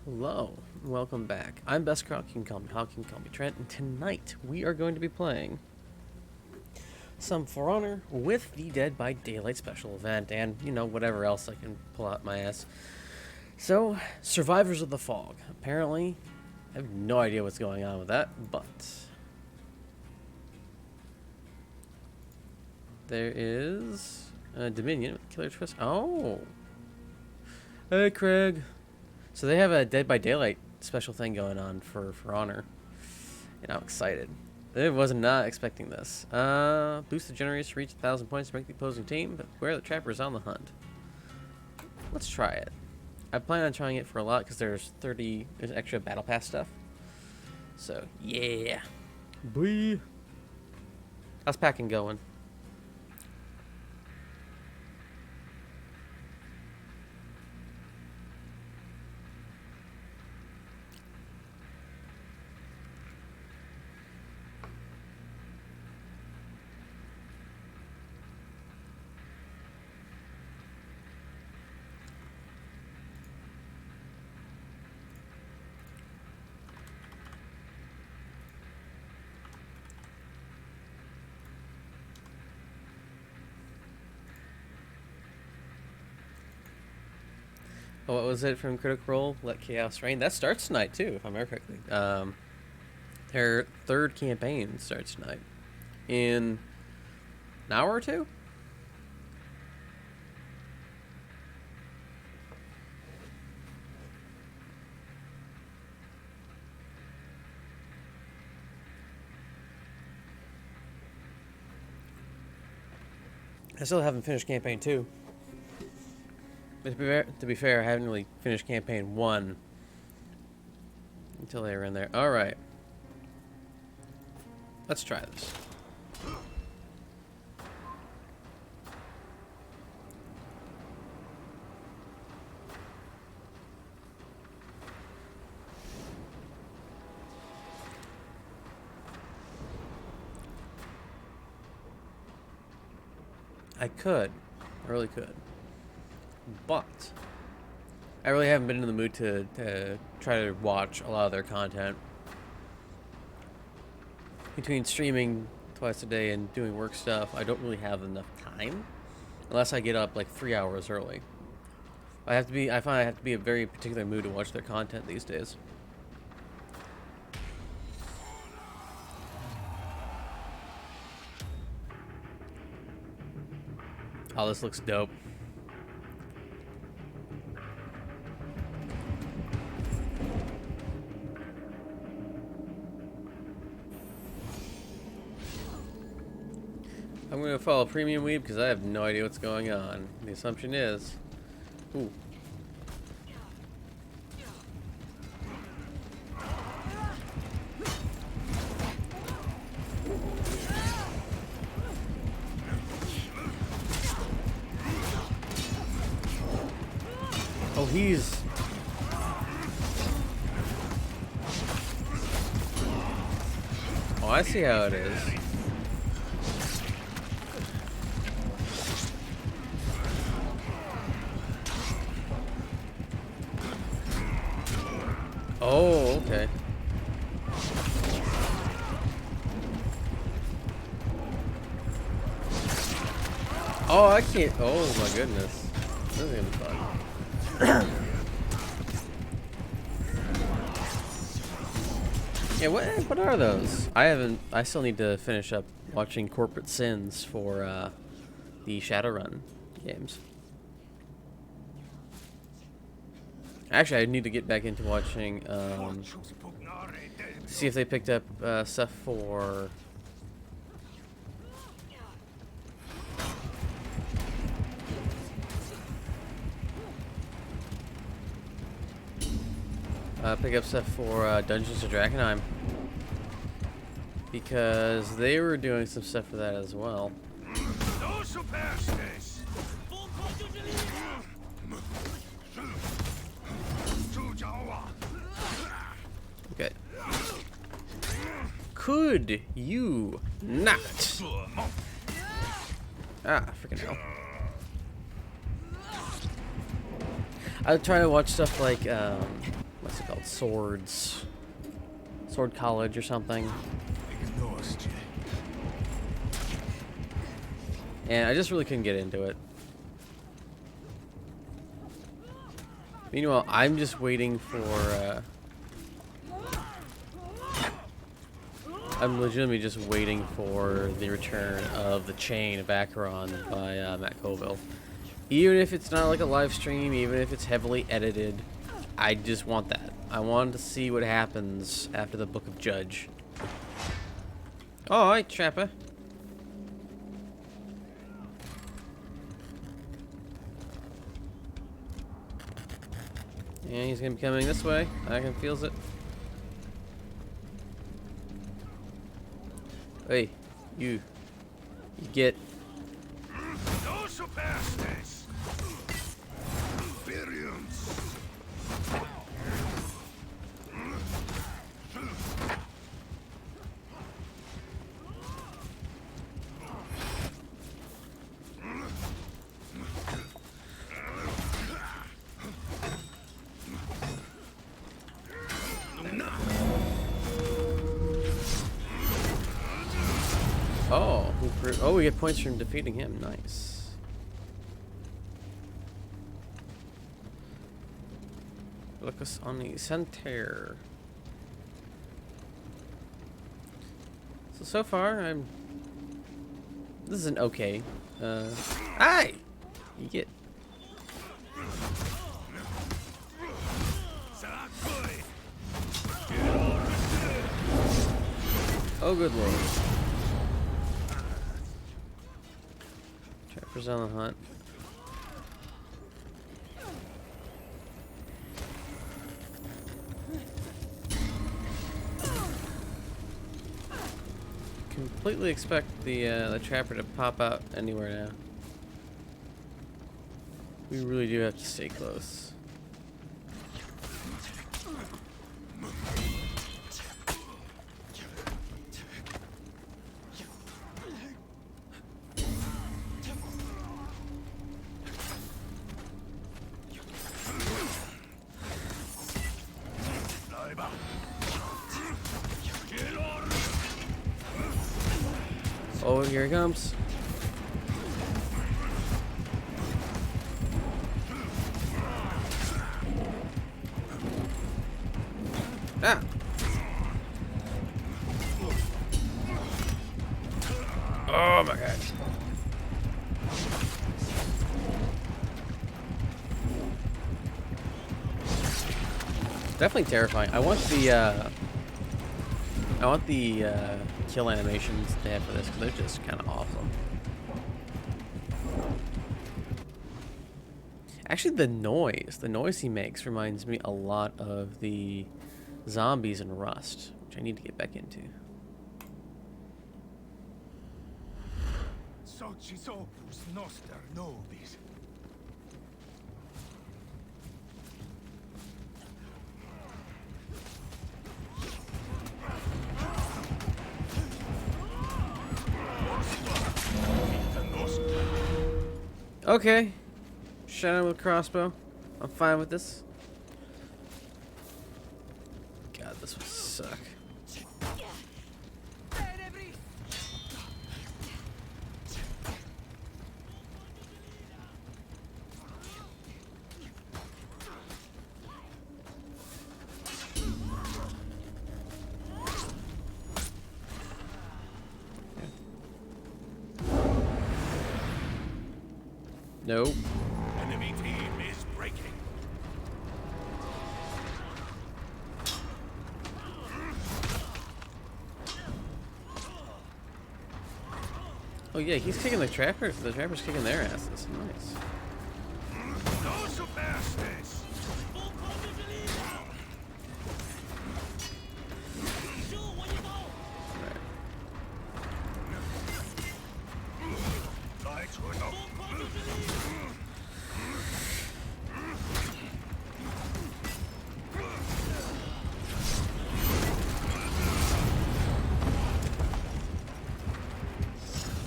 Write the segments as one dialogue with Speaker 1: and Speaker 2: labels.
Speaker 1: Hello, welcome back. I'm Beskar, you can call me Hawk, you can call me Trent, and tonight we are going to be playing some For Honor with the Dead by Daylight special event, and, you know, whatever else I can pull out my ass. So, Survivors of the Fog. Apparently, I have no idea what's going on with that, but there is Dominion with Killer Twist. Oh! Hey, Craig. So they have a Dead by Daylight special thing going on for Honor, and I'm excited. I was not expecting this. Boost the generators to reach 1,000 points to break the opposing team, but where the trapper is on the hunt. Let's try it. I plan on trying it for a lot because there's extra battle pass stuff. So yeah, boy. How's packing going? Oh, what was it from Critical Role? Let Chaos Reign. That starts tonight too, if I remember correctly. Their third campaign starts tonight in an hour or two. I still haven't finished campaign 2. But to be fair, I haven't really finished campaign 1 until they were in there. Alright. Let's try this. I could. I really could. But I really haven't been in the mood to try to watch a lot of their content. Between streaming twice a day and doing work stuff, I don't really have enough time. Unless I get up like 3 hours early. I find I have to be in a very particular mood to watch their content these days. Oh, this looks dope. I'm going to follow Premium Weeb because I have no idea what's going on. The assumption is... Ooh. Oh, he's... Oh, I see how it is. Oh, okay. Oh, I can't... Oh, my goodness. This is gonna be fun. Yeah, what are those? I still need to finish up watching Corporate Sins for the Shadowrun games. Actually, I need to get back into watching see if they picked up stuff for Dungeons of Drakenheim, because they were doing some stuff for that as well. Okay. Could you not? Ah, freaking hell. I try to watch stuff like what's it called? Sword College or something. And I just really couldn't get into it. Meanwhile, I'm just waiting for, I'm legitimately just waiting for the return of The Chain of Acheron by Matt Colville. Even if it's not like a live stream, even if it's heavily edited, I just want that. I want to see what happens after the Book of Judge. Oh, hi, Trapper. Yeah, he's gonna be coming this way. I can feel it. Hey, you get.
Speaker 2: Those who pass this. Experience.
Speaker 1: Oh, we get points from defeating him. Nice. Focus on the center. So far, this is an okay. Hi! You get. Oh, good lord. Trapper's on the hunt. Completely expect the Trapper to pop out anywhere now. We really do have to stay close. Oh, here he comes. Ah! Oh my god. Definitely terrifying. I want the kill animations they have for this because they're just kind of awesome. Actually, the noise he makes reminds me a lot of the zombies in Rust, which I need to get back into.
Speaker 2: Socis opus noster nobis.
Speaker 1: Okay. Shot him with a crossbow. I'm fine with this. God, this would suck. Nope.
Speaker 2: Enemy team is breaking.
Speaker 1: Oh yeah, he's kicking the Trappers. The Trappers kicking their asses. Nice.
Speaker 2: Those who pass this. Lights were not.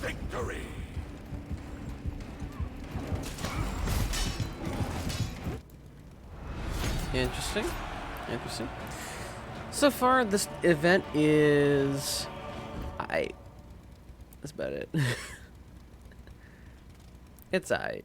Speaker 2: Victory.
Speaker 1: Interesting. Interesting. So far, this event is... That's about it. It's aight.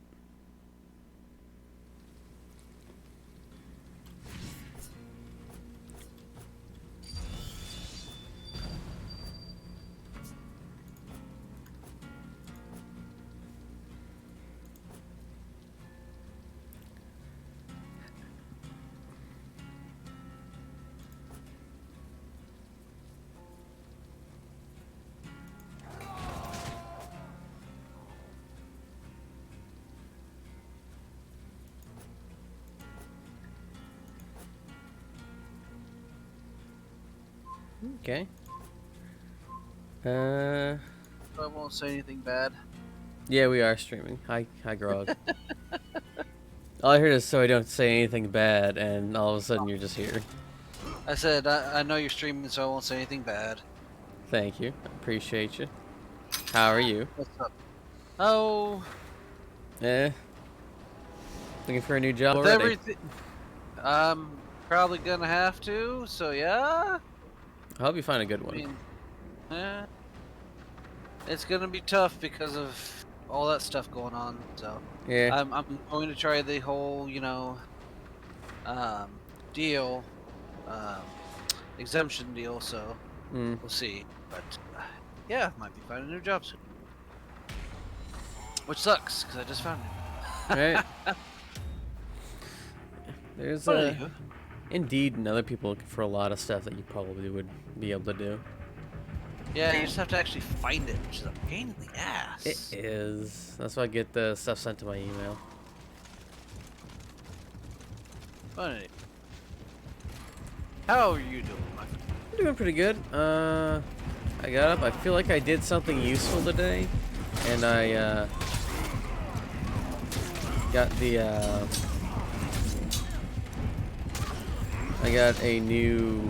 Speaker 1: Okay.
Speaker 3: I won't say anything bad.
Speaker 1: Yeah, we are streaming. Hi, Grog. All I heard is so I don't say anything bad, and all of a sudden you're just here.
Speaker 3: I said, I know you're streaming, so I won't say anything bad.
Speaker 1: Thank you. I appreciate you. How are you?
Speaker 3: What's up? Oh,
Speaker 1: Looking for a new job
Speaker 3: with
Speaker 1: already?
Speaker 3: everything. I'm probably gonna have to, so yeah.
Speaker 1: I hope you find a good
Speaker 3: I
Speaker 1: one.
Speaker 3: mean, it's gonna be tough because of all that stuff going on, so.
Speaker 1: Yeah.
Speaker 3: I'm going to try the whole, deal, exemption deal, so we'll see. But, yeah, might be finding a new job soon. Which sucks, because I just found it.
Speaker 1: Right. There's
Speaker 3: But anywho.
Speaker 1: Indeed and other people looking for a lot of stuff that you probably would be able to do.
Speaker 3: Yeah, you just have to actually find it, which is a pain in the ass.
Speaker 1: It is. That's why I get the stuff sent to my email.
Speaker 3: But anyway. How are you doing, my friend?
Speaker 1: I'm doing pretty good. I got up. I feel like I did something useful today, and I got the I got a new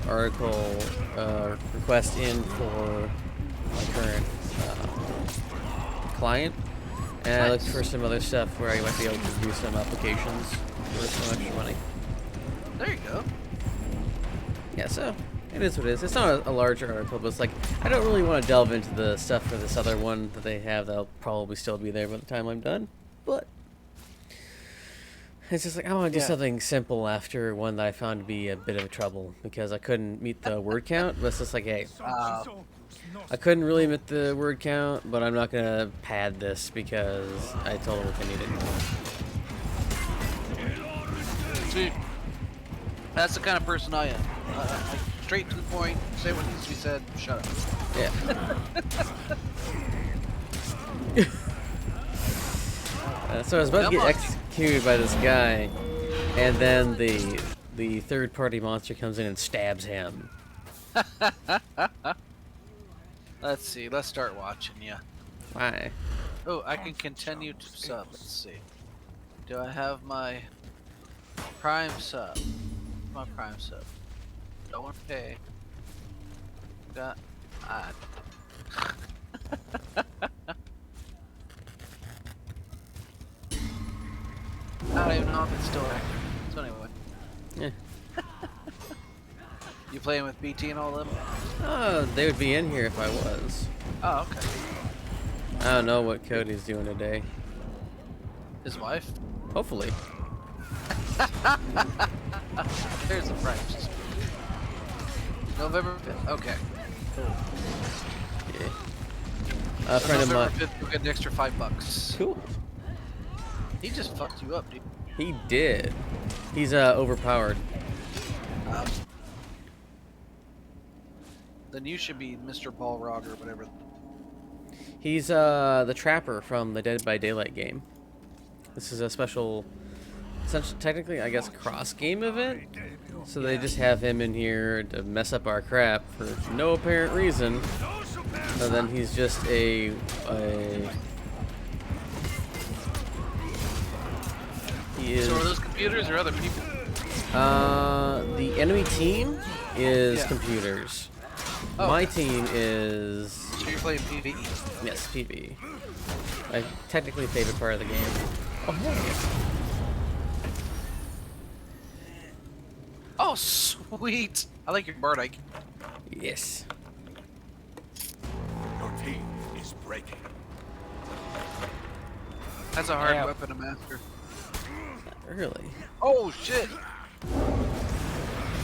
Speaker 1: article request in for my current client, and I looked for some other stuff where I might be able to do some applications for some extra money.
Speaker 3: There you go.
Speaker 1: Yeah, so it is what it is. It's not a large article, but it's like I don't really want to delve into the stuff for this other one that they have. That'll probably still be there by the time I'm done. But it's just like I want to do something simple after one that I found to be a bit of a trouble because I couldn't meet the word count. But it's just like, hey, I couldn't really meet the word count, but I'm not gonna pad this because I told her what I needed.
Speaker 3: See, that's the kind of person I am. Like, straight to the point, say what needs to be said, shut up.
Speaker 1: Yeah. So I was about to get executed by this guy, and then the third-party monster comes in and stabs him.
Speaker 3: Let's see, let's start watching, yeah.
Speaker 1: Why?
Speaker 3: Oh, I can continue to sub, let's see. Do I have my Prime sub? My Prime sub. Don't want to pay. Got odd. I don't even know if it's still active. So anyway.
Speaker 1: Yeah.
Speaker 3: You playing with BT and all them?
Speaker 1: Oh, they would be in here if I was.
Speaker 3: Oh, okay.
Speaker 1: I don't know what Cody's doing today.
Speaker 3: His wife?
Speaker 1: Hopefully.
Speaker 3: There's the price. November 5th. Okay.
Speaker 1: Yeah. A friend of
Speaker 3: November
Speaker 1: mine.
Speaker 3: 5th, you'll get an extra $5.
Speaker 1: Cool.
Speaker 3: He just fucked you up, dude.
Speaker 1: He did. He's overpowered.
Speaker 3: Then you should be Mr. Balrog or whatever.
Speaker 1: He's the trapper from the Dead by Daylight game. This is a special, essentially, technically, I guess, cross-game event. So they just have him in here to mess up our crap for no apparent reason. And then he's just a he is.
Speaker 3: So are those computers or other people?
Speaker 1: The enemy team is
Speaker 3: Yeah.
Speaker 1: computers.
Speaker 3: Oh,
Speaker 1: My
Speaker 3: okay.
Speaker 1: team is
Speaker 3: So you're playing PvE.
Speaker 1: yes, PvE. My technically favorite part of the game. Oh, hey.
Speaker 3: Oh, Oh, sweet! I like your Bardic.
Speaker 1: Yes.
Speaker 2: Your team is breaking.
Speaker 3: That's a hard
Speaker 1: Ow.
Speaker 3: weapon to master.
Speaker 1: Not really.
Speaker 3: Oh shit!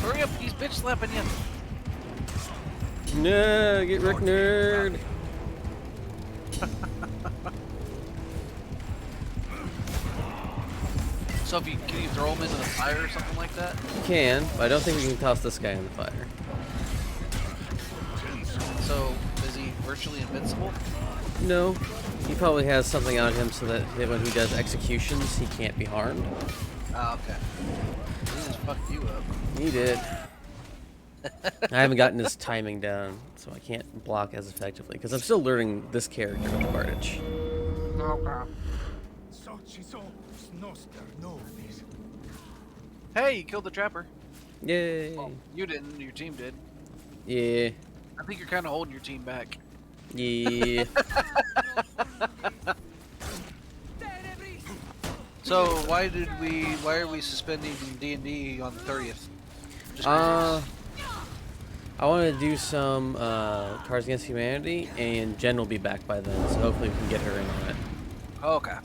Speaker 3: Hurry up, he's bitch slapping you.
Speaker 1: No, get Rick nerd.
Speaker 3: So if you can you throw him into the fire or something like that?
Speaker 1: You can, but I don't think we can toss this guy in the fire.
Speaker 3: So is he virtually invincible?
Speaker 1: No, he probably has something on him so that when he does executions, he can't be harmed.
Speaker 3: Oh, okay. He just fucked you up.
Speaker 1: He did. I haven't gotten his timing down, so I can't block as effectively because I'm still learning this character with the Bardich.
Speaker 3: Okay. Hey, you killed the trapper.
Speaker 1: Yay!
Speaker 3: Well, you didn't. Your team did.
Speaker 1: Yeah,
Speaker 3: I think you're kind of holding your team back.
Speaker 1: yeah.
Speaker 3: So why are we suspending D&D on the 30th? Just
Speaker 1: I want to do some Cards Against Humanity, and Jen will be back by then, so hopefully we can get her in on it.
Speaker 3: okay.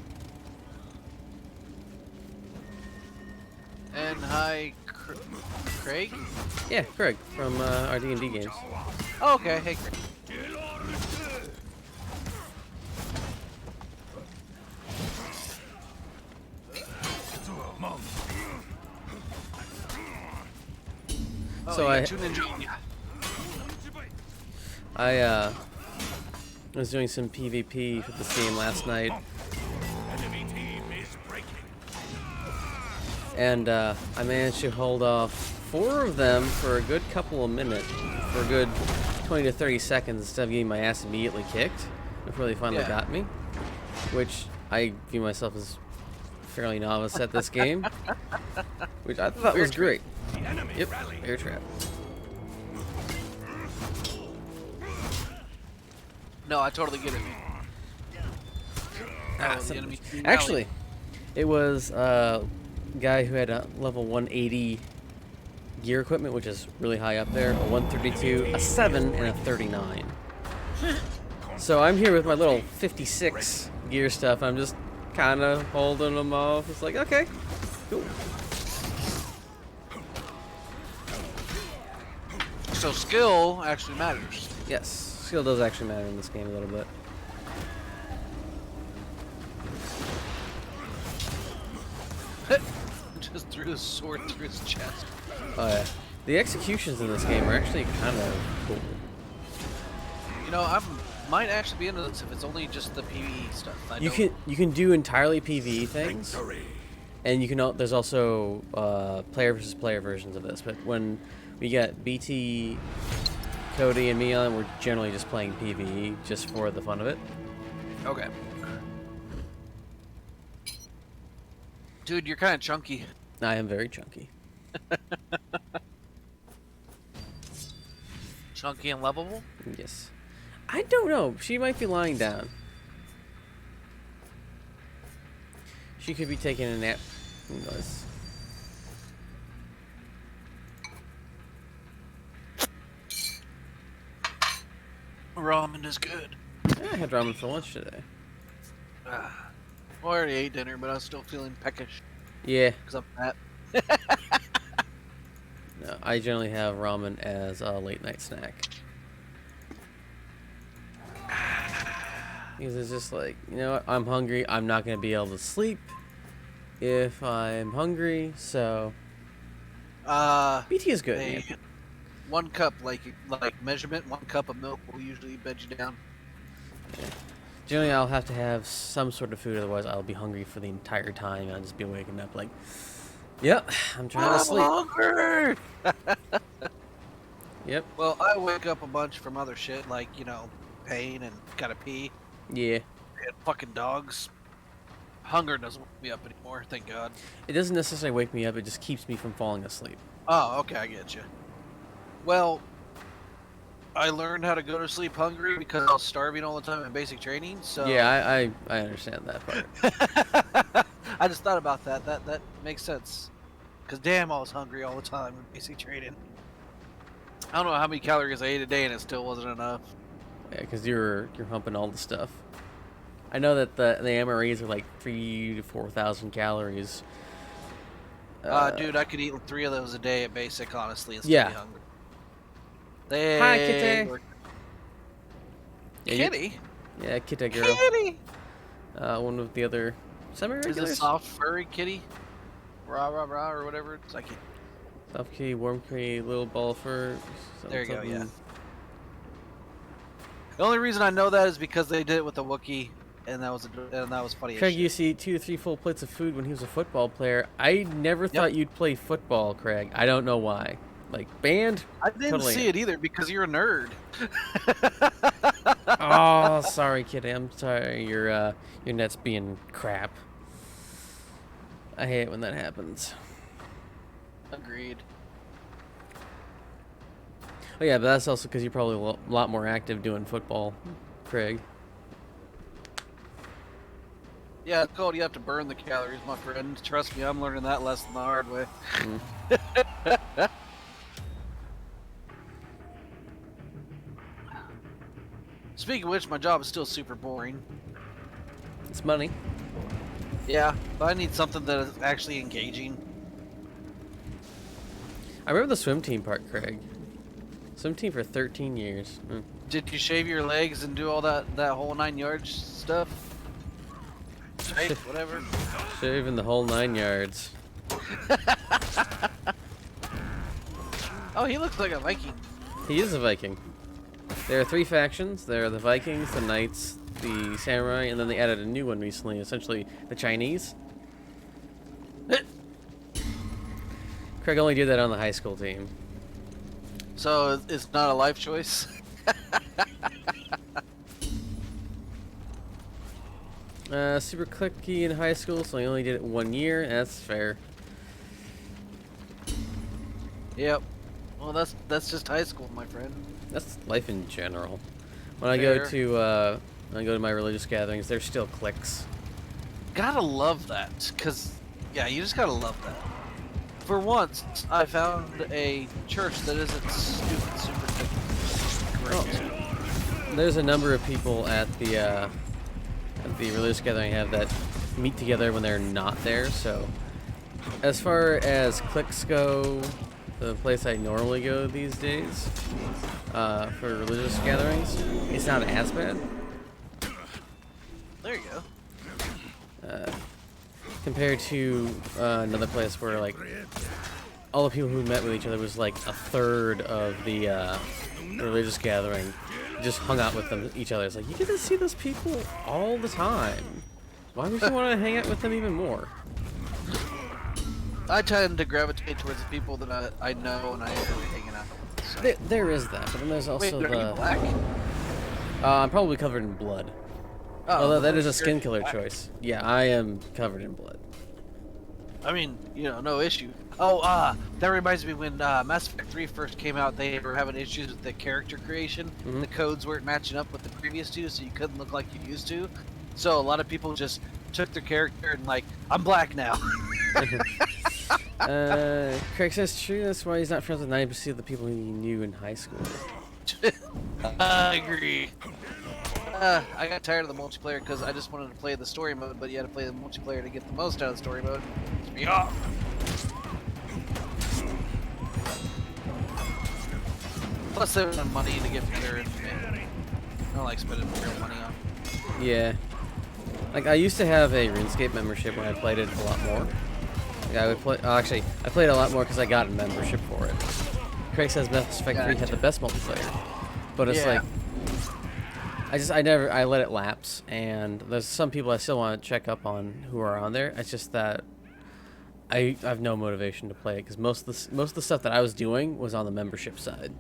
Speaker 3: And hi, Craig?
Speaker 1: Yeah, Craig from our D&D games.
Speaker 3: Oh, okay, hey Craig. Oh,
Speaker 1: So
Speaker 3: you
Speaker 1: I-
Speaker 3: got two ninja.
Speaker 1: I was doing some PvP for this game last night,
Speaker 2: Enemy team is breaking.
Speaker 1: and I managed to hold off 4 of them for a good couple of minutes, for a good 20 to 30 seconds instead of getting my ass immediately kicked before they finally
Speaker 3: Yeah.
Speaker 1: got me, which I view myself as fairly novice at this game, which I thought was great.
Speaker 2: The enemy
Speaker 1: Yep,
Speaker 2: rally.
Speaker 1: bear trap.
Speaker 3: No, I totally get it.
Speaker 1: Ah,
Speaker 3: Oh, the
Speaker 1: son of a
Speaker 3: enemy
Speaker 1: bitch.
Speaker 3: team
Speaker 1: Actually, it was a guy who had a level 180 gear equipment, which is really high up there, a 132, a 7, and a 39. So I'm here with my little 56 gear stuff. I'm just kind of holding them off. It's like, okay, cool.
Speaker 3: So skill actually matters.
Speaker 1: Yes, skill does actually matter in this game a little bit.
Speaker 3: Just threw his sword through his chest.
Speaker 1: Oh yeah, the executions in this game are actually kind of cool.
Speaker 3: You know, I might actually be into this if it's only just the PvE stuff.
Speaker 1: You can do entirely PvE things.
Speaker 2: Victory.
Speaker 1: And you can there's also player versus player versions of this, but when we get BT, Cody, and me on, we're generally just playing PvE just for the fun of it.
Speaker 3: Okay. Dude, you're kind of chunky.
Speaker 1: I am very chunky.
Speaker 3: Chunky and lovable?
Speaker 1: Yes. I don't know. She might be lying down. She could be taking a nap. Who knows?
Speaker 3: Ramen is good.
Speaker 1: I had ramen for lunch today.
Speaker 3: Ah. Well, I already ate dinner, but I was still feeling peckish
Speaker 1: Yeah.
Speaker 3: because I'm fat.
Speaker 1: No, I generally have ramen as a late night snack. Because it's just like, you know what, I'm hungry. I'm not going to be able to sleep if I'm hungry, so BT is good.
Speaker 3: Hey,
Speaker 1: Man.
Speaker 3: 1 cup, like measurement, 1 cup of milk will usually bed you down.
Speaker 1: Generally, I'll have to have some sort of food, otherwise I'll be hungry for the entire time. I'll just be waking up like, yep, I'm trying to sleep.
Speaker 3: Hungry!
Speaker 1: Yep,
Speaker 3: Well, I wake up a bunch from other shit, like, you know, pain and gotta pee,
Speaker 1: yeah.
Speaker 3: and fucking dogs. Hunger doesn't wake me up anymore, thank God.
Speaker 1: It doesn't necessarily wake me up, it just keeps me from falling asleep.
Speaker 3: Oh, okay, I get you. Well, I learned how to go to sleep hungry because I was starving all the time in basic training, so...
Speaker 1: Yeah, I understand that part.
Speaker 3: I just thought about that. That makes sense. Cause damn, I was hungry all the time in basic training. I don't know how many calories I ate a day, and it still wasn't enough.
Speaker 1: Yeah, because you're humping all the stuff. I know that the MREs are like 3,000 to 4,000 calories.
Speaker 3: Dude, I could eat 3 of those a day at basic, honestly, and still
Speaker 1: Yeah.
Speaker 3: be hungry. They
Speaker 1: Hi, Kitty.
Speaker 3: were-
Speaker 1: Yeah,
Speaker 3: Kitty?
Speaker 1: Yeah, Kitty girl.
Speaker 3: Kitty!
Speaker 1: One of the other
Speaker 3: Is
Speaker 1: semi-regulars.
Speaker 3: it soft furry kitty? Rah rah rah or whatever. It's like
Speaker 1: Soft kitty, warm kitty, little ball of fur.
Speaker 3: there you go. Yeah.
Speaker 1: something.
Speaker 3: The only reason I know that is because they did it with the Wookiee, and that was funny. As
Speaker 1: Craig
Speaker 3: shit.
Speaker 1: used to eat 2 to 3 full plates of food when he was a football player. I never thought you'd play football, Craig. I don't know why. Like band?
Speaker 3: I didn't
Speaker 1: Totally.
Speaker 3: see it either because you're a nerd.
Speaker 1: Oh, sorry, kitty. I'm sorry. Your net's being crap. I hate it when that happens.
Speaker 3: Agreed.
Speaker 1: Oh yeah, but that's also because you're probably a lot more active doing football, Craig.
Speaker 3: Yeah, it's called you have to burn the calories, my friend. Trust me, I'm learning that lesson the hard way. Speaking of which, my job is still super boring.
Speaker 1: It's money.
Speaker 3: Yeah, but I need something that is actually engaging.
Speaker 1: I remember the swim team part, Craig. Swim team for 13 years.
Speaker 3: Did you shave your legs and do all that whole 9 yards stuff? Right, whatever.
Speaker 1: Shaving the whole 9 yards.
Speaker 3: Oh, he looks like a Viking.
Speaker 1: He is a Viking. There are 3 factions. There are the Vikings, the Knights, the Samurai, and then they added a new one recently, essentially the Chinese. Craig only did that on the high school team.
Speaker 3: So it's not a life choice.
Speaker 1: Super clicky in high school, so I only did it 1 year. That's fair.
Speaker 3: Yep. Well, that's just high school, my friend.
Speaker 1: That's life in general. When I
Speaker 3: Fair.
Speaker 1: go to my religious gatherings, there's still cliques.
Speaker 3: Gotta love that, cause yeah, you just gotta love that. For once, I found a church that isn't stupid, super great.
Speaker 1: There's a number of people at the religious gathering I have that meet together when they're not there. So, as far as cliques go, the place I normally go these days for religious gatherings, it's not as bad.
Speaker 3: There you go.
Speaker 1: Compared to another place where like all the people who met with each other was like a third of the religious gathering just hung out with them each other. It's like you get to see those people all the time. Why would you want to hang out with them even more?
Speaker 3: I tend to gravitate towards the people that I know and I enjoy hanging out with. So.
Speaker 1: There is that, but then there's also
Speaker 3: Wait, are you black?
Speaker 1: I'm probably covered in blood.
Speaker 3: Oh,
Speaker 1: Although that is a
Speaker 3: you're
Speaker 1: skin killer
Speaker 3: black.
Speaker 1: choice. Yeah, I am covered in blood.
Speaker 3: I mean, no issue. Oh, that reminds me when Mass Effect 3 first came out, they were having issues with the character creation.
Speaker 1: Mhm.
Speaker 3: The codes weren't matching up with the previous two, so you couldn't look like you used to. So a lot of people just took their character and like, I'm black now.
Speaker 1: Craig says true. That's why he's not friends with 90% of the people he knew in high school.
Speaker 3: I agree. I got tired of the multiplayer because I just wanted to play the story mode, but you had to play the multiplayer to get the most out of the story mode. It's me off. Plus, they want money to get better, and I don't like spending real money on.
Speaker 1: Yeah. Like, I used to have a RuneScape membership when I played it a lot more. Like, I would play. Oh, actually, I played a lot more because I got a membership for it. Craig says Mass Effect 3 had the best multiplayer, but it's
Speaker 3: Yeah.
Speaker 1: like I let it lapse, and there's some people I still want to check up on who are on there. It's just that I have no motivation to play it because most of the stuff that I was doing was on the membership side.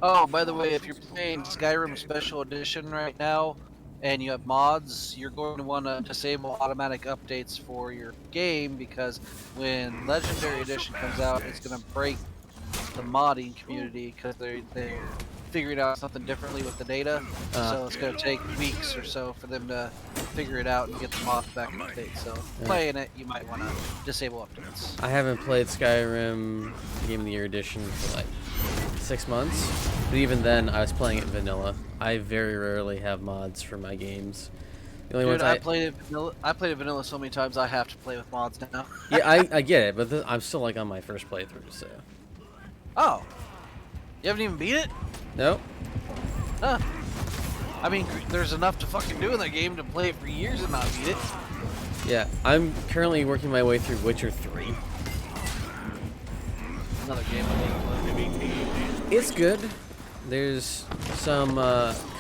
Speaker 3: Oh, by the way, if you're playing Skyrim Special Edition right now, and you have mods, you're going to want to disable automatic updates for your game because when Legendary Edition comes out, it's going to break the modding community because they're figuring out something differently with the data, so it's gonna take weeks or so for them to figure it out and get the mods back in the state. So playing it, you might want to disable updates.
Speaker 1: I haven't played Skyrim Game of the Year edition for like 6 months, but even then I was playing it vanilla. I very rarely have mods for my games. The only
Speaker 3: Dude,
Speaker 1: ones
Speaker 3: I played it vanilla so many times I have to play with mods now.
Speaker 1: yeah, I get it, but I'm still like on my first playthrough, so.
Speaker 3: Oh, you haven't even beat it?
Speaker 1: Nope.
Speaker 3: Huh. I mean, there's enough to fucking do in that game to play it for years and not beat it.
Speaker 1: Yeah, I'm currently working my way through Witcher 3.
Speaker 3: Another game I need to play.
Speaker 1: It's good. There's some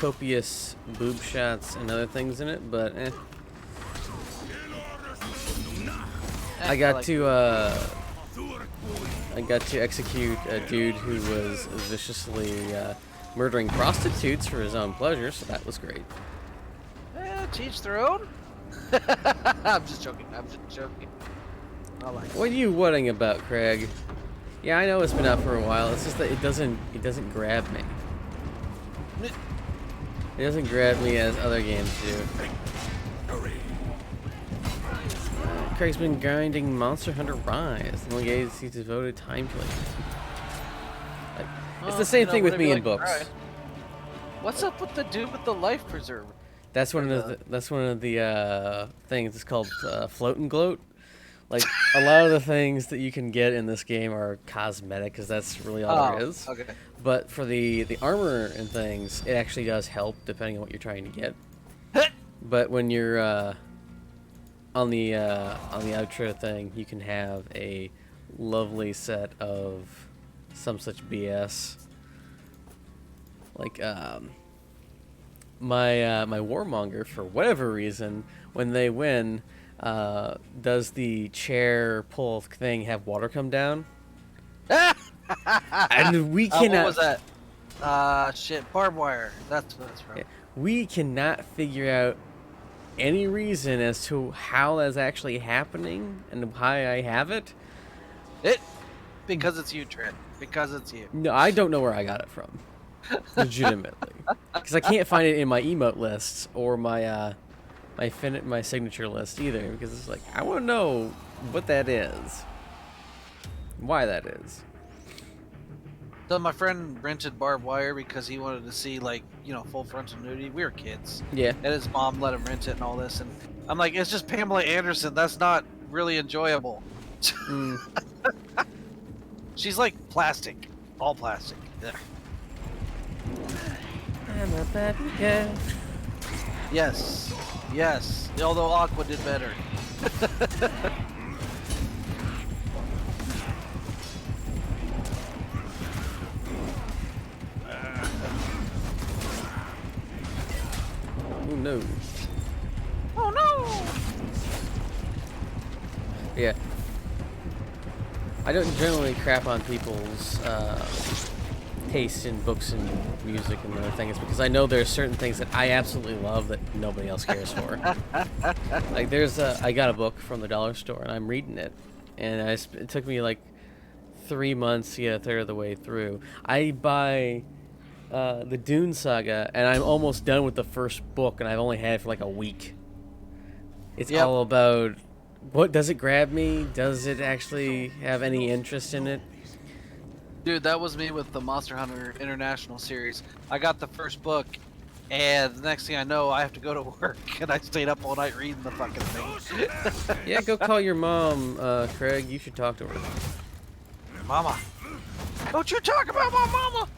Speaker 1: copious boob shots and other things in it, but I got to execute a dude who was viciously murdering prostitutes for his own pleasure, so that was great.
Speaker 3: To each their own? I'm just joking. I like it.
Speaker 1: What are you whatting about, Craig? Yeah, I know it's been out for a while. It's just that it doesn't grab me. It doesn't grab me as other games do. Craig's been grinding Monster Hunter Rise. The only game he's devoted time to it. It's the same thing with me in books.
Speaker 3: What's up with the dude with the life preserver?
Speaker 1: That's one of the things. It's called float and gloat. Like a lot of the things that you can get in this game are cosmetic, because that's really all there is.
Speaker 3: Okay.
Speaker 1: But for the armor and things, it actually does help depending on what you're trying to get. But when you're on the outro thing, you can have a lovely set of some such BS. Like my warmonger, for whatever reason, when they win, does the chair pull thing have water come down? And we cannot.
Speaker 3: What was that? Shit, barbed wire. That's what it's from.
Speaker 1: Yeah, we cannot figure out any reason as to how that's actually happening and why I have it.
Speaker 3: Because it's you, Trent. Because it's you.
Speaker 1: No, I don't know where I got it from. Legitimately, because I can't find it in my emote lists or my my signature list either. Because it's like, I want to know what that is, why that is.
Speaker 3: So my friend rented barbed wire because he wanted to see, like, full frontal nudity. We were kids.
Speaker 1: Yeah.
Speaker 3: And his mom let him rent it and all this. And I'm like, it's just Pamela Anderson. That's not really enjoyable.
Speaker 1: Mm.
Speaker 3: She's like plastic. All plastic. Ugh.
Speaker 1: I'm a bad guy.
Speaker 3: Yes. Yes. Although Aqua did better.
Speaker 1: Oh no.
Speaker 3: Oh no!
Speaker 1: Yeah. I don't generally crap on people's taste in books and music and other things, because I know there's certain things that I absolutely love that nobody else cares for. Like I got a book from the dollar store and I'm reading it, and it took me like 3 months to get a third of the way through. I buy the Dune Saga and I'm almost done with the first book, and I've only had it for like a week. It's all about, what does it grab me? Does it actually have any interest in it?
Speaker 3: Dude, that was me with the Monster Hunter International series. I got the first book, and the next thing I know, I have to go to work, and I stayed up all night reading the fucking thing.
Speaker 1: Yeah, go call your mom, Craig. You should talk to her.
Speaker 3: Mama. Don't you talk about my mama!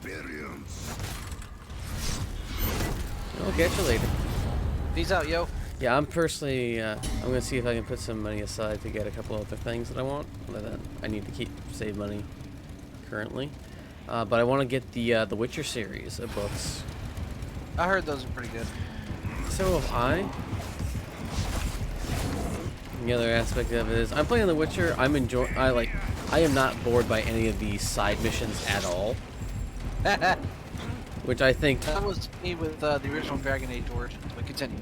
Speaker 1: I'll get you later.
Speaker 3: Peace out, yo.
Speaker 1: Yeah, I'm personally, I'm gonna see if I can put some money aside to get a couple other things that I want. That I need to save money currently. But I want to get the Witcher series of books.
Speaker 3: I heard those are pretty good.
Speaker 1: So have I. The other aspect of it is I'm playing The Witcher. I am not bored by any of the side missions at all. Which I think
Speaker 3: That was me with the original Dragon Age Origins, but continue.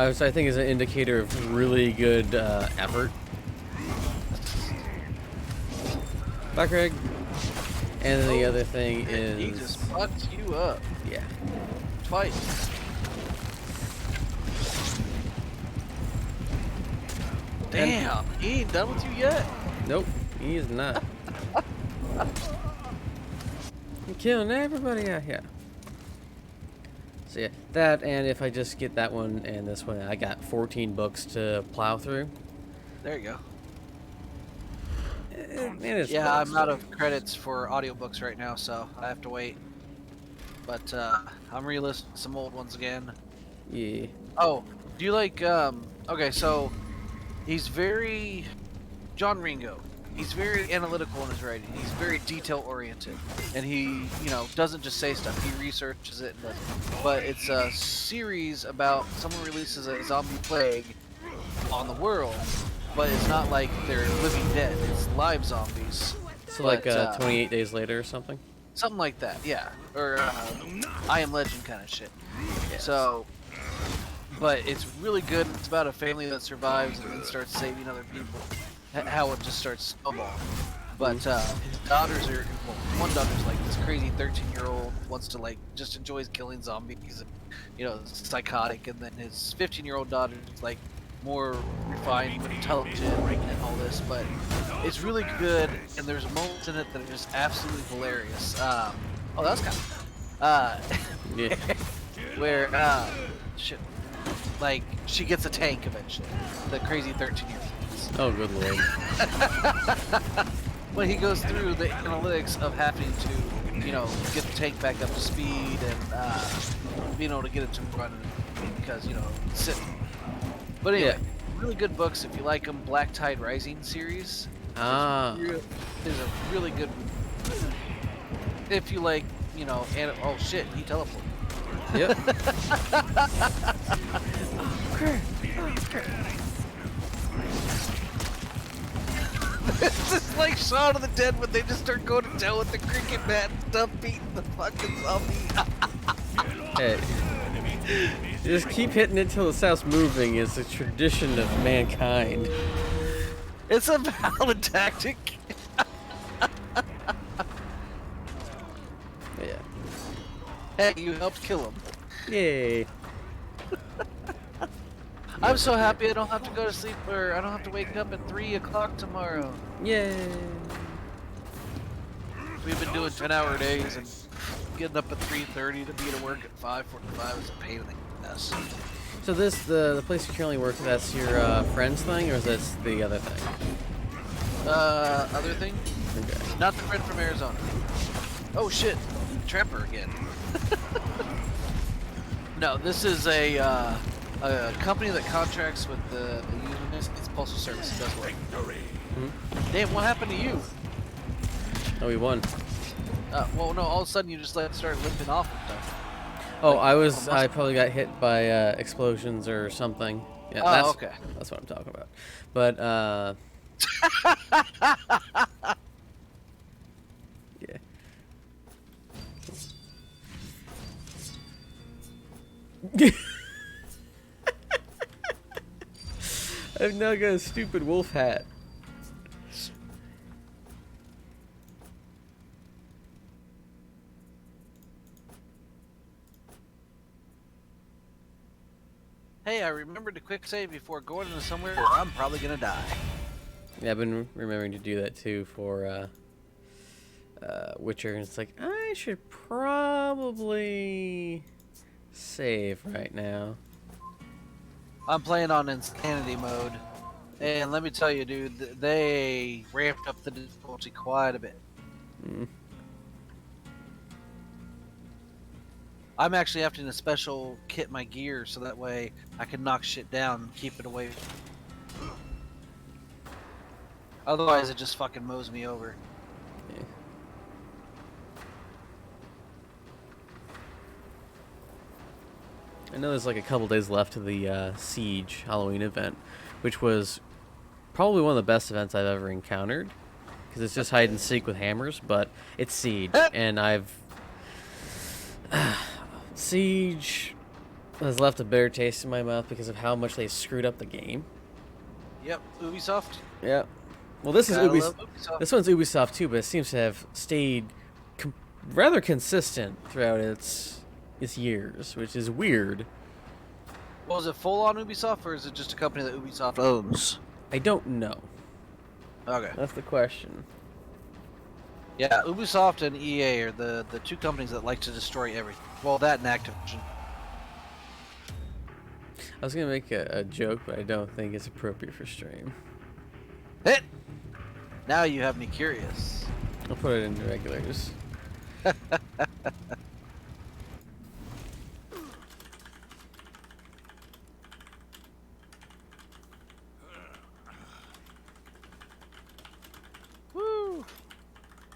Speaker 1: which I think is an indicator of really good effort. Bye, Craig. And then the other thing is,
Speaker 3: He just fucked you up
Speaker 1: yeah.
Speaker 3: twice. Damn, he ain't done with you yet.
Speaker 1: Nope, he is not. I'm killing everybody out here. So yeah, that, and if I just get that one and this one, I got 14 books to plow through.
Speaker 3: There you go.
Speaker 1: And it's
Speaker 3: Yeah,
Speaker 1: fun.
Speaker 3: I'm out of credits for audiobooks right now, so I have to wait. But I'm re-listening to some old ones again.
Speaker 1: Yeah.
Speaker 3: Oh, do you like? Okay, so he's very John Ringo. He's very analytical in his writing. He's very detail oriented, and he, doesn't just say stuff. He researches it and does it. But it's a series about someone releases a zombie plague on the world, but it's not like they're living dead. It's live zombies.
Speaker 1: So
Speaker 3: But,
Speaker 1: like 28 days later or something.
Speaker 3: Something like that, yeah. Or I Am Legend kind of shit.
Speaker 1: Yeah.
Speaker 3: So, but it's really good. It's about a family that survives and then starts saving other people. How it just starts snowballing. But his daughters are, well, one daughter's like this crazy 13-year-old, wants to like, just enjoys killing zombies, and, psychotic. And then his 15-year-old daughter is like more refined, intelligent, and all this. But it's really good, and there's moments in it that are just absolutely hilarious. Oh, that was kind of
Speaker 1: Yeah.
Speaker 3: where shit, like she gets a tank eventually. The crazy 13-year-old.
Speaker 1: Oh, good lord.
Speaker 3: When he goes through the analytics of having to, get the tank back up to speed and being able to get it to run because, it's sitting. But anyway, really good books if you like them. Black Tide Rising series.
Speaker 1: Ah.
Speaker 3: There's a really good one. If you like, oh shit, he teleported.
Speaker 1: Yep.
Speaker 3: It's just like Shaun of the Dead when they just start going to town with the cricket bat and stuff, beating the fucking zombie.
Speaker 1: Hey. Just keep hitting it till it stops moving is a tradition of mankind.
Speaker 3: It's a valid tactic.
Speaker 1: Yeah.
Speaker 3: Hey, you helped kill him.
Speaker 1: Yay.
Speaker 3: I'm so happy I don't have to go to sleep, or I don't have to wake up at 3 o'clock tomorrow.
Speaker 1: Yay.
Speaker 3: We've been doing 10-hour days and getting up at 3:30 to be to work at 5:45 is a pain in the ass.
Speaker 1: So the place you currently work, that's your friend's thing, or is this the other thing?
Speaker 3: Other thing?
Speaker 1: Okay.
Speaker 3: Not the friend from Arizona. Oh shit, Trapper again. No, this is a company that contracts with the United States Postal Service. It does work. Damn, what happened to you?
Speaker 1: Oh, we won.
Speaker 3: Well, no, all of a sudden you just started limping off and stuff.
Speaker 1: Oh, I probably got hit by explosions or something. Yeah,
Speaker 3: Oh,
Speaker 1: that's,
Speaker 3: okay.
Speaker 1: That's what I'm talking about. But, yeah. I've now got a stupid wolf hat.
Speaker 3: Hey, I remembered to quick save before going into somewhere where I'm probably gonna die.
Speaker 1: Yeah, I've been remembering to do that too for Witcher, and it's like I should probably save right now.
Speaker 3: I'm playing on insanity mode, and let me tell you, dude, they ramped up the difficulty quite a bit.
Speaker 1: Mm.
Speaker 3: I'm actually having to special kit my gear so that way I can knock shit down and keep it away. Otherwise, it just fucking mows me over.
Speaker 1: Yeah. I know there's like a couple days left of the Siege Halloween event, which was probably one of the best events I've ever encountered, because it's just hide and seek with hammers, but it's Siege, and Siege has left a bitter taste in my mouth because of how much they screwed up the game.
Speaker 3: Yep, Ubisoft.
Speaker 1: Yeah. Well, this is
Speaker 3: Gotta
Speaker 1: Ubisoft.
Speaker 3: love Ubisoft.
Speaker 1: This one's Ubisoft too, but it seems to have stayed rather consistent throughout its years, which is weird.
Speaker 3: Well, is it full on Ubisoft, or is it just a company that Ubisoft owns?
Speaker 1: I don't know.
Speaker 3: Okay.
Speaker 1: That's the question.
Speaker 3: Yeah, Ubisoft and EA are the two companies that like to destroy everything. Well, that and Activision.
Speaker 1: I was gonna make a joke, but I don't think it's appropriate for stream.
Speaker 3: Hit! Now you have me curious.
Speaker 1: I'll put it in regulars.
Speaker 3: Woo!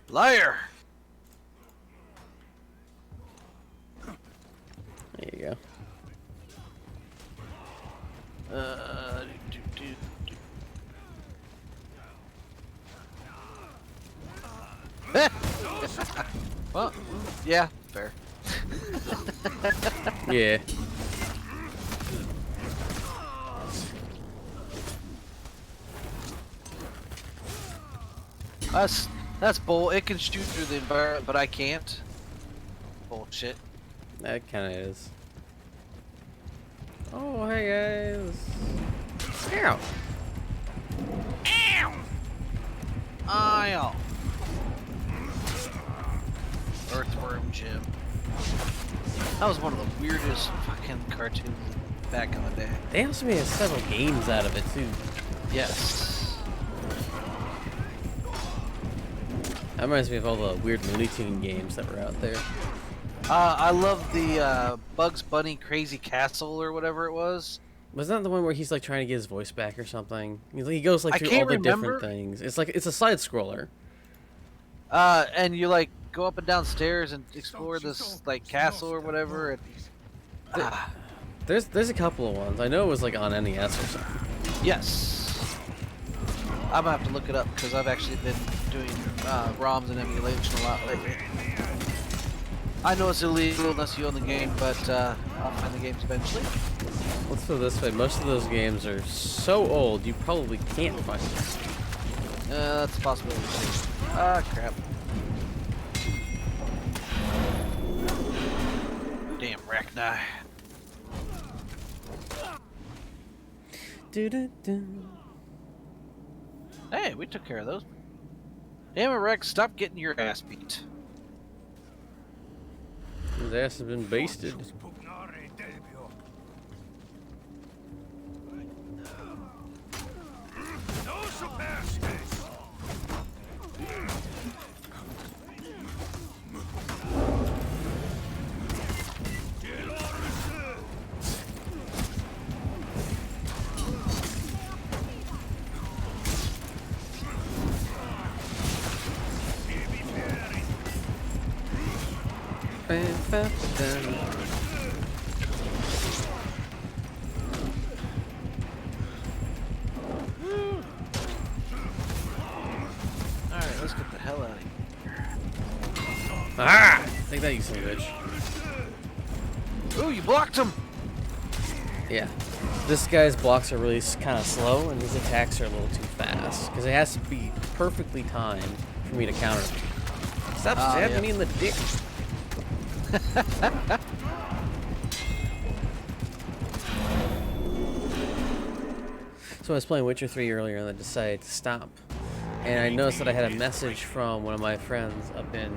Speaker 3: Liar!
Speaker 1: There you go.
Speaker 3: Do, do, do. Well, yeah, fair.
Speaker 1: Yeah.
Speaker 3: That's bull. It can shoot through the environment, but I can't. Bullshit.
Speaker 1: That kind of is. Oh, hey guys. Ow.
Speaker 3: Ow. Earthworm Jim. That was one of the weirdest fucking cartoons back in the day.
Speaker 1: They also made several games out of it too.
Speaker 3: Yes.
Speaker 1: That reminds me of all the weird Looney Tune games that were out there.
Speaker 3: I love the Bugs Bunny Crazy Castle or whatever it was.
Speaker 1: Wasn't that the one where he's like trying to get his voice back or something? He goes like
Speaker 3: I
Speaker 1: through
Speaker 3: can't
Speaker 1: all the
Speaker 3: remember.
Speaker 1: different things. It's a side scroller.
Speaker 3: And you like go up and down stairs and explore this like castle or whatever. And,
Speaker 1: There's a couple of ones. I know it was like on NES or something.
Speaker 3: yes. I'm gonna have to look it up because I've actually been doing ROMs and emulation a lot lately. I know it's illegal unless you own the game, but I'll find the games eventually.
Speaker 1: Let's put it this way: most of those games are so old you probably can't find them.
Speaker 3: That's a possibility too. Ah, crap. Damn Rachni.
Speaker 1: Do-do-do.
Speaker 3: Hey, we took care of those. Damn it, Rex, stop getting your ass beat.
Speaker 1: His ass has been basted.
Speaker 3: Alright, let's get the hell out of here.
Speaker 1: Ah! Take that, you son of a bitch.
Speaker 3: Ooh, you blocked him!
Speaker 1: Yeah. This guy's blocks are really kind of slow, and his attacks are a little too fast. Because it has to be perfectly timed for me to counter him. Stop stabbing me in the dick. So I was playing Witcher 3 earlier, and I decided to stop. And I noticed that I had a message from one of my friends up in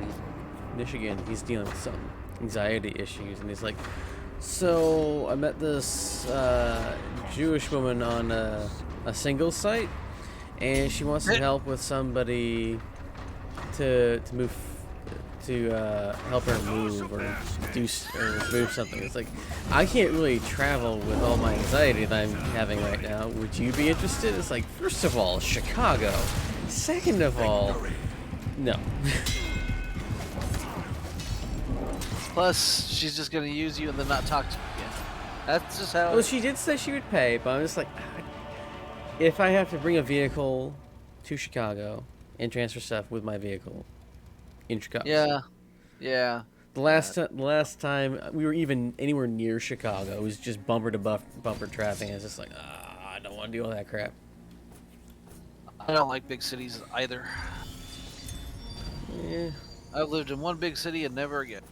Speaker 1: Michigan. He's dealing with some anxiety issues, and he's like, so I met this Jewish woman on a singles site, and she wants some help with somebody to move, to help her move or move something. It's like, I can't really travel with all my anxiety that I'm having right now. Would you be interested? It's like, first of all, Chicago. Second of all, no.
Speaker 3: Plus, she's just gonna use you and then not talk to you again. That's just how.
Speaker 1: Well, she did say she would pay, but I'm just like, if I have to bring a vehicle to Chicago and transfer stuff with my vehicle in Chicago.
Speaker 3: Yeah, yeah.
Speaker 1: The last time we were even anywhere near Chicago, it was just bumper to bumper traffic. And it's just like, I don't want to do all that crap.
Speaker 3: I don't like big cities either.
Speaker 1: Yeah.
Speaker 3: I've lived in one big city and never again.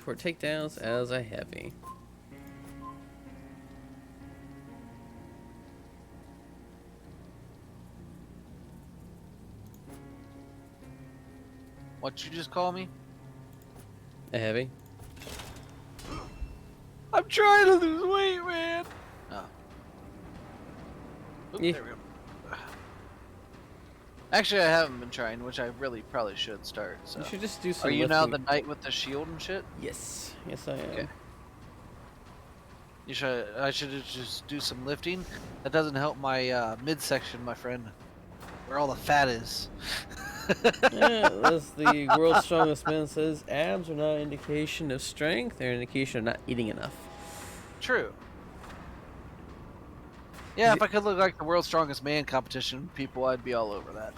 Speaker 1: For takedowns as a heavy.
Speaker 3: What you just call me?
Speaker 1: A heavy?
Speaker 3: I'm trying to lose weight, man. Oh. Oop,
Speaker 1: Yeah.
Speaker 3: There we go. Actually, I haven't been trying, which I really probably should start. So.
Speaker 1: You should just do some
Speaker 3: Are you now
Speaker 1: lifting.
Speaker 3: the knight with the shield and shit?
Speaker 1: Yes. Yes, I am.
Speaker 3: Okay. You should. I should just do some lifting. That doesn't help my midsection, my friend, where all the fat is.
Speaker 1: Yeah, as the world's strongest man says, abs are not an indication of strength, they're an indication of not eating enough.
Speaker 3: True. Yeah, if I could look like the world's strongest man competition people, I'd be all over that.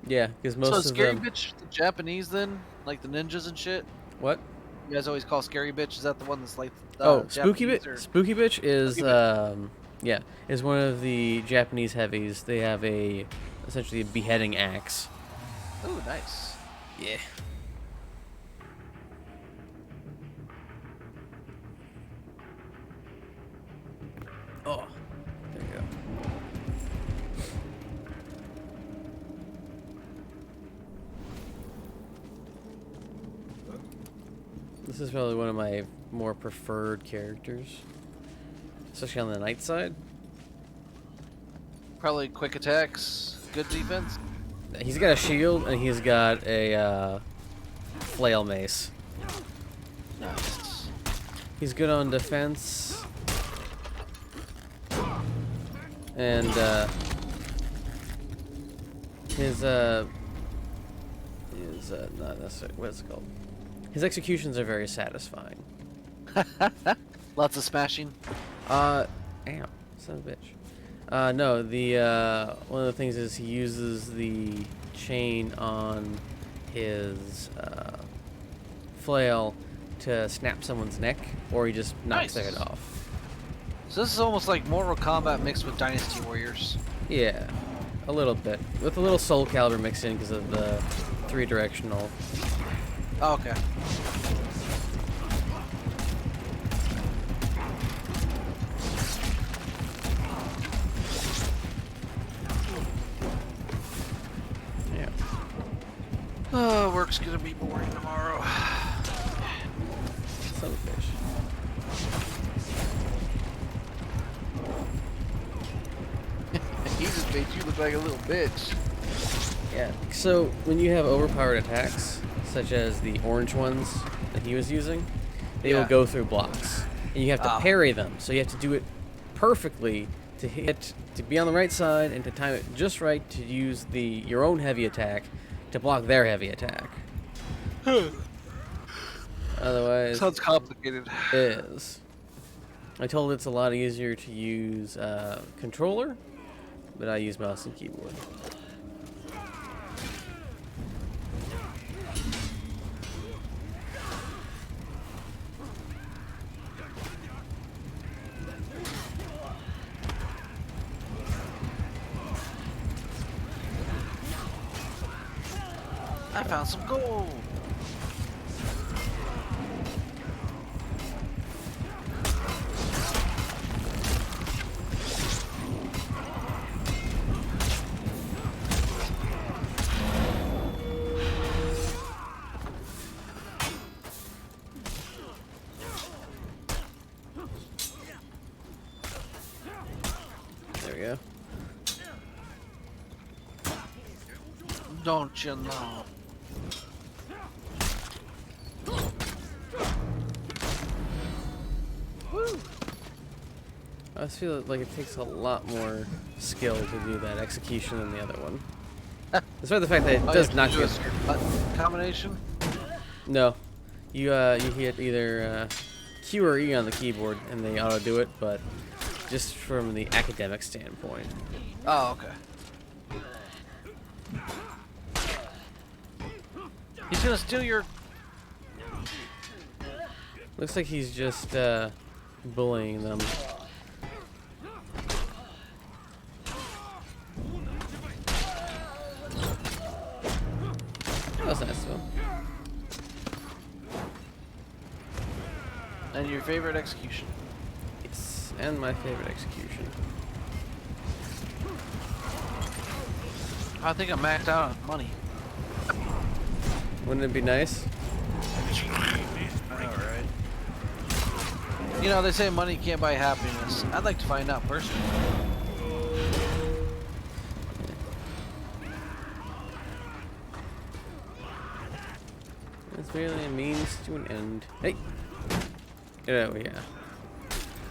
Speaker 1: Yeah, because most
Speaker 3: So
Speaker 1: of
Speaker 3: Scary
Speaker 1: them...
Speaker 3: Bitch, the Japanese then? Like the ninjas and shit?
Speaker 1: What?
Speaker 3: You guys always call Scary Bitch, is that the one that's like
Speaker 1: Spooky
Speaker 3: Japanese
Speaker 1: Bitch.
Speaker 3: or-
Speaker 1: Spooky Bitch is
Speaker 3: Spooky
Speaker 1: yeah, is one of the Japanese heavies. They have essentially a beheading axe.
Speaker 3: Ooh, nice.
Speaker 1: Yeah. Oh, there you go. This is probably one of my more preferred characters, especially on the night side.
Speaker 3: Probably quick attacks, good defense.
Speaker 1: He's got a shield and he's got a flail mace.
Speaker 3: Nice.
Speaker 1: He's good on defense. And his not necessarily, what's it called? His executions are very satisfying.
Speaker 3: Lots of smashing.
Speaker 1: Ow, son of a bitch. No, the one of the things is he uses the chain on his flail to snap someone's neck, or he just knocks their
Speaker 3: Nice.
Speaker 1: head off.
Speaker 3: So this is almost like Mortal Kombat mixed with Dynasty Warriors.
Speaker 1: Yeah, a little bit, with a little Soul Calibur mixed in because of the three-directional.
Speaker 3: Oh, okay.
Speaker 1: Yeah.
Speaker 3: Oh, work's gonna be boring tomorrow.
Speaker 1: Son of a bitch.
Speaker 3: He just made you look like a little bitch.
Speaker 1: Yeah. So when you have overpowered attacks, such as the orange ones that he was using, they will
Speaker 3: Yeah.
Speaker 1: go through blocks, and you have to
Speaker 3: Ah.
Speaker 1: parry them. So you have to do it perfectly to hit, to be on the right side, and to time it just right to use your own heavy attack to block their heavy attack. Otherwise,
Speaker 3: Sounds complicated.
Speaker 1: it is. I told it's a lot easier to use controller, but I use mouse and keyboard.
Speaker 3: I found some gold.
Speaker 1: There we go.
Speaker 3: Don't you know?
Speaker 1: I just feel like it takes a lot more skill to do that execution than the other one. Despite the fact that it
Speaker 3: Oh,
Speaker 1: does
Speaker 3: you
Speaker 1: not
Speaker 3: have to do
Speaker 1: get...
Speaker 3: a certain button combination.
Speaker 1: No. You hit either Q or E on the keyboard and they auto do it, but just from the academic standpoint.
Speaker 3: Oh, okay. He's gonna steal your.
Speaker 1: Looks like he's just bullying them. That was nice of him.
Speaker 3: And your favorite execution.
Speaker 1: Yes, and my favorite execution.
Speaker 3: I think I'm maxed out on money.
Speaker 1: Wouldn't it be nice?
Speaker 3: I know, right? You know, they say money can't buy happiness. I'd like to find out personally.
Speaker 1: It's merely a means to an end. Hey! Get out of here.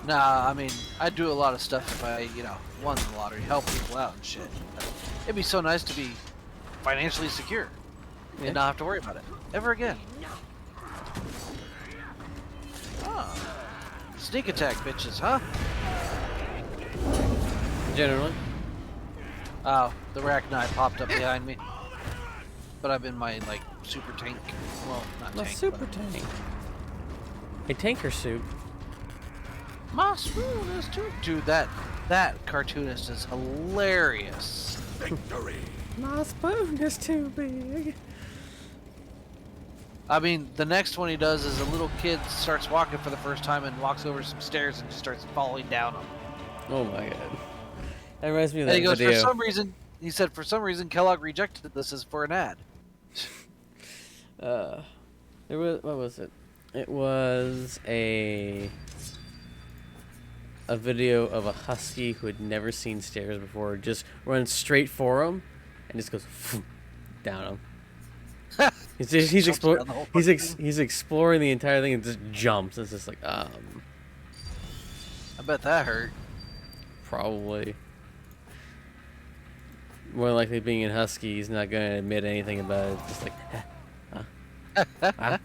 Speaker 3: Nah, I mean, I'd do a lot of stuff if I, you know, won the lottery, help people out and shit. It'd be so nice to be financially secure
Speaker 1: Yeah.
Speaker 3: and not have to worry about it ever again. Oh. Sneak attack, bitches, huh?
Speaker 1: Generally.
Speaker 3: Oh, the Arachnid popped up behind me. But I'm in my, like, super tank. Well, not
Speaker 1: My
Speaker 3: tank,
Speaker 1: super
Speaker 3: but
Speaker 1: tank. A tanker suit.
Speaker 3: my spoon is too. Dude, that cartoonist is hilarious.
Speaker 2: Victory.
Speaker 1: My spoon is too big.
Speaker 3: I mean, the next one he does is a little kid starts walking for the first time and walks over some stairs and just starts falling down them.
Speaker 1: Oh my god. That reminds me of
Speaker 3: And
Speaker 1: that
Speaker 3: he goes,
Speaker 1: video.
Speaker 3: for some reason, he said, for some reason, Kellogg rejected this as for an ad.
Speaker 1: There was, what was it? It was a video of a husky who had never seen stairs before, just runs straight for him and just goes down him. He's
Speaker 3: Jumps
Speaker 1: exploring.
Speaker 3: down the whole
Speaker 1: He's
Speaker 3: fucking
Speaker 1: he's exploring the entire thing and just jumps. It's just like
Speaker 3: I bet that hurt.
Speaker 1: probably more likely being in husky. He's not going to admit anything about it. Just like huh?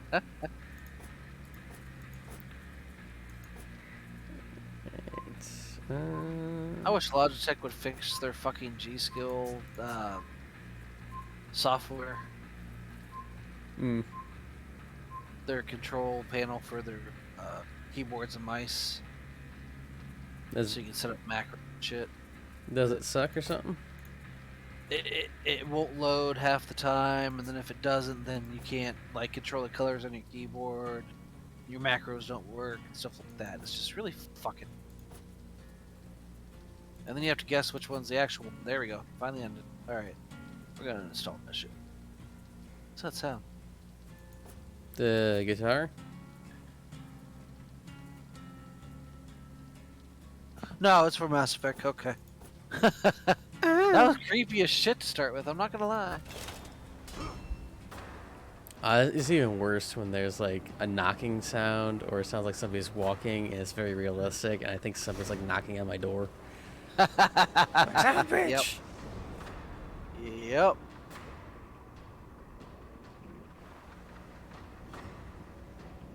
Speaker 3: I wish Logitech would fix their fucking G-Skill software. Their control panel for their keyboards and mice.
Speaker 1: Does,
Speaker 3: So you can set up macro shit.
Speaker 1: does it suck or something?
Speaker 3: It won't load half the time, and then if it doesn't, then you can't like control the colors on your keyboard. Your macros don't work and stuff like that. It's just really fucking. And then you have to guess which one's the actual one. There we go. Finally ended. All right, we're gonna install that shit. What's that sound?
Speaker 1: The guitar?
Speaker 3: No, it's for Mass Effect. Okay. That was creepy as shit to start with. I'm not gonna lie.
Speaker 1: It's even worse when there's like a knocking sound or it sounds like somebody's walking and it's very realistic and I think somebody's like knocking on my door. Son of a bitch!
Speaker 3: Yep.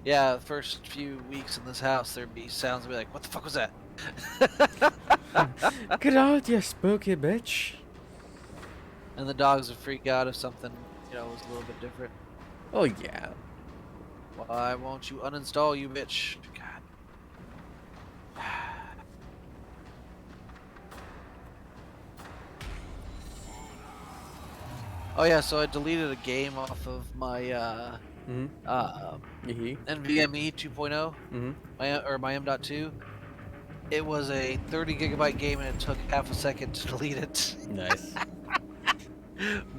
Speaker 3: Yeah, the first few weeks in this house, there'd be sounds. I'd be like, "What the fuck was that?"
Speaker 1: Get out, you spooky bitch!
Speaker 3: And the dogs would freak out if something, you know, was a little bit different.
Speaker 1: Oh yeah.
Speaker 3: Why won't you uninstall, you bitch? God. Oh yeah, so I deleted a game off of my
Speaker 1: Yee.
Speaker 3: NVMe 2.0, my M.2. It was a 30 gigabyte game and it took half a second to delete it.
Speaker 1: Nice.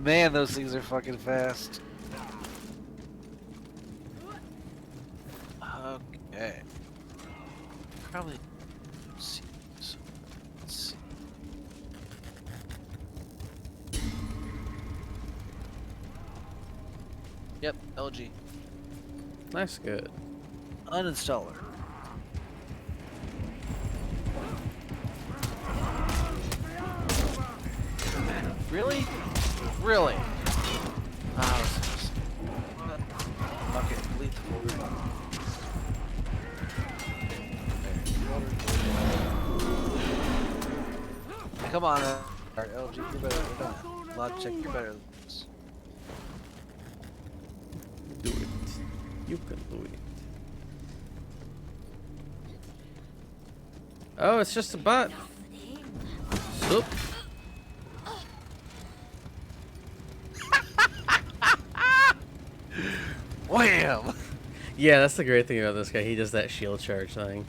Speaker 3: Man, those things are fucking fast. Okay. Probably. Let's see. Let's see. Yep, LG.
Speaker 1: That's good.
Speaker 3: Uninstaller. Really? Really? Fuck it, delete the folder. on, LG, you're better than that. Logitech, you're better than this.
Speaker 1: Do it. You can do it. Oh, it's just a bot. Oop.
Speaker 3: Wham!
Speaker 1: Yeah, that's the great thing about this guy. He does that shield charge thing.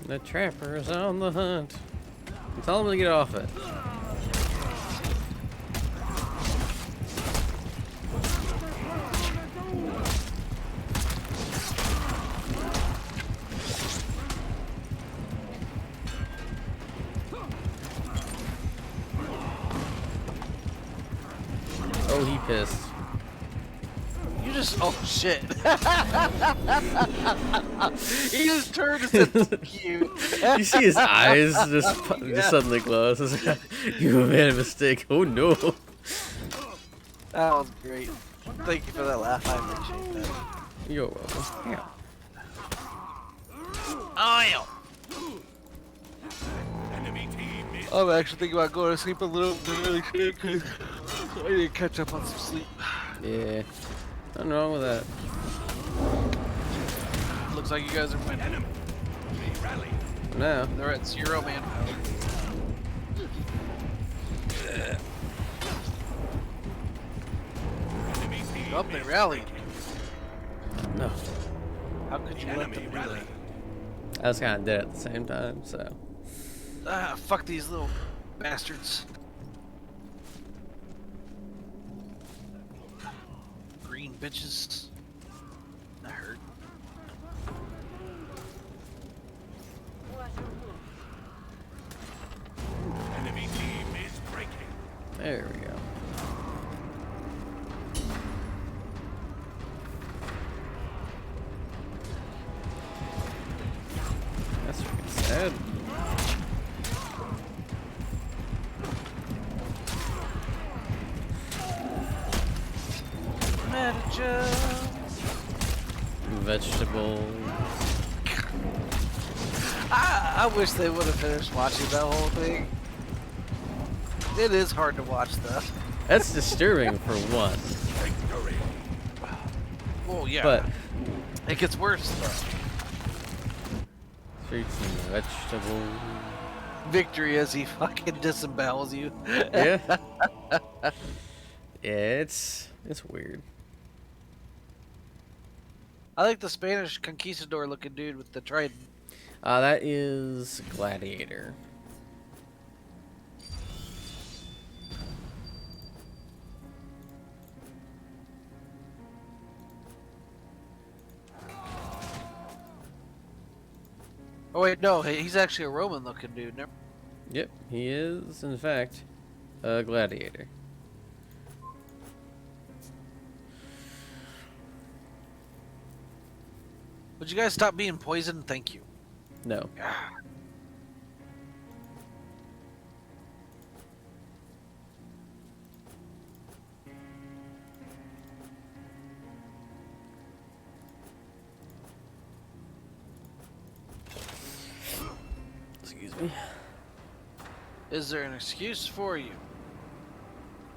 Speaker 1: The trapper's on the hunt. Tell him to get off it. Oh, he pissed.
Speaker 3: You just, oh shit. He just turned and said, fuck you.
Speaker 1: You see his eyes just suddenly close. You made a mistake. Oh no.
Speaker 3: That was great. Thank you for that laugh. I appreciate that.
Speaker 1: You're welcome. Yeah.
Speaker 3: Oh, yeah.
Speaker 2: Enemy team is
Speaker 3: I'm actually thinking about going to sleep a little bit early because I need to catch up on some sleep.
Speaker 1: Yeah. Nothing wrong with that.
Speaker 3: Looks like you guys are winning.
Speaker 2: enemy. We rally.
Speaker 1: No.
Speaker 3: They're at 0 manpower.
Speaker 2: Enemy team
Speaker 3: Up, they
Speaker 2: is
Speaker 3: rallied.
Speaker 1: No.
Speaker 3: How could you let
Speaker 2: enemy
Speaker 3: them do
Speaker 2: rally.
Speaker 1: I was kind of dead at the same time, so.
Speaker 3: that? Ah, fuck these little bastards. Green bitches. That hurt.
Speaker 2: Enemy team is breaking.
Speaker 1: There we go. That's freaking sad.
Speaker 3: Manager.
Speaker 1: Vegetable.
Speaker 3: I wish they would have finished watching that whole thing. It is hard to watch though.
Speaker 1: That's disturbing for one.
Speaker 2: Victory.
Speaker 3: Oh yeah.
Speaker 1: But
Speaker 3: It gets worse though.
Speaker 1: fruits and vegetables.
Speaker 3: Victory as he fucking disembowels you.
Speaker 1: Yeah. Yeah, it's weird.
Speaker 3: I like the Spanish conquistador looking dude with the trident.
Speaker 1: That is Gladiator.
Speaker 3: Oh wait, no, he's actually a Roman looking dude. Never.
Speaker 1: Yep, he is, in fact, a gladiator.
Speaker 3: Would you guys stop being poisoned? Thank you.
Speaker 1: No. Excuse me.
Speaker 3: Is there an excuse for you?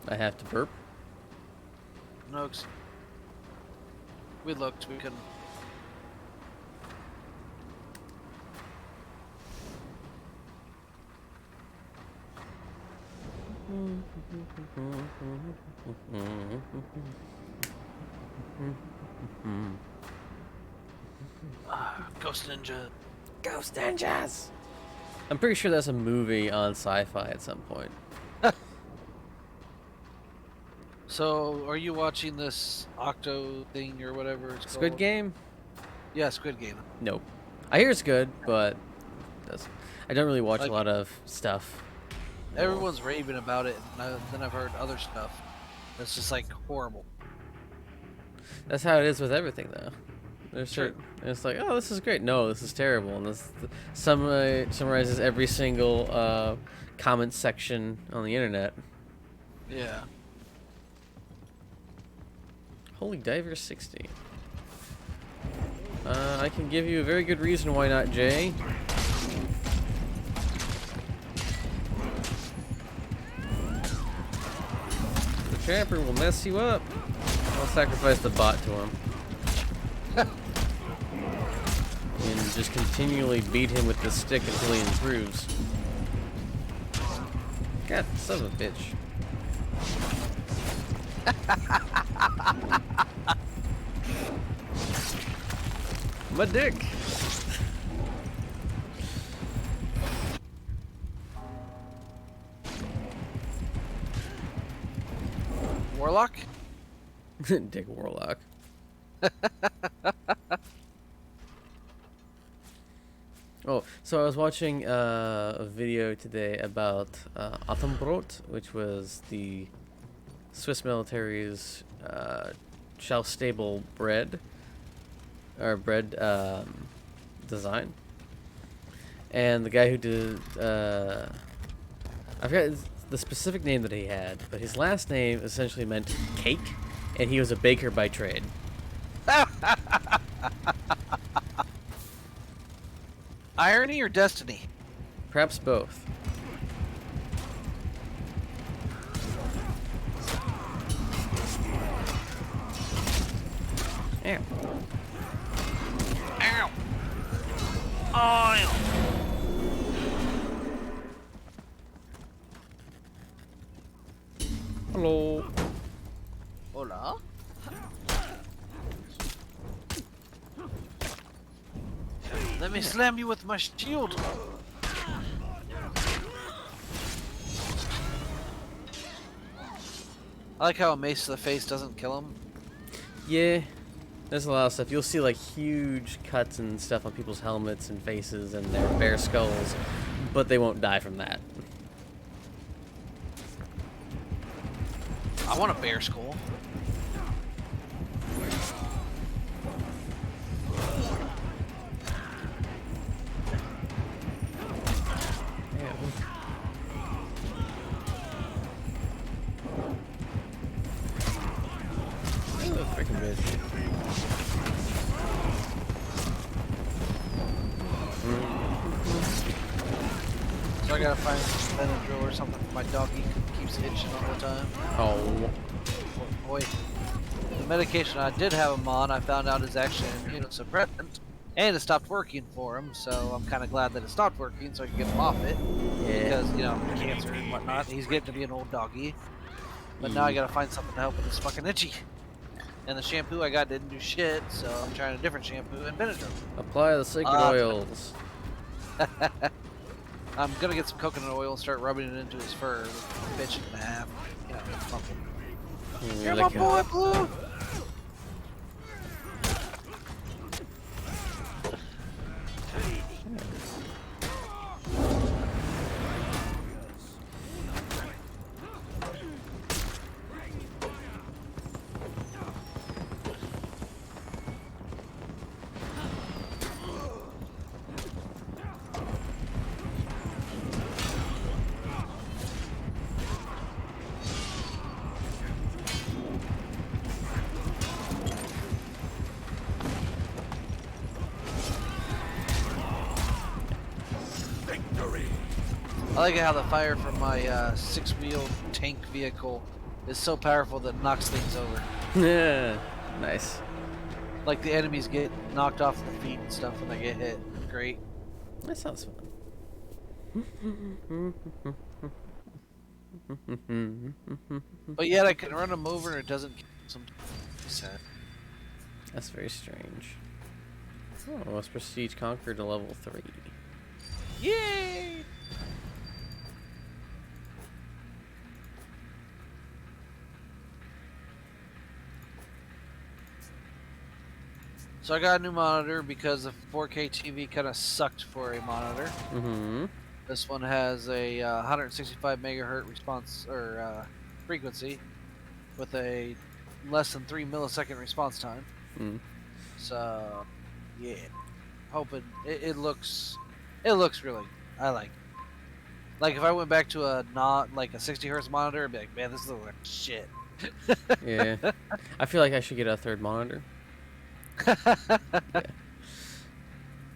Speaker 1: I have to burp.
Speaker 3: No. We looked. We couldn't. Ghost Ninja.
Speaker 1: Ghost Ninjas! I'm pretty sure that's a movie on Sci-Fi at some point.
Speaker 3: So, are you watching this Octo thing or whatever it's
Speaker 1: Squid
Speaker 3: called?
Speaker 1: Game?
Speaker 3: Yeah, Squid Game.
Speaker 1: Nope. I hear it's good, but I don't really watch
Speaker 3: Like-
Speaker 1: a lot of stuff.
Speaker 3: Everyone's raving about it, and then I've heard other stuff that's just like horrible.
Speaker 1: That's how it is with everything, though. There's
Speaker 3: Sure.
Speaker 1: certain, and it's like, oh, this is great. No, this is terrible. And this summarizes every single comment section on the internet.
Speaker 3: Yeah.
Speaker 1: Holy Diver 60. I can give you a very good reason why not, Jay. Champer will mess you up. I'll sacrifice the bot to him. And just continually beat him with the stick until he improves. God, son of a bitch. My dick.
Speaker 3: Warlock?
Speaker 1: Dick Warlock. Oh, so I was watching a video today about Atombrot, which was the Swiss military's shelf-stable bread, or bread design. And the guy who did, I forgot the specific name that he had, but his last name essentially meant cake, and he was a baker by trade.
Speaker 3: Irony or destiny?
Speaker 1: Perhaps both. Ow.
Speaker 3: Ow! Oil!
Speaker 1: Hello.
Speaker 3: Hola? Let me slam you with my shield. I like how a mace to the face doesn't kill him.
Speaker 1: Yeah, there's a lot of stuff. You'll see like huge cuts and stuff on people's helmets and faces and their bare skulls, but they won't die from that.
Speaker 3: I want a bear skull.
Speaker 1: Freaking bitch.
Speaker 3: So I gotta find some Benadryl or something for my doggy who keeps itching all the time.
Speaker 1: Oh.
Speaker 3: Oh boy. The medication I did have him on, I found out is actually an immunosuppressant, and it stopped working for him, so I'm kind of glad that it stopped working so I can get him off it.
Speaker 1: Yeah.
Speaker 3: Because, you know, cancer and whatnot. He's getting to be an old doggy. But now I gotta find something to help with this fucking itchy. And the shampoo I got didn't do shit, so I'm trying a different shampoo and Benadryl.
Speaker 1: Apply the sacred oils.
Speaker 3: I'm gonna get some coconut oil and start rubbing it into his fur, bitch it in half. You know, fucking. You're my boy, Blue! I like how the fire from my six-wheel tank vehicle is so powerful that it knocks things over.
Speaker 1: Yeah. Nice.
Speaker 3: Like the enemies get knocked off their feet and stuff when they get hit. Great.
Speaker 1: That sounds fun.
Speaker 3: But yet I can run them over and it doesn't kill them. Sad.
Speaker 1: That's very strange. Oh, let's prestige conquer to level 3.
Speaker 3: Yay! So I got a new monitor because the 4K TV kind of sucked for a monitor.
Speaker 1: Mm-hmm.
Speaker 3: This one has a 165 megahertz response or frequency with a less than 3 millisecond response time.
Speaker 1: Mm.
Speaker 3: So yeah, hoping it looks really. I like. Like if I went back to a not like a 60 hertz monitor, I'd be like, man, this looks like shit.
Speaker 1: Yeah. I feel like I should get a third monitor. Yeah.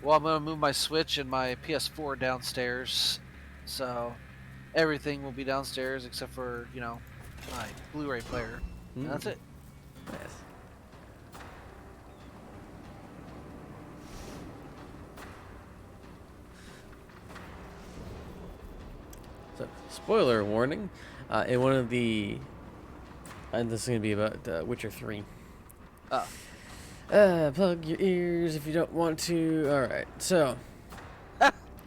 Speaker 3: Well, I'm gonna move my Switch and my PS4 downstairs, so everything will be downstairs except for, you know, my Blu-ray player. And that's it.
Speaker 1: Yes. So, spoiler warning. In one of the, and this is gonna be about Witcher 3.
Speaker 3: Oh.
Speaker 1: Plug your ears if you don't want to. All right. So,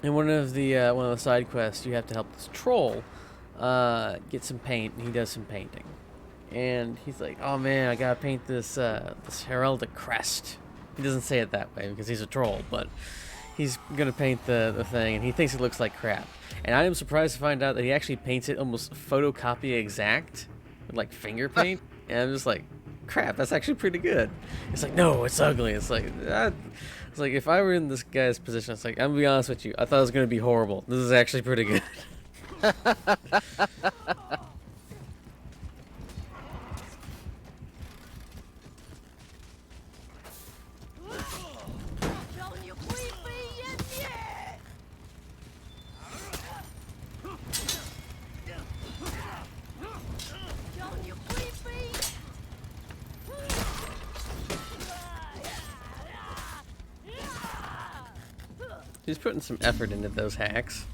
Speaker 1: in one of the side quests, you have to help this troll get some paint, and he does some painting. And he's like, "Oh man, I gotta paint this this heraldic crest." He doesn't say it that way because he's a troll, but he's gonna paint the thing, and he thinks it looks like crap. And I am surprised to find out that he actually paints it almost photocopy exact, with like finger paint. And I'm just like, crap, that's actually pretty good. It's like, no, it's ugly. It's like, it's like if I were in this guy's position, it's like, I'm gonna be honest with you, I thought it was gonna be horrible. This is actually pretty good. He's putting some effort into those hacks.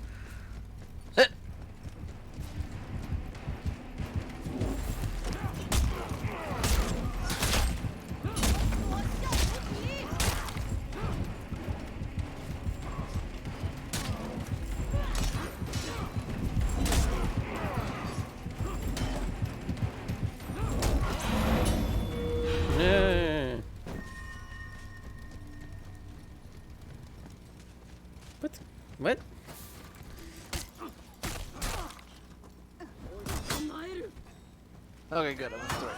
Speaker 1: Yeah. What? What?
Speaker 3: Okay, good. I'm gonna throw it.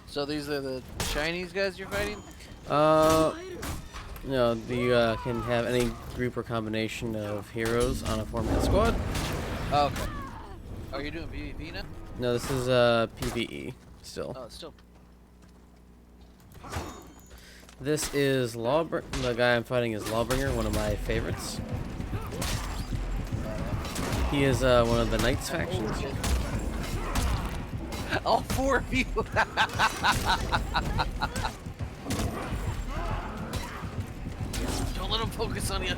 Speaker 3: So these are the Chinese guys you're fighting?
Speaker 1: No, you can have any group or combination of heroes on a 4-man squad.
Speaker 3: Oh, okay. Oh, you're doing PvP now?
Speaker 1: No, this is PvE still.
Speaker 3: Oh, it's still.
Speaker 1: This is the guy I'm fighting is Lawbringer, one of my favorites. He is one of the Knights factions.
Speaker 3: All 4 of you! Don't let him focus on you.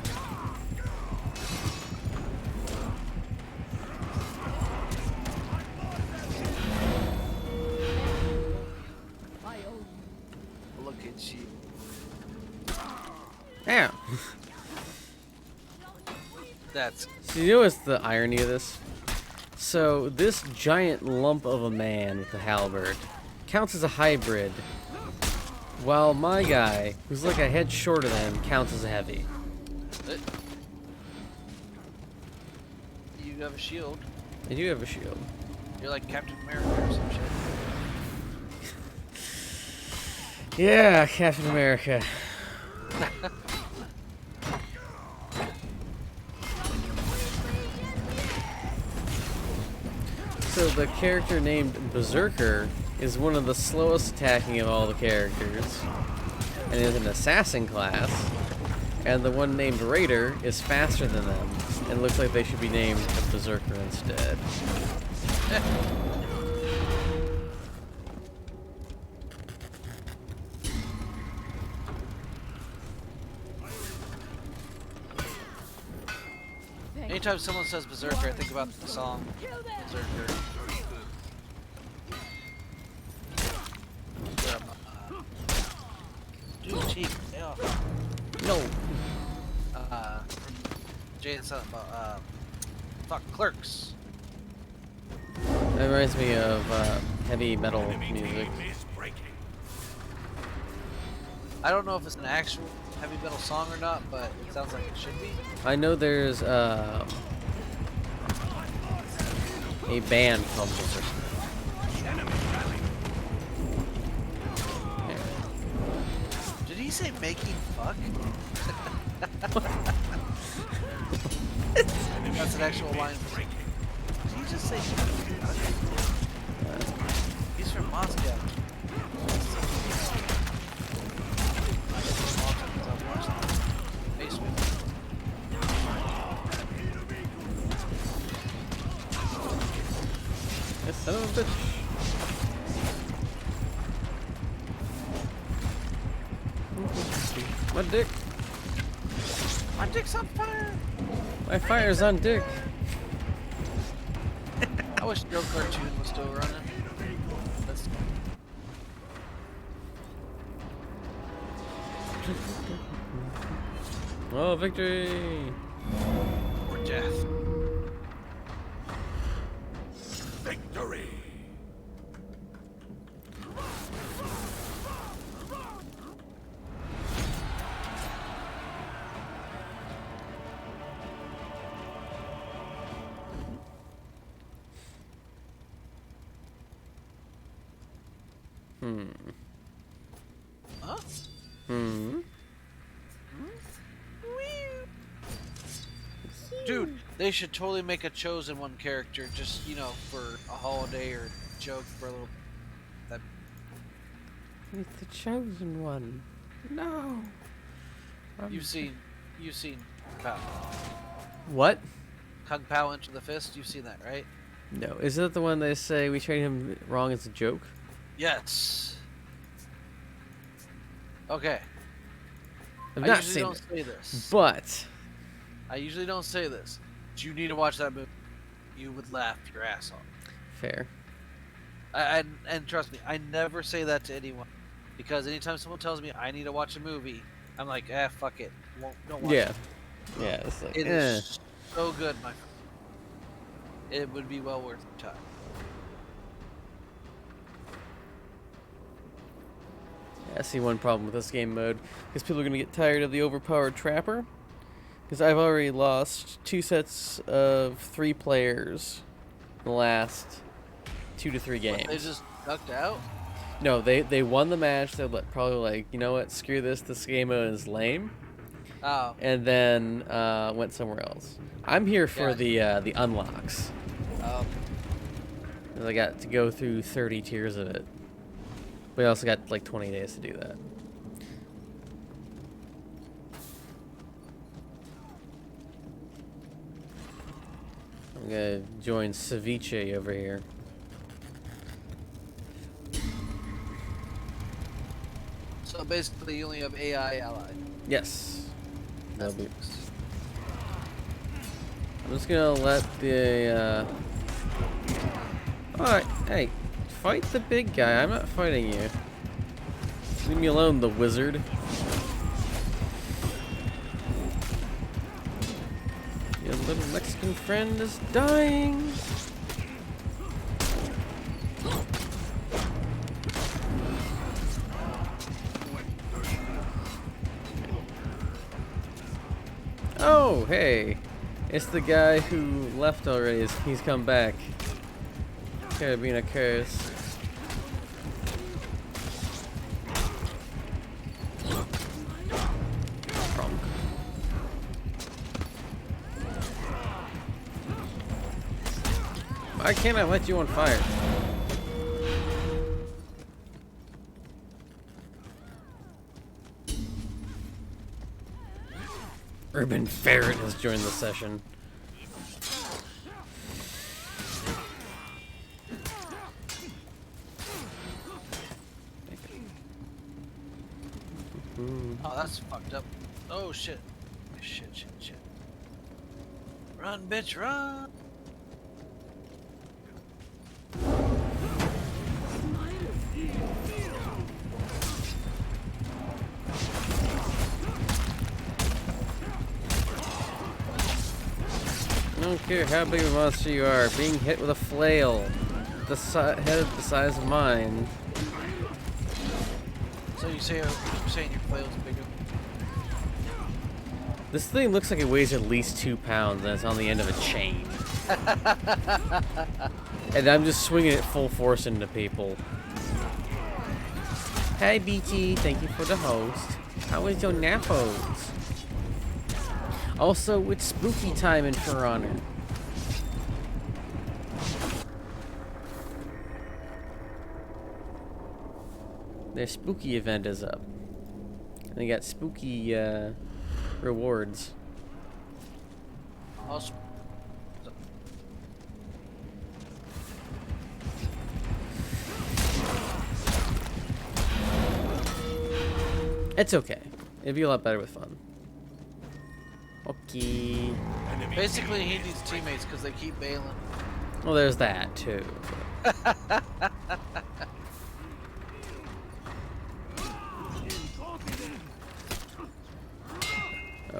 Speaker 3: Look at you.
Speaker 1: Yeah.
Speaker 3: That's.
Speaker 1: So you know what's the irony of this? So this giant lump of a man with a halberd counts as a hybrid, while my guy, who's like a head shorter than him, counts as a heavy.
Speaker 3: You have a shield.
Speaker 1: I do have a shield.
Speaker 3: You're like Captain America or some shit.
Speaker 1: Yeah, Captain America. So the character named Berserker is one of the slowest attacking of all the characters, and is an assassin class. And the one named Raider is faster than them, and looks like they should be named a Berserker instead.
Speaker 3: Anytime someone says Berserker, I think about the song Berserker. Dude, cheap. Yeah.
Speaker 1: No.
Speaker 3: From Jay and Silent Bob. Fuck, Clerks.
Speaker 1: That reminds me of heavy metal
Speaker 2: Enemy
Speaker 1: music.
Speaker 2: team is breaking.
Speaker 3: I don't know if it's an actual heavy metal song or not, but it sounds like it should be.
Speaker 1: I know there's a band called Berserker.
Speaker 2: Enemy rally.
Speaker 3: Did he say making fuck? That's an actual line.
Speaker 2: Breaking.
Speaker 3: Did he just say fuck? He's from Moscow. Facebook.
Speaker 1: Son of a bitch. My dick.
Speaker 3: My dick's on fire.
Speaker 1: My fire's on dick.
Speaker 3: I wish Joe Cartoon was still running. That's
Speaker 1: Oh, victory!
Speaker 3: or death.
Speaker 2: Victory!
Speaker 3: Huh?
Speaker 1: Hmm.
Speaker 3: Dude, they should totally make a chosen one character just, you know, for a holiday or joke for a little. That
Speaker 1: He's the chosen one. No.
Speaker 3: you've seen Pow.
Speaker 1: What?
Speaker 3: Kung Pao Enter the Fist. You've seen that, right?
Speaker 1: No. Is that the one they say we treated him wrong as a joke?
Speaker 3: Yes. Okay.
Speaker 1: I've
Speaker 3: I
Speaker 1: not
Speaker 3: usually
Speaker 1: seen
Speaker 3: don't
Speaker 1: it.
Speaker 3: say this.
Speaker 1: But
Speaker 3: I usually don't say this. But you need to watch that movie. You would laugh your ass off.
Speaker 1: fair.
Speaker 3: And trust me, I never say that to anyone, because anytime someone tells me I need to watch a movie, I'm like, fuck it, don't watch
Speaker 1: Yeah.
Speaker 3: it.
Speaker 1: Yeah. It's like,
Speaker 3: It is so good, my friend. It would be well worth your time.
Speaker 1: I see one problem with this game mode, because people are going to get tired of the overpowered trapper. Because I've already lost 2 sets of 3 players in the last 2 to 3 games.
Speaker 3: What, they just ducked out?
Speaker 1: No, they won the match. They're probably like, you know what, screw this game mode is lame.
Speaker 3: Oh,
Speaker 1: And then went somewhere else. I'm here for
Speaker 3: Yeah.
Speaker 1: the unlocks.
Speaker 3: um,
Speaker 1: 'Cause I got to go through 30 tiers of it. But I also got like 20 days to do that. I'm gonna join Ceviche over here.
Speaker 3: so basically you only have AI allied.
Speaker 1: Yes. That'll be.
Speaker 3: That's-
Speaker 1: I'm just gonna let the. Alright, hey, fight the big guy. I'm not fighting you. Leave me alone, the wizard. Your little Mexican friend is dying. Oh, hey. It's the guy who left already. He's come back. Carabiner curse. Why can't I let you on fire? Urban Ferret has joined the session.
Speaker 3: Oh, that's fucked up. Oh shit. Shit. Run, bitch, run!
Speaker 1: I don't care how big of a monster you are, being hit with a flail, the head the size of mine.
Speaker 3: So you're saying your flail's bigger?
Speaker 1: This thing looks like it weighs at least 2 pounds and it's on the end of a chain. And I'm just swinging it full force into people. Hi BT, thank you for the host. How was your nappos? Also, it's spooky time in For Honor. Their spooky event is up. And they got spooky rewards. It's okay. It'd be a lot better with fun. Okay.
Speaker 2: Enemy
Speaker 3: Basically, he needs teammates because they keep bailing.
Speaker 1: Well, there's that too.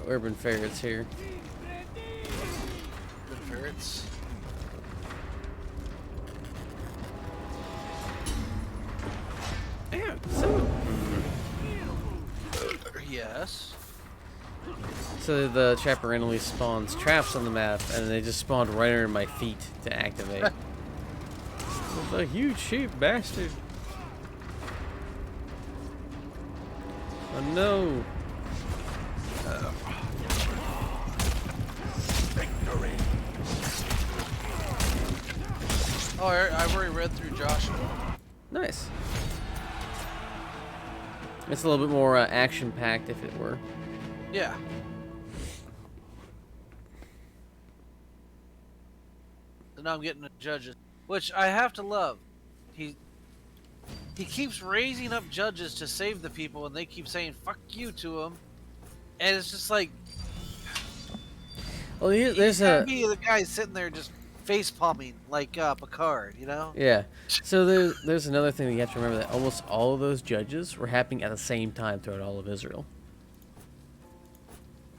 Speaker 1: Urban Ferret's here.
Speaker 3: Good ferrets.
Speaker 1: Yeah, so
Speaker 3: Yes.
Speaker 1: the trapper randomly spawns traps on the map, and they just spawned right under my feet to activate. It's a huge sheep bastard. Oh no.
Speaker 2: victory.
Speaker 3: Oh, I've already read through Joshua.
Speaker 1: Nice. It's a little bit more action-packed, if it were.
Speaker 3: Yeah. So now I'm getting the judges, which I have to love. He keeps raising up judges to save the people, and they keep saying "fuck you" to him, and it's just like
Speaker 1: Well, there's
Speaker 3: can't
Speaker 1: a
Speaker 3: be the guy sitting there just face palming like Picard, you know?
Speaker 1: yeah. So there's another thing that you have to remember, that almost all of those judges were happening at the same time throughout all of Israel,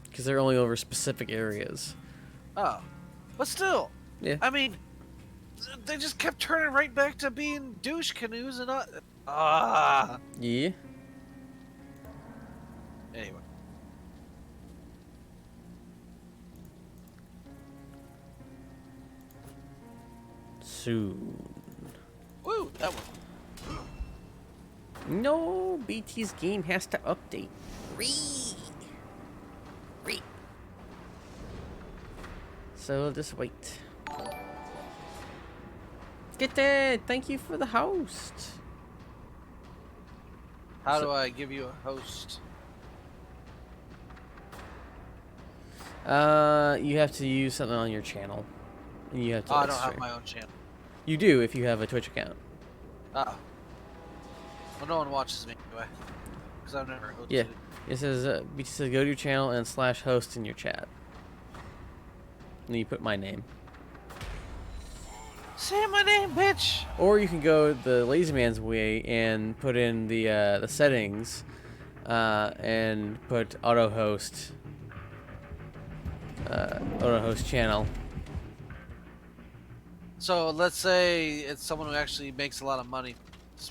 Speaker 1: because they're only over specific areas.
Speaker 3: Oh, but still,
Speaker 1: Yeah.
Speaker 3: I mean, they just kept turning right back to being douche canoes and not. Ah.
Speaker 1: Yeah.
Speaker 3: Anyway.
Speaker 1: Soon.
Speaker 3: Woo, that one.
Speaker 1: No, BT's game has to update. So just wait. Get that! Thank you for the host.
Speaker 3: How
Speaker 1: So-
Speaker 3: do I give you a host?
Speaker 1: You have to use something on your channel. And you have to.
Speaker 3: Oh, I
Speaker 1: like,
Speaker 3: don't have
Speaker 1: stream.
Speaker 3: my own channel.
Speaker 1: You do if you have a Twitch account.
Speaker 3: Oh. Well, no one watches me anyway. Because I've never hosted
Speaker 1: Yeah.
Speaker 3: it.
Speaker 1: It says BT says go to your channel and /host in your chat. And then you put my name.
Speaker 3: Say my name, bitch!
Speaker 1: Or you can go the lazy man's way and put in the settings and put auto host channel.
Speaker 3: So let's say it's someone who actually makes a lot of money.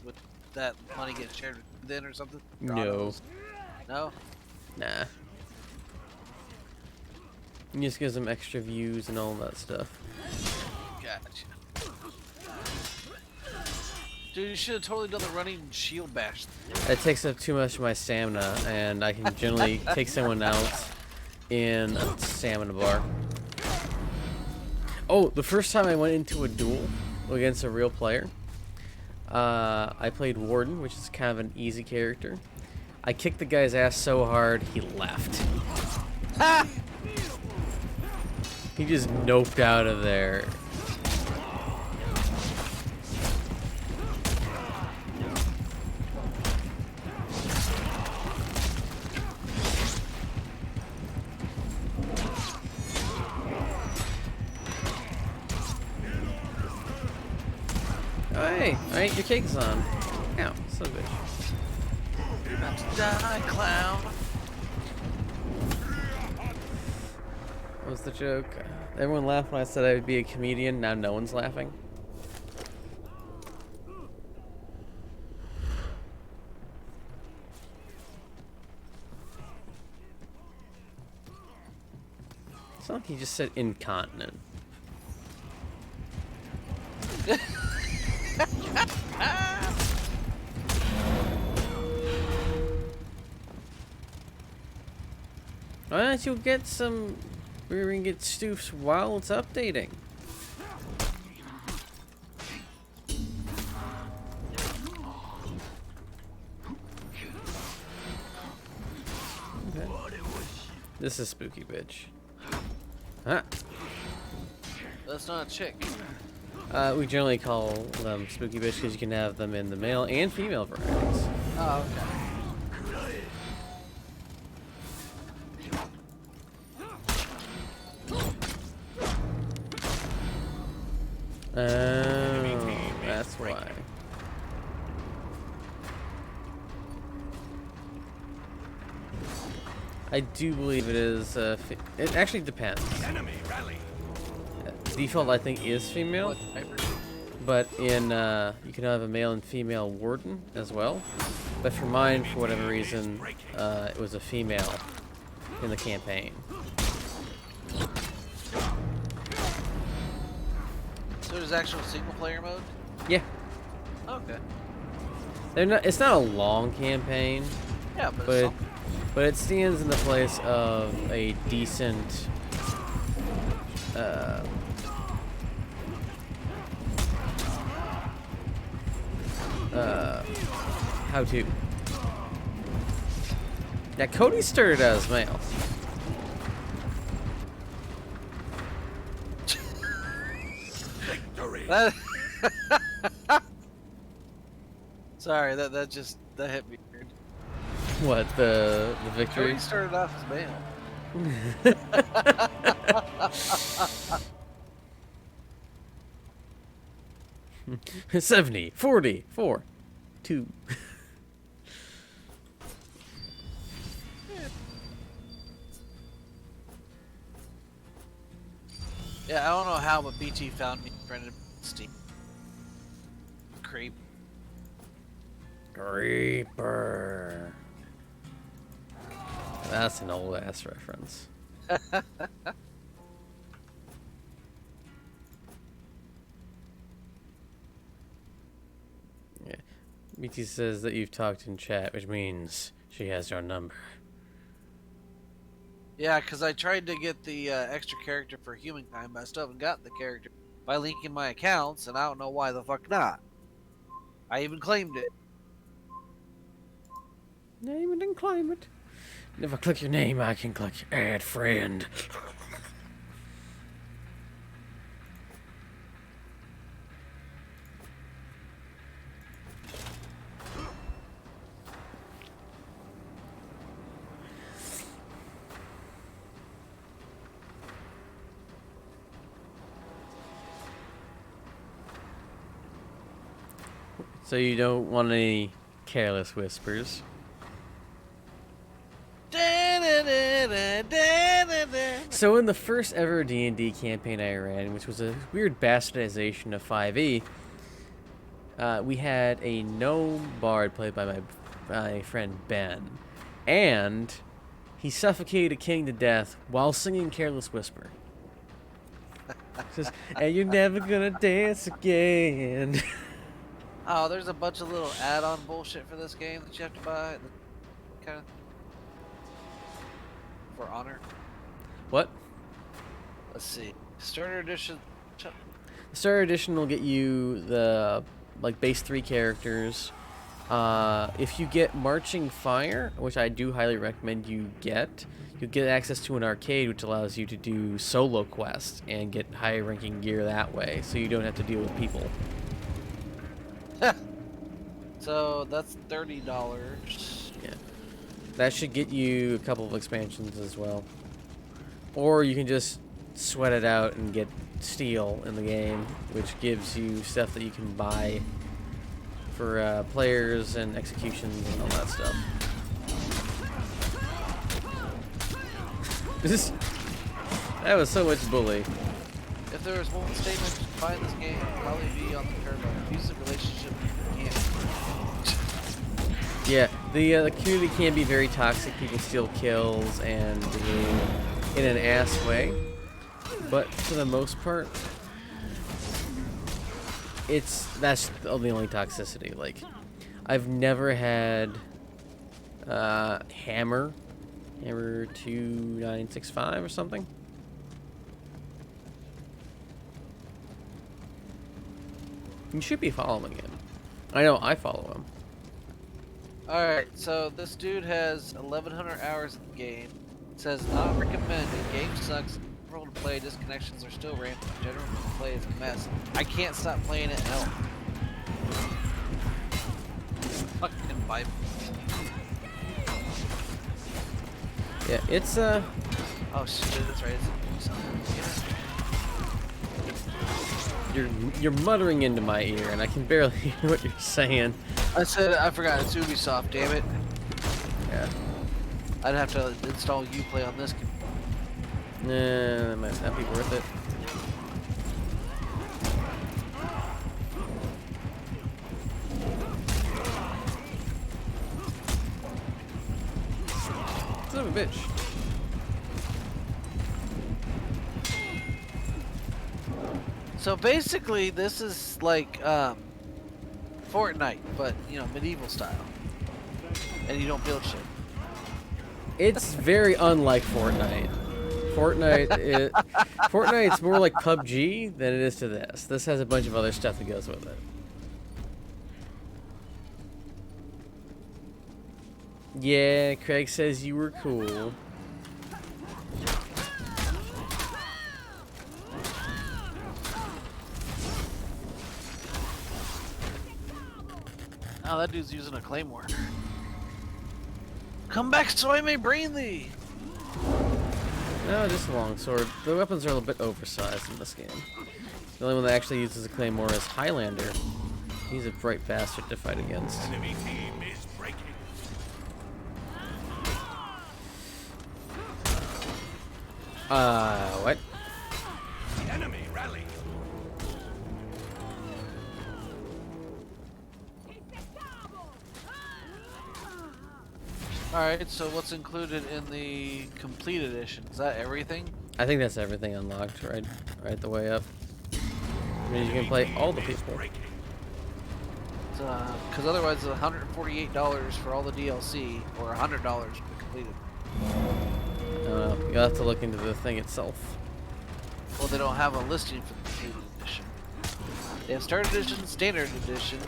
Speaker 3: With that money getting shared with then or something?
Speaker 1: No.
Speaker 3: No?
Speaker 1: Nah. It just gives them extra views and all that stuff.
Speaker 3: Gotcha. Dude, you should have totally done the running shield bash.
Speaker 1: It takes up too much of my stamina, and I can generally take someone out in a stamina bar. Oh, the first time I went into a duel against a real player, I played Warden, which is kind of an easy character. I kicked the guy's ass so hard, he left.
Speaker 3: Ha!
Speaker 1: He just noped out of there. Oh, hey, alright, your cake's on. Ow, so bitch.
Speaker 3: You're about to die, clown.
Speaker 1: What was the joke? Everyone laughed when I said I would be a comedian, now no one's laughing. It's not like he just said incontinent. Why don't you get some... We're gonna get Stoofs while it's updating. Okay. This is spooky bitch. Huh?
Speaker 3: That's not a chick.
Speaker 1: We generally call them spooky bitch because you can have them in the male and female varieties.
Speaker 3: Oh, okay.
Speaker 1: Oh, that's why. I do believe it is. It actually depends.
Speaker 2: Enemy rally.
Speaker 1: Default, I think, is female,
Speaker 3: What type?
Speaker 1: but in you can have a male and female warden as well. But for mine, for whatever reason, it was a female in the campaign.
Speaker 3: So there's actual single player mode?
Speaker 1: Yeah,
Speaker 3: Okay.
Speaker 1: they're not. It's not a long campaign,
Speaker 3: Yeah, but,
Speaker 1: but
Speaker 3: it's something.
Speaker 1: but it stands in the place of a decent. How to. Yeah, Cody started as male.
Speaker 2: Victory.
Speaker 3: That Sorry, that hit me weird.
Speaker 1: What the victory?
Speaker 3: Cody started off as male.
Speaker 1: 70, 40, 4, 2.
Speaker 3: Yeah, I don't know how, but BT found me friended Steam. Creep.
Speaker 1: Creeper. That's an old ass reference. Yeah. BT says that you've talked in chat, which means she has your number.
Speaker 3: Yeah, because I tried to get the extra character for Humankind, but I still haven't gotten the character by linking my accounts, and I don't know why the fuck not. I even claimed it.
Speaker 1: Name it and claim it. And if I click your name, I can click add friend. So you don't want any careless whispers. So in the first ever D&D campaign I ran, which was a weird bastardization of 5e, we had a gnome bard played by my friend Ben, and he suffocated a king to death while singing Careless Whisper. Says, and you're never gonna dance again.
Speaker 3: Oh, there's a bunch of little add-on bullshit for this game that you have to buy. Kind of for Honor.
Speaker 1: What?
Speaker 3: Let's see. Starter edition.
Speaker 1: The Starter Edition will get you the base 3 characters. If you get Marching Fire, which I do highly recommend you get access to an arcade, which allows you to do solo quests and get higher ranking gear that way, so you don't have to deal with people.
Speaker 3: So that's $30.
Speaker 1: Yeah, that should get you a couple of expansions as well. Or you can just sweat it out and get steel in the game, which gives you stuff that you can buy for players and executions and all that stuff. That was so much bully.
Speaker 3: If there was one statement to define this game, it would probably be on the term of abusive relationship with the game.
Speaker 1: Yeah, the community can be very toxic. People steal kills and behave in an ass way, but for the most part, that's the only toxicity. Like, I've never had Hammer 2965 or something. You should be following him. I know I follow him.
Speaker 3: Alright, so this dude has 1,100 hours in the game. It says not recommended. Game sucks. Roll to play. Disconnections are still rampant. General play is a mess. I can't stop playing it. Hell. Fucking Bible.
Speaker 1: Yeah, it's
Speaker 3: Oh shit, that's right. It's something.
Speaker 1: You're muttering into my ear, and I can barely hear what you're saying.
Speaker 3: I said I forgot it's Ubisoft. Damn it!
Speaker 1: Yeah.
Speaker 3: I'd have to install Uplay on this.
Speaker 1: Nah, that might not be worth it. Son of a bitch.
Speaker 3: So basically, this is like Fortnite, but you know, medieval style, and you don't build shit.
Speaker 1: It's very unlike Fortnite. Fortnite's more like PUBG than it is to this. This has a bunch of other stuff that goes with it. Yeah, Craig says you were cool.
Speaker 3: Oh, that dude's using a claymore. Come back so I may brain thee!
Speaker 1: No, just a longsword. The weapons are a little bit oversized in this game. The only one that actually uses a claymore is Highlander. He's a bright bastard to fight against.
Speaker 2: Enemy team is breaking.
Speaker 1: What?
Speaker 2: The enemy rally.
Speaker 3: Alright, so what's included in the complete edition? Is that everything?
Speaker 1: I think that's everything unlocked right the way up. I mean, you can play all the people.
Speaker 3: Because otherwise it's $148 for all the DLC, or $100 for completed.
Speaker 1: You'll have to look into the thing itself.
Speaker 3: Well, they don't have a listing for the complete edition. They have Start Edition, Standard Edition,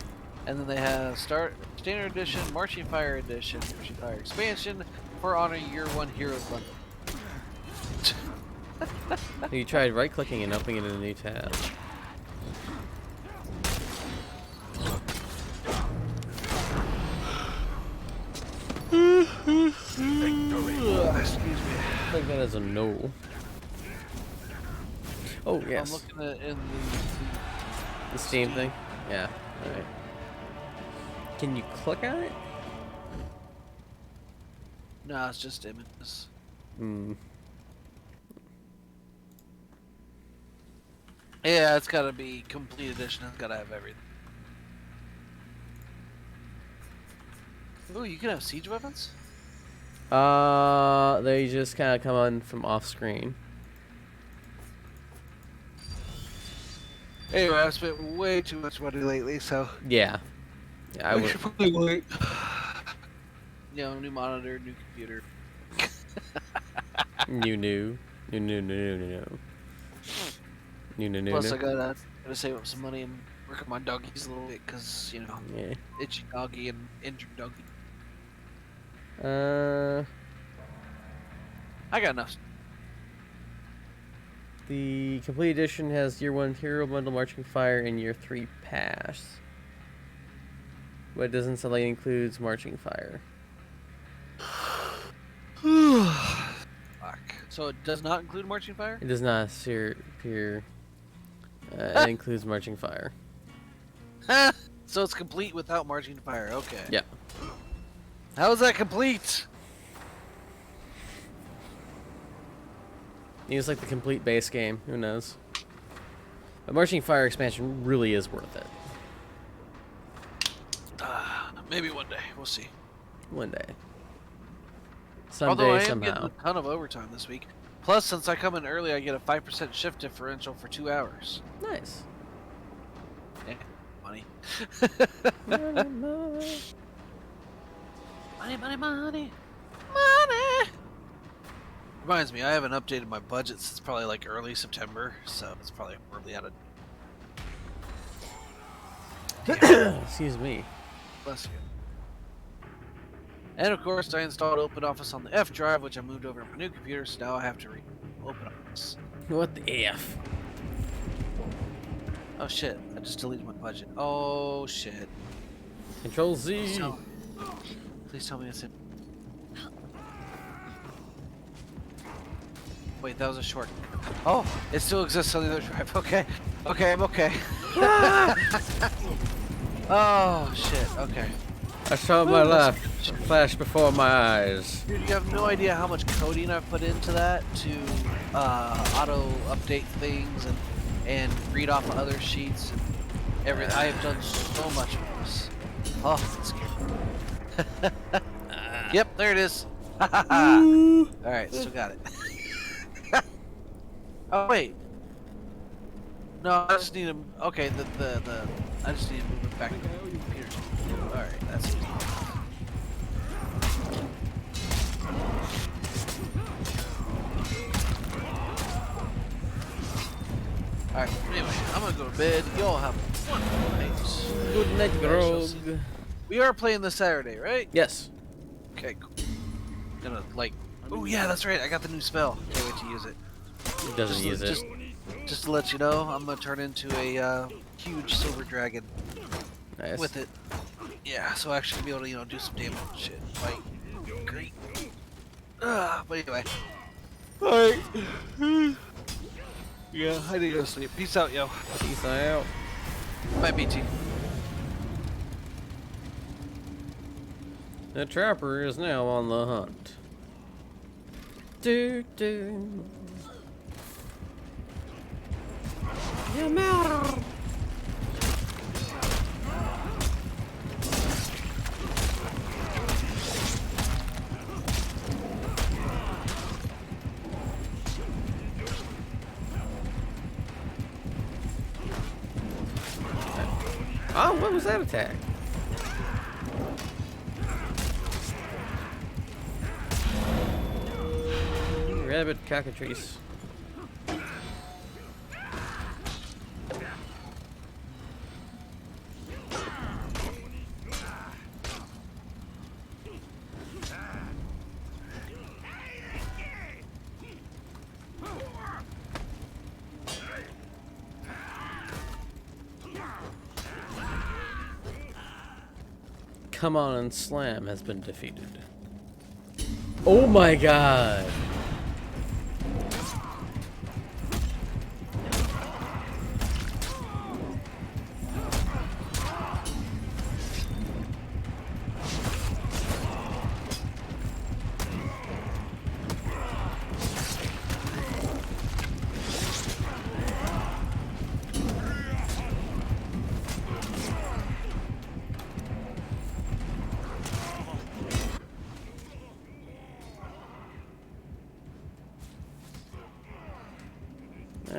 Speaker 3: and then they have Standard Edition, Marching Fire Edition, Marching Fire Expansion, For Honor Year 1 Heroes Bundle.
Speaker 1: You tried right-clicking and opening it in a new tab.
Speaker 3: Excuse me.
Speaker 1: I think that is a no. Oh, yes.
Speaker 3: I'm looking at in
Speaker 1: The Steam thing? Yeah, alright. Can you click on it?
Speaker 3: No, it's just images.
Speaker 1: Hmm.
Speaker 3: Yeah, it's gotta be complete edition. It's gotta have everything. Ooh, you can have siege weapons?
Speaker 1: They just kind of come on from off screen.
Speaker 3: Anyway, I've spent way too much money lately, so
Speaker 1: Yeah. Yeah, I would.
Speaker 3: should probably wait. You know, new monitor, new computer.
Speaker 1: New.
Speaker 3: Plus, I gotta save up some money and work on my doggies a little bit, cause you know,
Speaker 1: Yeah.
Speaker 3: itchy doggy and injured doggy. I got enough.
Speaker 1: The complete edition has Year 1 Hero Bundle, Marching Fire, and Year 3 Pass. But it doesn't say it includes Marching Fire.
Speaker 3: Fuck. So it does not include Marching Fire?
Speaker 1: It does not appear. It includes Marching Fire.
Speaker 3: So it's complete without Marching Fire. Okay.
Speaker 1: Yeah.
Speaker 3: How is that complete?
Speaker 1: It's like the complete base game. Who knows? But Marching Fire expansion really is worth it.
Speaker 3: Maybe one day. We'll see.
Speaker 1: One day.
Speaker 3: Although I
Speaker 1: Someday,
Speaker 3: am getting
Speaker 1: somehow.
Speaker 3: a ton of overtime this week. Plus, since I come in early, I get a 5% shift differential for 2 hours.
Speaker 1: Nice.
Speaker 3: Yeah, money. Money. Reminds me, I haven't updated my budget since probably like early September, so it's probably horribly out of.
Speaker 1: Excuse me.
Speaker 3: Bless you. And of course, I installed OpenOffice on the F drive, which I moved over to my new computer, so now I have to OpenOffice.
Speaker 1: What the F?
Speaker 3: Oh shit, I just deleted my budget. Oh shit.
Speaker 1: Control Z.
Speaker 3: Please tell me it's in. Wait, that was a short. Oh, it still exists on the other drive. Okay. Okay, I'm okay. Oh, shit. Okay.
Speaker 1: I saw my life flash before my eyes.
Speaker 3: Dude, you have no idea how much coding I've put into that to auto update things and read off of other sheets and everything. I have done so much of this. Oh, it's scary. Yep, there it is. Alright, still got it. Oh, wait. No, I just need to. Okay, I just need to move it back to the computer. Alright, that's it. Alright, anyway, I'm gonna go to bed. Y'all have a wonderful night.
Speaker 1: Good night, Grog.
Speaker 3: We are playing this Saturday, right?
Speaker 1: Yes.
Speaker 3: Okay, cool. Gonna, like. Oh, yeah, that's right. I got the new spell. Can't wait to use it.
Speaker 1: He doesn't use it.
Speaker 3: Just to let you know, I'm gonna turn into a huge silver dragon
Speaker 1: Nice.
Speaker 3: with it. Yeah, so I actually be able to, you know, do some damage and shit. Like, great. But anyway. Alright. Yeah, I need to go sleep. Peace out, yo.
Speaker 1: Peace out.
Speaker 3: Bye, BT.
Speaker 1: The trapper is now on the hunt. Do do. You matter. Oh, what was that attack? Rabbit cockatrice. Come on and Slam has been defeated. Oh my god!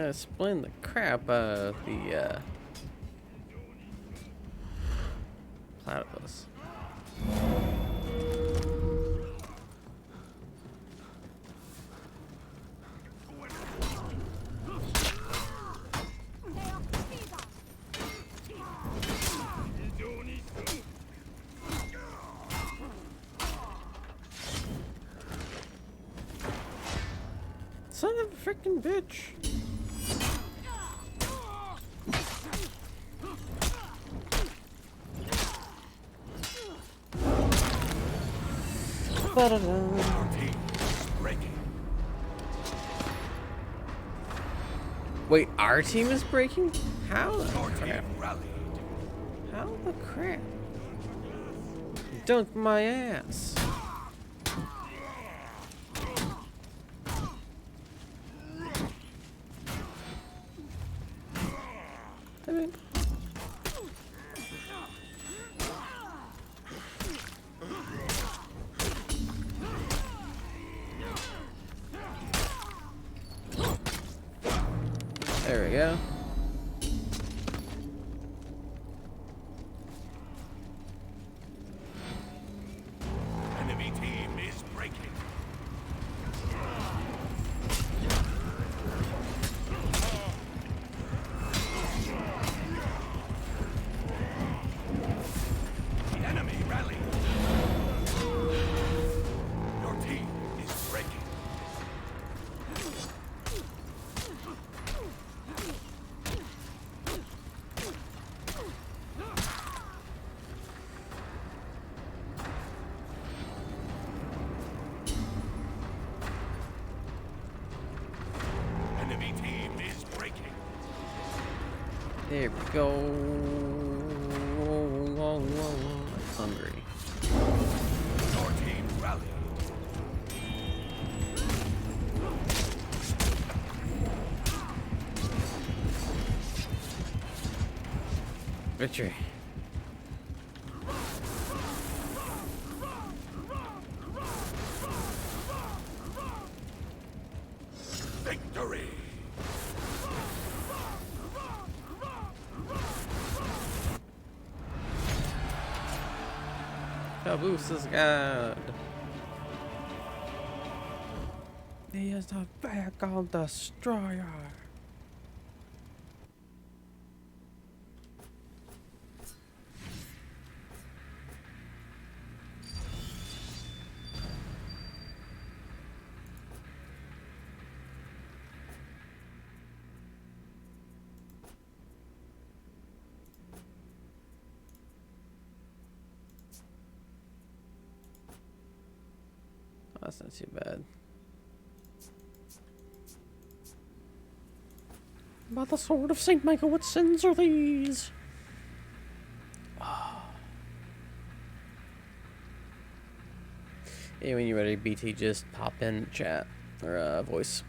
Speaker 1: Explain the crap out of the platypus. Son of a freaking bitch. Wait, our team is breaking? How the crap? How the crap? Dunk my ass. I mean, there we go.
Speaker 2: Enemy team is breaking. The enemy rally. Your team is breaking.
Speaker 1: There we go. I'm hungry.
Speaker 2: Your team rally.
Speaker 1: Victory.
Speaker 2: Victory.
Speaker 1: Caboose is God. He is the Vagon Destroyer. That's not too bad. By the sword of Saint Michael, what sins are these? Hey, when you're ready, BT, just pop in chat or voice.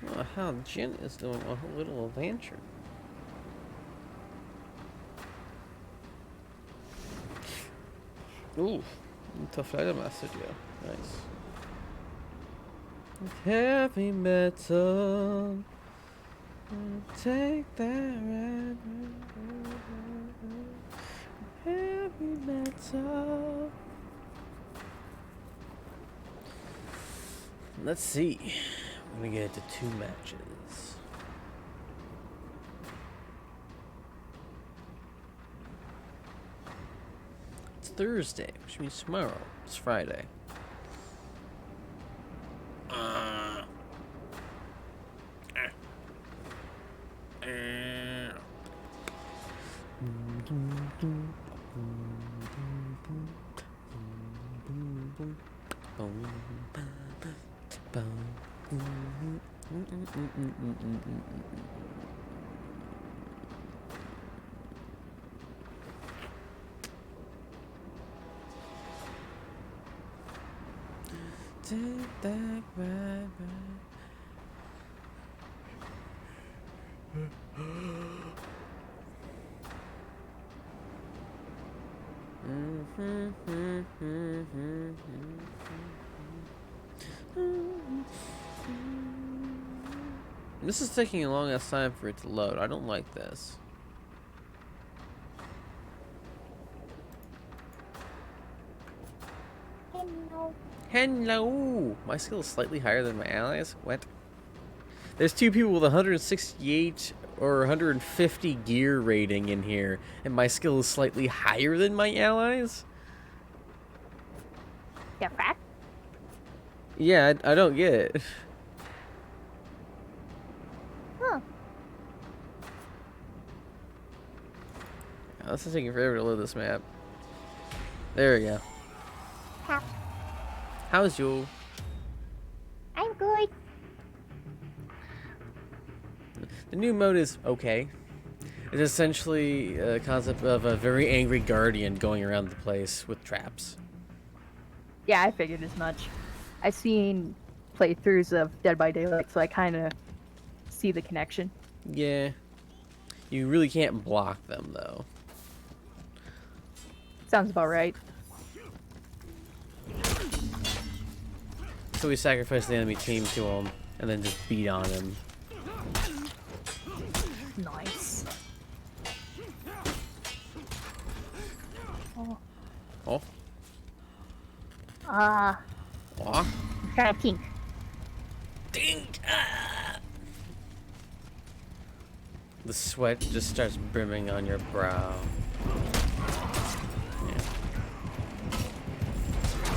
Speaker 1: Oh, how Jin is doing a little adventure. Ooh, tough item message, yeah. Nice. Heavy metal. Take that red. Heavy metal. Let's see. I'm gonna get to 2 matches. It's Thursday, which means tomorrow. It's Friday. Take that right. This is taking a long ass time for it to load. I don't like this. Hello! My skill is slightly higher than my allies? What? There's 2 people with 168 or 150 gear rating in here, and my skill is slightly higher than my allies?
Speaker 4: Yeah, fact.
Speaker 1: Yeah, I don't get it.
Speaker 4: Huh.
Speaker 1: Oh, this is taking forever to load this map. There we go.
Speaker 4: How?
Speaker 1: How's you?
Speaker 4: I'm good.
Speaker 1: The new mode is okay. It's essentially a concept of a very angry guardian going around the place with traps.
Speaker 4: Yeah, I figured as much. I've seen playthroughs of Dead by Daylight, so I kind of see the connection.
Speaker 1: Yeah. You really can't block them, though.
Speaker 4: Sounds about right.
Speaker 1: So we sacrifice the enemy team to him, and then just beat on him.
Speaker 4: Nice. Oh.
Speaker 1: Oh?
Speaker 4: Ah,
Speaker 1: Aw.
Speaker 4: I'm trying to think.
Speaker 1: Ding! Ah! The sweat just starts brimming on your brow. Yeah.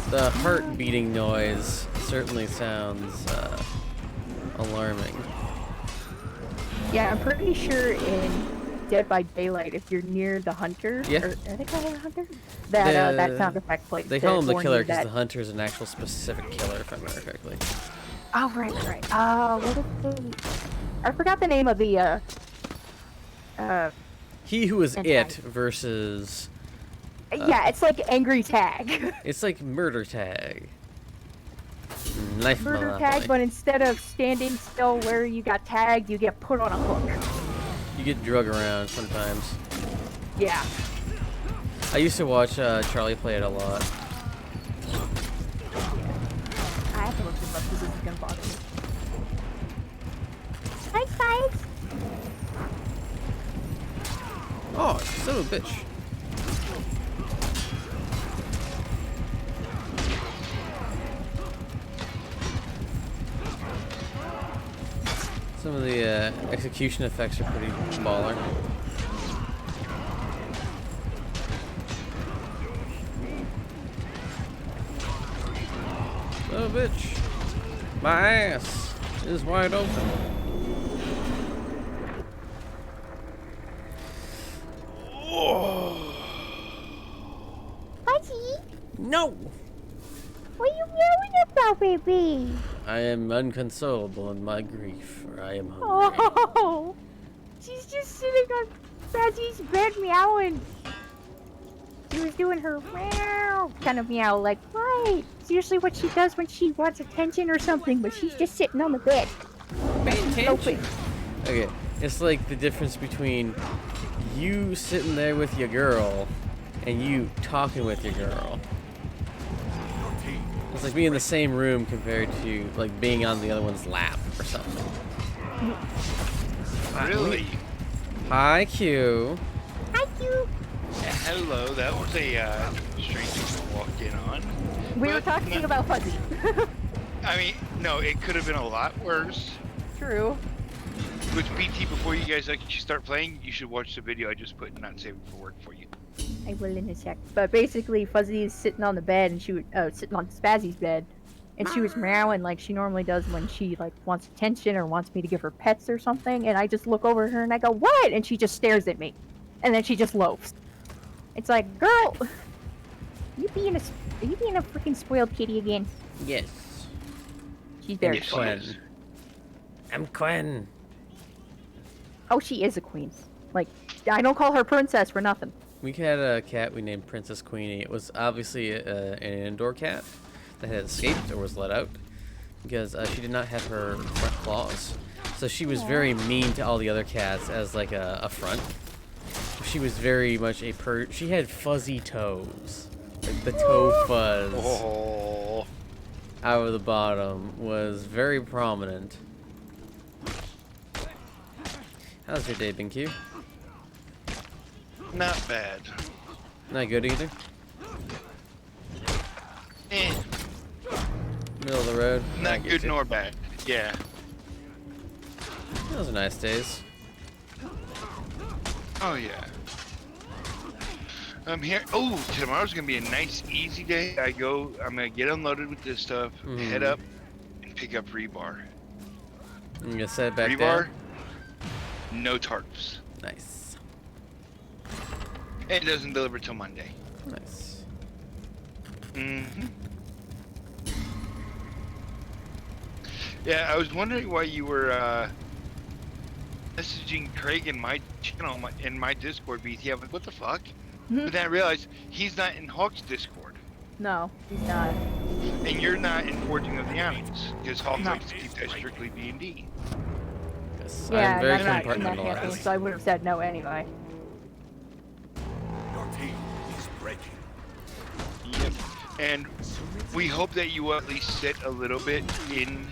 Speaker 1: The heart beating noise certainly sounds alarming.
Speaker 4: Yeah, I'm pretty sure in Dead by Daylight, if you're near the hunter,
Speaker 1: Yeah.
Speaker 4: or are they called a hunter? That sound effect plays.
Speaker 1: They
Speaker 4: to
Speaker 1: call him the
Speaker 4: warn
Speaker 1: killer
Speaker 4: you
Speaker 1: because
Speaker 4: that-
Speaker 1: the hunter is an actual specific killer, if I remember correctly.
Speaker 4: Oh right. What is the? I forgot the name of the.
Speaker 1: He who is
Speaker 4: And
Speaker 1: it
Speaker 4: tag.
Speaker 1: versus
Speaker 4: Yeah, it's like Angry Tag.
Speaker 1: it's like murder tag. Knife
Speaker 4: Murder
Speaker 1: Monopoly.
Speaker 4: tag, but instead of standing still where you got tagged, you get put on a hook.
Speaker 1: You get drug around sometimes.
Speaker 4: Yeah.
Speaker 1: I used to watch Charlie play it a lot.
Speaker 4: I have to look this up because this is gonna bother me. Hi guys.
Speaker 1: Oh, son of a bitch. Some of the execution effects are pretty baller. Son of a bitch. My ass is wide open.
Speaker 5: Fuzzy,
Speaker 1: No!
Speaker 5: what are you yelling about, baby?
Speaker 1: I am unconsolable in my grief, for I am hungry.
Speaker 5: Oh, she's just sitting on Fuzzy's bed meowing. She was doing her meow kind of meow, like, right. It's usually what she does when she wants attention or something, but she's just sitting on the bed. Open.
Speaker 1: Okay, it's like the difference between you sitting there with your girl and you talking with your girl.
Speaker 2: Your team
Speaker 1: It's like being in the same room compared to like being on the other one's lap or something.
Speaker 6: Really?
Speaker 1: Hi, Q.
Speaker 5: Hi, you.
Speaker 6: Hello, that was a strange thing to walk in on.
Speaker 4: We were
Speaker 6: But
Speaker 4: talking
Speaker 6: no-
Speaker 4: about Fuzzy.
Speaker 6: I mean, no, it could have been a lot worse.
Speaker 4: True.
Speaker 6: With BT, before you guys actually start playing, you should watch the video I just put and not save it for work for you.
Speaker 4: I will in a sec. But basically, Fuzzy is sitting on the bed, and she was sitting on Spazzy's bed, and she was meowing like she normally does when she like wants attention or wants me to give her pets or something. And I just look over at her and I go, "What?" And she just stares at me, and then she just loafs. It's like, girl, are you being a freaking spoiled kitty again?
Speaker 1: Yes.
Speaker 4: She's very
Speaker 6: Yes, she
Speaker 4: spoiled.
Speaker 1: Quinn.
Speaker 6: is.
Speaker 1: I'm Quinn.
Speaker 4: Oh, she is a queen. Like, I don't call her princess for nothing.
Speaker 1: We had a cat we named Princess Queenie. It was obviously an indoor cat that had escaped or was let out because she did not have her front claws. So she was very mean to all the other cats as like a front. She was very much a she had fuzzy toes. Like the toe fuzz
Speaker 6: Oh,
Speaker 1: out of the bottom was very prominent. How's your day been, Q?
Speaker 6: not bad.
Speaker 1: Not good either?
Speaker 6: Eh,
Speaker 1: Middle of the road? I
Speaker 6: not
Speaker 1: get
Speaker 6: good
Speaker 1: you.
Speaker 6: nor bad. Yeah.
Speaker 1: Those are nice days.
Speaker 6: Oh yeah. I'm here. Oh, tomorrow's gonna be a nice, easy day. I'm gonna get unloaded with this stuff, head
Speaker 1: Mhm.
Speaker 6: up, and pick up rebar.
Speaker 1: I'm gonna set it back
Speaker 6: Rebar,
Speaker 1: down.
Speaker 6: no tarps.
Speaker 1: Nice.
Speaker 6: It doesn't deliver till Monday.
Speaker 1: Nice.
Speaker 6: Mm-hmm. Yeah, I was wondering why you were messaging Craig in my channel, in my Discord, BT. I'm like, what the fuck?
Speaker 4: Mhm.
Speaker 6: But then I realized he's not in Hawk's Discord,
Speaker 4: No, he's not.
Speaker 6: and you're not in Forging of the Animals, because Hawk
Speaker 4: No.
Speaker 6: likes to keep that strictly D&D.
Speaker 1: Yes.
Speaker 4: Yeah,
Speaker 1: I'm very
Speaker 4: I'm not in that campaign,
Speaker 1: compartmentalized.
Speaker 4: so I would have said no anyway.
Speaker 2: Your team is breaking.
Speaker 6: Yep. And we hope that you will at least sit a little bit in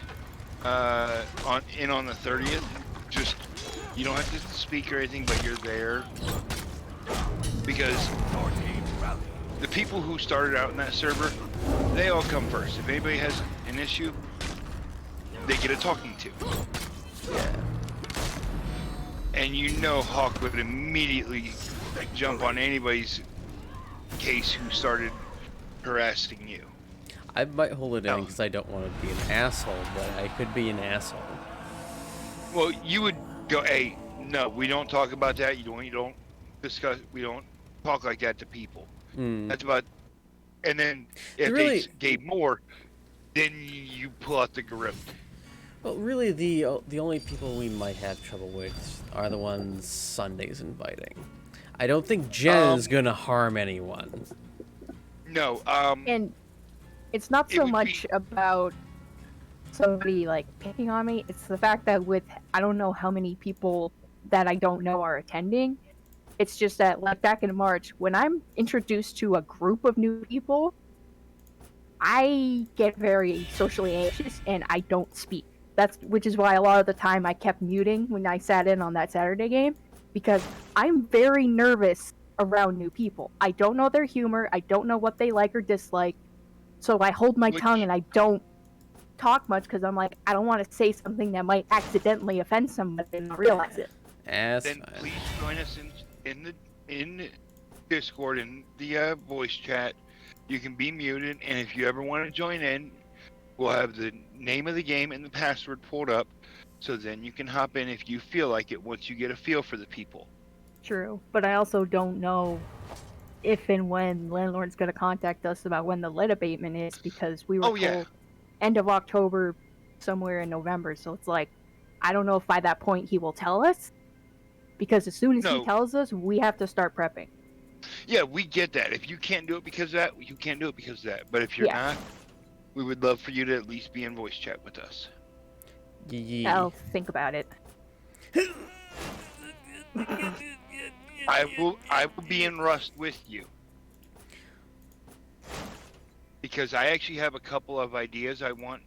Speaker 6: on the 30th. Just you don't have to speak or anything, but you're there because
Speaker 2: Your team rally.
Speaker 6: the people who started out in that server, they all come first. If anybody has an issue, they get a talking to.
Speaker 1: Yeah.
Speaker 6: And you know Hawk would immediately jump on anybody's case who started harassing you.
Speaker 1: I might hold it in
Speaker 6: Oh.
Speaker 1: because I don't want to be an asshole, but I could be an asshole.
Speaker 6: Well, you would go, hey, No, we don't talk about that. You don't discuss. We don't talk like that to people.
Speaker 1: Mm.
Speaker 6: That's about. And then if
Speaker 1: Really-
Speaker 6: they gave more, then you pull out the grip.
Speaker 1: Well, really, the only people we might have trouble with are the ones Sunday's inviting. I don't think Jen is gonna harm anyone.
Speaker 6: No.
Speaker 4: And it's not
Speaker 6: It
Speaker 4: so
Speaker 6: would
Speaker 4: much
Speaker 6: be-
Speaker 4: about somebody like picking on me. It's the fact that with I don't know how many people that I don't know are attending. It's just that like back in March, when I'm introduced to a group of new people, I get very socially anxious and I don't speak. Which is why a lot of the time I kept muting when I sat in on that Saturday game, because I'm very nervous around new people. I don't know their humor, I don't know what they like or dislike, so I hold my
Speaker 6: Which-
Speaker 4: tongue and I don't talk much because I'm like, I don't want to say something that might accidentally offend somebody and not realize it.
Speaker 1: That's
Speaker 6: Then
Speaker 1: fine.
Speaker 6: please join us in Discord in the voice chat. You can be muted, and if you ever want to join in, we'll have the name of the game and the password pulled up, so then you can hop in if you feel like it. Once you get a feel for the people.
Speaker 4: True, but I also don't know if and when landlord's going to contact us about when the lead abatement is because we were
Speaker 6: Oh,
Speaker 4: told
Speaker 6: yeah.
Speaker 4: end of October, somewhere in November. So it's like, I don't know if by that point he will tell us, because as soon as he
Speaker 6: No.
Speaker 4: tells us, we have to start prepping.
Speaker 6: Yeah, we get that. If you can't do it because of that, you can't do it because of that. But if you're
Speaker 4: Yeah.
Speaker 6: not, we would love for you to at least be in voice chat with us.
Speaker 1: Yeah.
Speaker 4: I'll think about it.
Speaker 6: I will be in Rust with you. Because I actually have a couple of ideas I want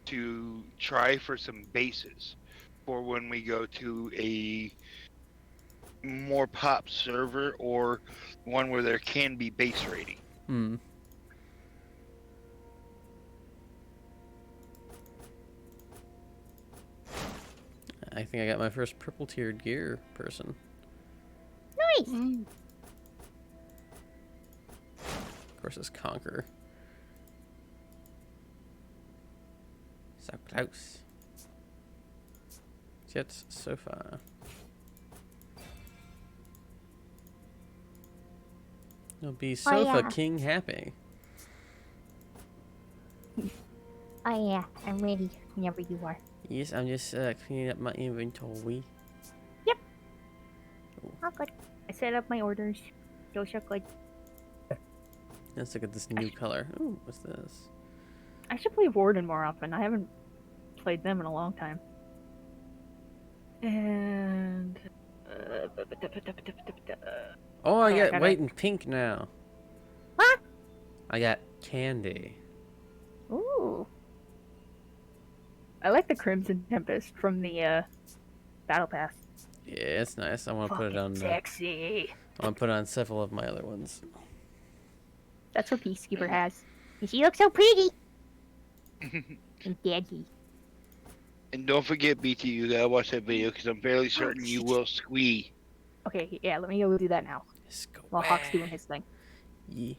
Speaker 6: to try for some bases for when we go to a more pop server or one where there can be base rating.
Speaker 1: Hmm. I think I got my first purple tiered gear person.
Speaker 5: Nice.
Speaker 1: Of course, it's Conquer. So close. Yet so far. You'll be sofa
Speaker 5: yeah.
Speaker 1: king happy.
Speaker 5: Oh yeah, I'm ready whenever you are.
Speaker 1: Yes, I'm just cleaning up my inventory.
Speaker 5: Oh good. I set up my orders. Those are good.
Speaker 1: Let's look at this new color. Ooh, what's this?
Speaker 4: I should play Warden more often. I haven't played them in a long time. And
Speaker 1: Oh, I
Speaker 4: I
Speaker 1: got
Speaker 4: gotta-
Speaker 1: white and pink now.
Speaker 5: Huh?
Speaker 1: I got candy.
Speaker 5: Ooh.
Speaker 4: I like the Crimson Tempest from the Battle Pass.
Speaker 1: Yeah, it's nice. I want to put it
Speaker 4: Fucking
Speaker 1: on.
Speaker 4: sexy.
Speaker 1: I want to put it on several of my other ones.
Speaker 4: That's what Peacekeeper has.
Speaker 5: And she looks so pretty. And daddy.
Speaker 6: And don't forget, BT, you gotta watch that video because I'm fairly certain you will squee.
Speaker 4: Okay, yeah, let me go do that now
Speaker 1: Let's go
Speaker 4: while Hawk's
Speaker 1: back.
Speaker 4: doing his thing.
Speaker 1: Yeah.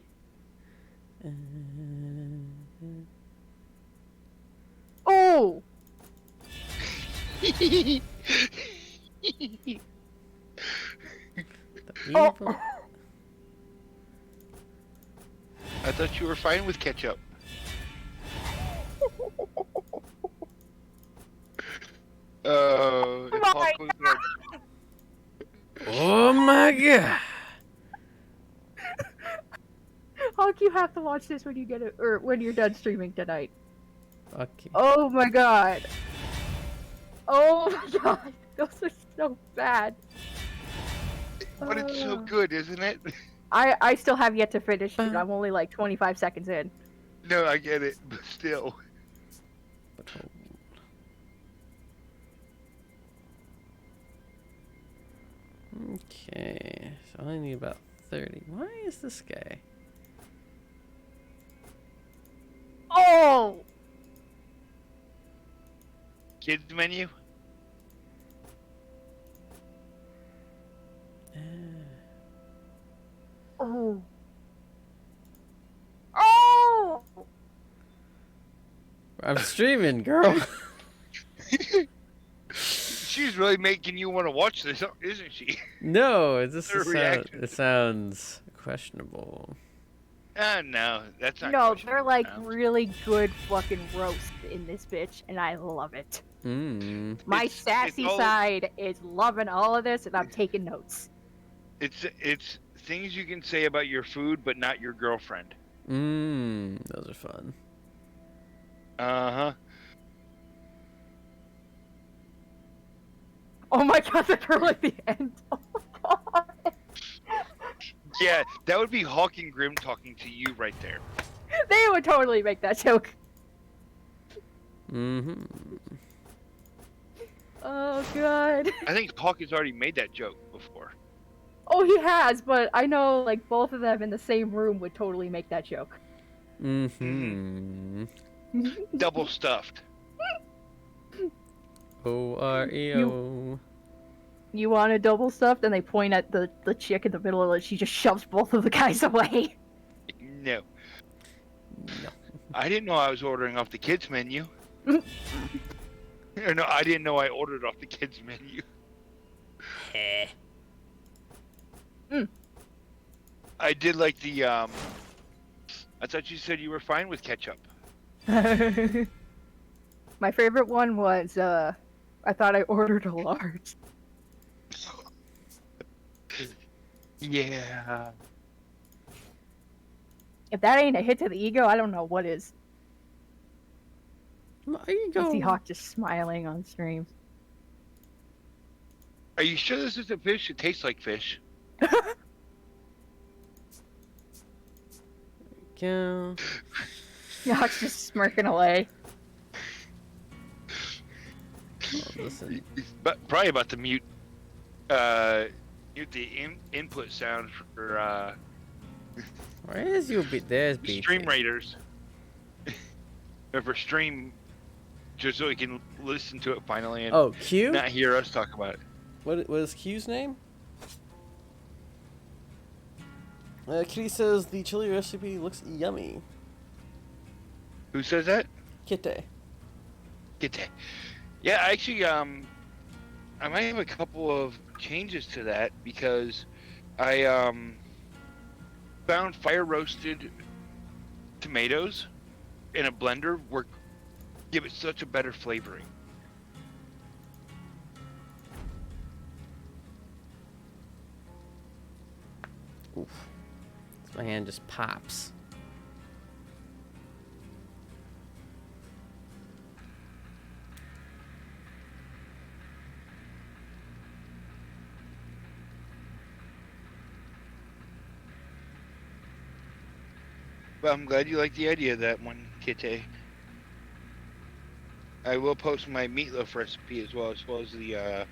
Speaker 4: Oh!
Speaker 1: The
Speaker 4: Oh.
Speaker 1: evil.
Speaker 6: I thought you were fine with ketchup. If
Speaker 4: my
Speaker 6: Hawk was like,
Speaker 1: Oh my god.
Speaker 4: Hawk, you have to watch this when you get it, or when you're done streaming tonight.
Speaker 1: Okay.
Speaker 4: Oh my god. Oh my god. Those are so bad.
Speaker 6: but it's so
Speaker 4: Uh.
Speaker 6: good, isn't it?
Speaker 4: I still have yet to finish it. I'm only like 25 seconds in.
Speaker 6: No, I get it, but still.
Speaker 1: But hold. Okay, so I only need about 30. Why is this guy?
Speaker 4: Oh!
Speaker 6: Kids menu?
Speaker 4: Oh. Oh!
Speaker 1: I'm streaming, girl.
Speaker 6: She's really making you want to watch this, isn't she?
Speaker 1: No,
Speaker 6: Her reaction.
Speaker 1: it sounds questionable.
Speaker 6: No, that's not.
Speaker 4: No,
Speaker 6: questionable
Speaker 4: they're like
Speaker 6: now.
Speaker 4: really good fucking roast in this bitch, and I love it.
Speaker 1: Mmm.
Speaker 4: My
Speaker 6: It's
Speaker 4: sassy
Speaker 6: all-
Speaker 4: side is loving all of this, and I'm taking notes.
Speaker 6: It's things you can say about your food, but not your girlfriend.
Speaker 1: Mmm. Those are fun.
Speaker 6: Uh-huh.
Speaker 4: Oh my god, the girl at the end. Oh my god.
Speaker 6: Yeah, that would be Hawk and Grim talking to you right there.
Speaker 4: They would totally make that joke.
Speaker 1: Mm-hmm.
Speaker 4: Oh god.
Speaker 6: I think Hawk has already made that joke before.
Speaker 4: Oh, he has, but I know like both of them in the same room would totally make that joke.
Speaker 1: Mm-hmm.
Speaker 6: Double stuffed.
Speaker 1: O-R-E-O.
Speaker 4: You want a double stuffed? And they point at the chick in the middle of it. She just shoves both of the guys away.
Speaker 6: No.
Speaker 1: No.
Speaker 6: I didn't know I was ordering off the kids menu. No, I didn't know I ordered off the kids menu.
Speaker 1: Heh.
Speaker 6: I did like the I thought you said you were fine with ketchup.
Speaker 4: My favorite one was I thought I ordered a large.
Speaker 6: Yeah.
Speaker 4: If that ain't a hit to the ego, I don't know what is.
Speaker 1: There you
Speaker 4: You
Speaker 1: go.
Speaker 4: see Hawk just smiling on stream.
Speaker 6: Are you sure this isn't fish? It tastes like fish.
Speaker 1: Go.
Speaker 4: Hawk's just smirking away.
Speaker 1: Oh, listen.
Speaker 6: But probably about to mute the input sound for
Speaker 1: Where is you? There's BT.
Speaker 6: Stream Raiders. Or for stream, just so we can listen to it finally and
Speaker 1: Oh, Q?
Speaker 6: not hear us talk about it.
Speaker 1: What is Q's name? Kitty says the chili recipe looks yummy.
Speaker 6: Who says that?
Speaker 1: Kitty.
Speaker 6: Get that. Yeah, actually, I might have a couple of changes to that because I found fire roasted tomatoes in a blender give it such a better flavoring.
Speaker 1: Oof. My hand just pops.
Speaker 6: But I'm glad you like the idea of that one, Kitty. I will post my meatloaf recipe as well as the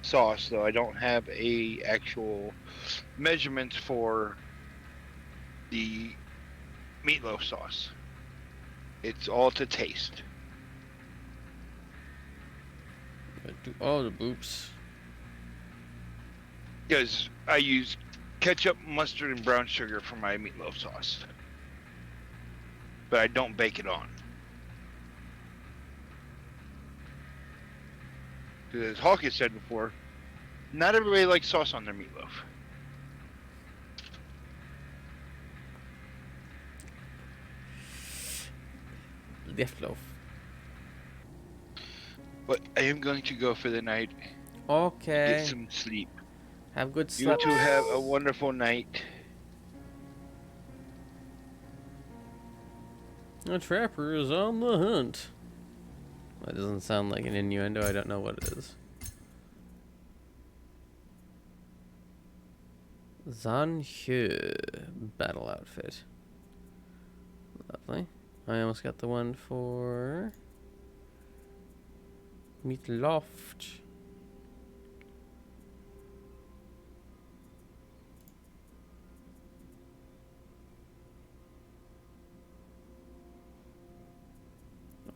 Speaker 6: sauce, though I don't have a actual measurements for the meatloaf sauce. It's all to taste.
Speaker 1: Do all the boops.
Speaker 6: Because I use ketchup, mustard, and brown sugar for my meatloaf sauce. But I don't bake it on. Because as Hawk has said before, not everybody likes sauce on their meatloaf.
Speaker 1: Left loaf.
Speaker 6: But I am going to go for the night.
Speaker 1: Okay.
Speaker 6: Get some sleep.
Speaker 1: Have good
Speaker 6: You
Speaker 1: sleep.
Speaker 6: two have a wonderful night.
Speaker 1: A trapper is on the hunt. That doesn't sound like an innuendo. I don't know what it is. Zan Hue battle outfit. Lovely. I almost got the one for Meatloft.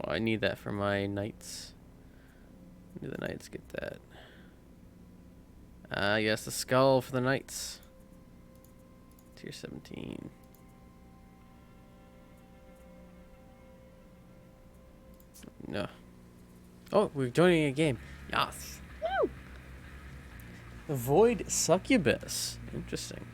Speaker 1: Oh, I need that for my knights. Do the knights get that? Yes, the skull for the knights. Tier 17. No. Oh, we're joining a game. Yes. Void succubus. Interesting.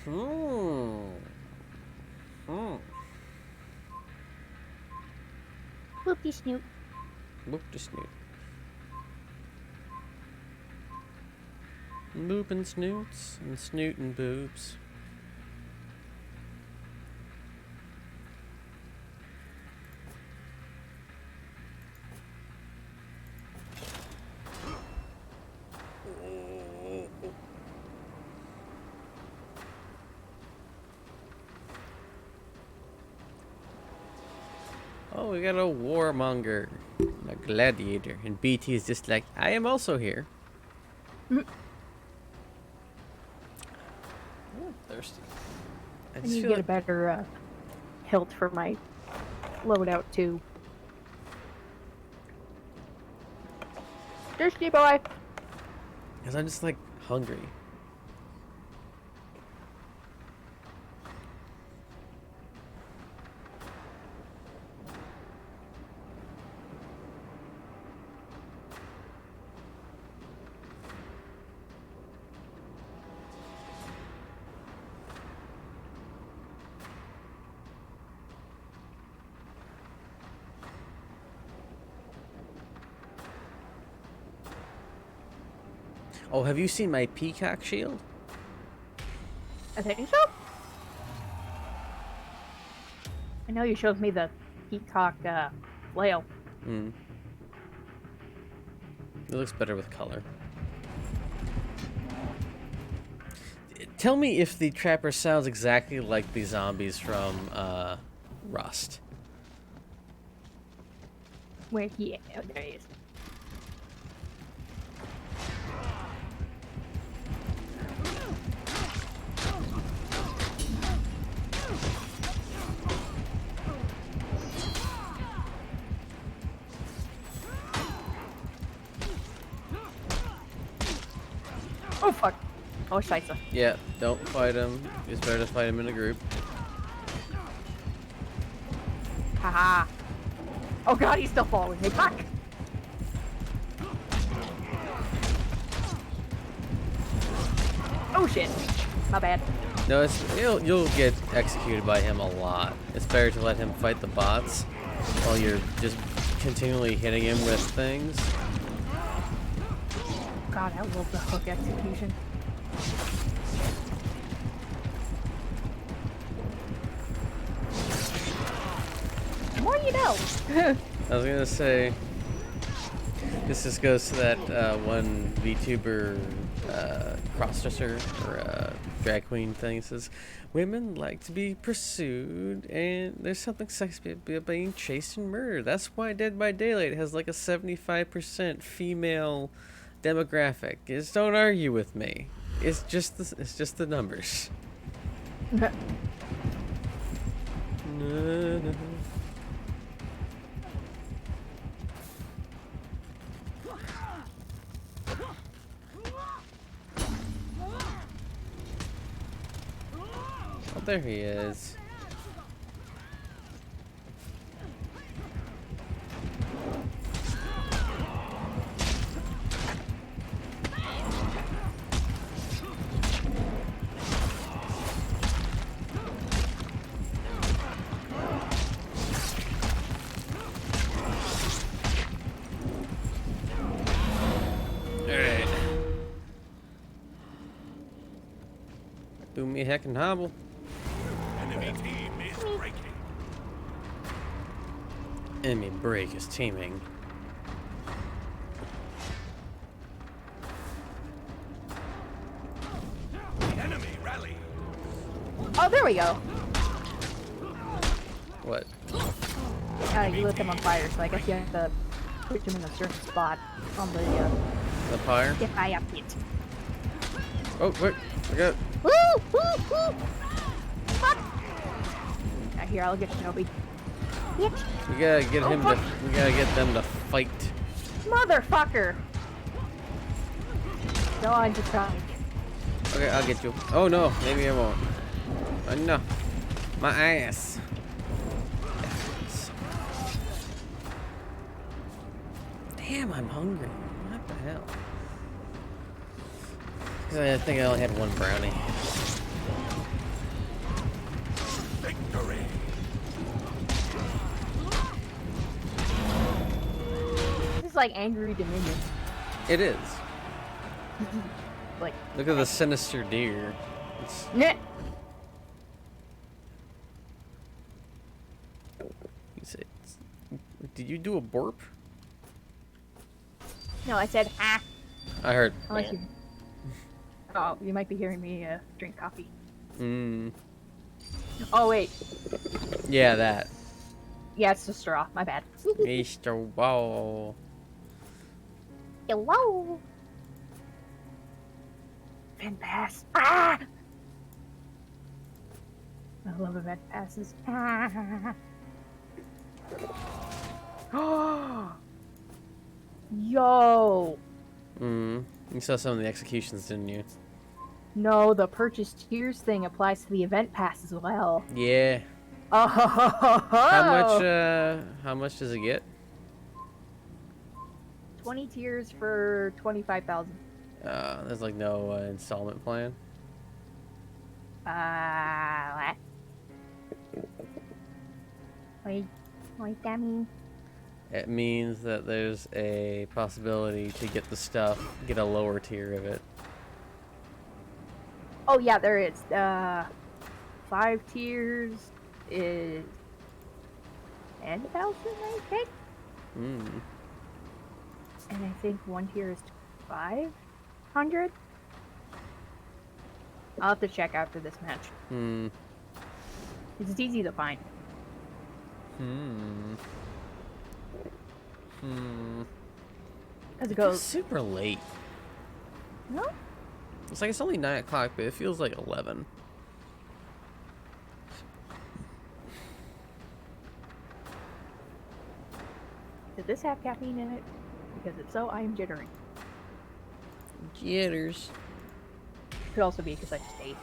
Speaker 1: Hmm.
Speaker 5: Whoopty snoot.
Speaker 1: Whoop the snoot. Boop and snoots and snoot and boobs. Oh, we got a warmonger, a gladiator, and BT is just like, I am also here.
Speaker 4: Mm.
Speaker 1: Oh, thirsty. I
Speaker 4: I
Speaker 1: just
Speaker 4: need to
Speaker 1: feel
Speaker 4: get a
Speaker 1: like,
Speaker 4: better hilt for my loadout too. Thirsty boy.
Speaker 1: because I'm just like hungry. Oh, have you seen my peacock shield?
Speaker 4: I think so. I know you showed me the peacock flail.
Speaker 1: Hmm. It looks better with color. Tell me if the trapper sounds exactly like the zombies from Rust.
Speaker 4: Where he? Oh, there he is. Oh fuck! Oh scheiße.
Speaker 1: Yeah, don't fight him. It's better to fight him in a group.
Speaker 4: Haha. Oh god, he's still following me. Fuck! Oh shit. My bad.
Speaker 1: No, you'll get executed by him a lot. It's better to let him fight the bots while you're just continually hitting him with things.
Speaker 4: God, I love the hook execution. The more you know.
Speaker 1: I was gonna say, this just goes to that one VTuber crossdresser or drag queen thing. It says, women like to be pursued, and there's something sexy about being chased and murdered. That's why Dead by Daylight has like a 75% female demographic. Just don't argue with me. It's just the numbers. Na, na, na. Oh, there he is. Alright. Do me a heck and hobble.
Speaker 2: Enemy team is breaking.
Speaker 1: Enemy break is teaming.
Speaker 2: Enemy rally.
Speaker 4: Oh, there we go.
Speaker 1: What?
Speaker 4: You lit them on fire, so I guess you have to put them in a certain spot on the
Speaker 1: The fire?
Speaker 4: fire pit.
Speaker 1: Oh, wait. I got.
Speaker 4: Woo! Woo! Woo! Fuck! Now here, I'll get Shinobi. Bitch!
Speaker 1: We gotta get him
Speaker 4: fuck.
Speaker 1: to. We gotta get them to fight.
Speaker 4: Motherfucker! Go on, Detroit.
Speaker 1: Okay, I'll get you. Oh no, maybe I won't. Oh no. My ass. Damn, I'm hungry. What the hell? 'Cause I think I only had one brownie.
Speaker 2: Victory.
Speaker 4: This is like Angry Dominion.
Speaker 1: It is.
Speaker 4: Like,
Speaker 1: Look at the sinister deer. It's,
Speaker 4: nah.
Speaker 1: you say, did you do a burp?
Speaker 4: No, I said ah.
Speaker 1: I heard.
Speaker 4: Unless you. Oh, you might be hearing me drink coffee.
Speaker 1: Mmm.
Speaker 4: Oh wait,
Speaker 1: Yeah, that.
Speaker 4: yeah, it's the straw. My bad.
Speaker 1: Mr. Wall.
Speaker 5: Hello.
Speaker 4: Event pass. Ah! I love event passes. Ah. Yo.
Speaker 1: Mm. You saw some of the executions, didn't you?
Speaker 4: No, the purchase tiers thing applies to the event pass as well.
Speaker 1: Yeah.
Speaker 4: Oh.
Speaker 1: How much does it get?
Speaker 4: 20 tiers for 25,000.
Speaker 1: There's like no installment plan.
Speaker 5: What? Wait, that mean?
Speaker 1: It means that there's a possibility to get the stuff, get a lower tier of it.
Speaker 4: Oh yeah, there is. 5 tiers is 10,000, I think.
Speaker 1: Hmm.
Speaker 4: And I think 1 tier is 500. I'll have to check after this match.
Speaker 1: Hmm.
Speaker 4: It's easy to find.
Speaker 1: Hmm. Hmm.
Speaker 4: As it
Speaker 1: It's
Speaker 4: goes.
Speaker 1: super late.
Speaker 4: No?
Speaker 1: It's like it's only 9 o'clock, but it feels like 11.
Speaker 4: Did this have caffeine in it? Because if so, I am jittering.
Speaker 1: Jitters.
Speaker 4: Could also be because I just ate.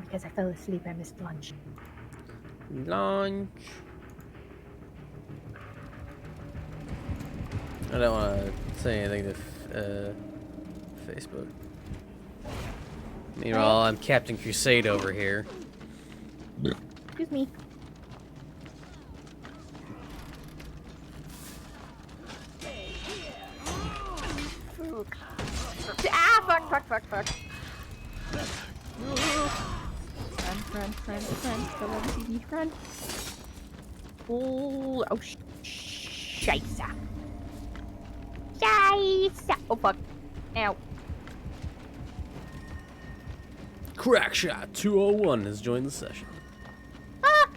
Speaker 4: Because I fell asleep, I missed lunch.
Speaker 1: Lunch. I don't want to say anything to Facebook. Meanwhile, I'm Captain Crusade over here.
Speaker 4: Excuse me. Ah, fuck. Run. Go on, CD, run. Oh, scheisse. Scheisse. Oh, fuck. Ow.
Speaker 1: Crackshot 201 has joined the session.
Speaker 5: Ah!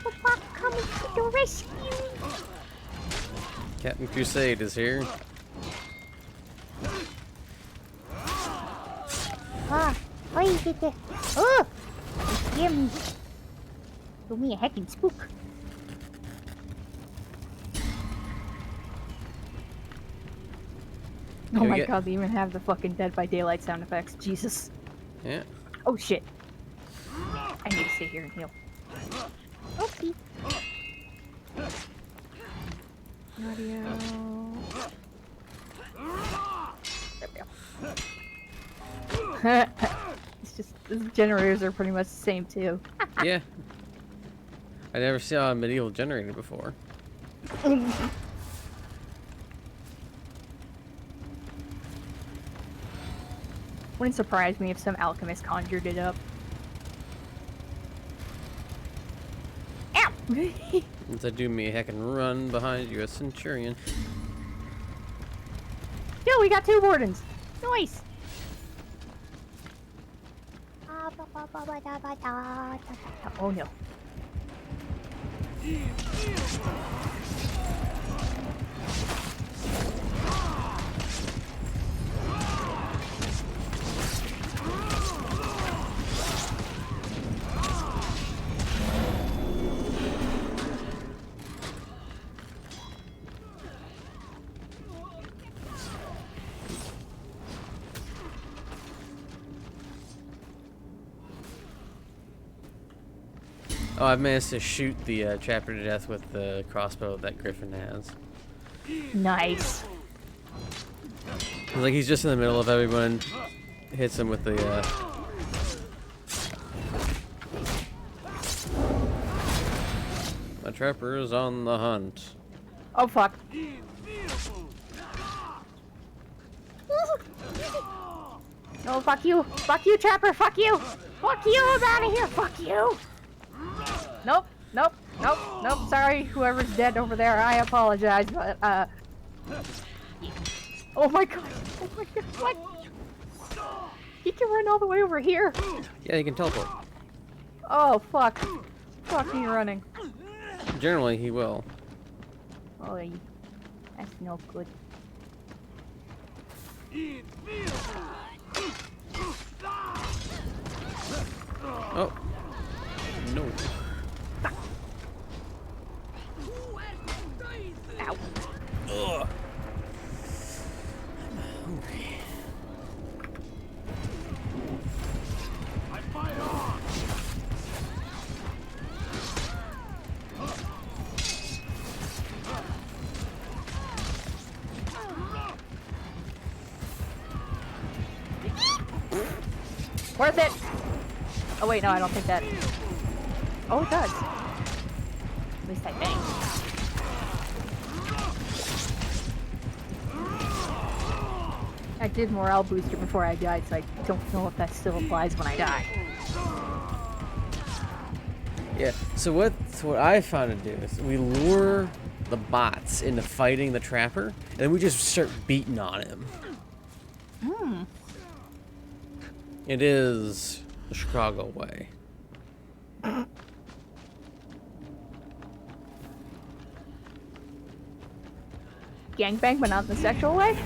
Speaker 5: The fuck coming to the rescue?
Speaker 1: Captain Crusade is here.
Speaker 5: Ah, why is it there? Oh! You scare me. Give me a heckin' spook.
Speaker 4: Oh
Speaker 1: Can we
Speaker 4: my
Speaker 1: get-
Speaker 4: god, they even have the fucking Dead by Daylight sound effects. Jesus.
Speaker 1: Yeah.
Speaker 4: Oh shit. I need to stay here and heal.
Speaker 5: Okay.
Speaker 4: Audio. There we go. It's just, the generators are pretty much the same too.
Speaker 1: Yeah. I never saw a medieval generator before. Wouldn't surprise me if some alchemist conjured it up. Ow! Since I do me a heckin' run behind you, a centurion.
Speaker 4: Yo, we got 2 wardens. Nice. Oh no.
Speaker 1: Oh, I've managed to shoot the trapper to death with the crossbow that Griffin has.
Speaker 4: Nice.
Speaker 1: Like he's just in the middle of everyone, hits him with the. The trapper is on the hunt.
Speaker 4: Oh fuck. No, fuck you. Fuck you, Trapper. Fuck you. Fuck you. I'm out of here. Fuck you. Nope. Nope. Nope. Nope. Sorry, whoever's dead over there. I apologize, but oh my god. Oh my god. What? He can run all the way over here.
Speaker 1: Yeah, he can teleport.
Speaker 4: Oh fuck. Fuck me running.
Speaker 1: Generally, he will.
Speaker 4: Oh, that's no good.
Speaker 1: Oh. No.
Speaker 4: Ow.
Speaker 1: Ugh.
Speaker 4: Worth it! Oh wait, no, I don't think that... Oh, it does. At least I think. I did morale booster before I died, so I don't know if that still applies when I die.
Speaker 1: Yeah. So what I found to do is we lure the bots into fighting the trapper, and then we just start beating on him.
Speaker 4: Hmm.
Speaker 1: It is the Chicago way.
Speaker 4: Gangbang, but not in the sexual way?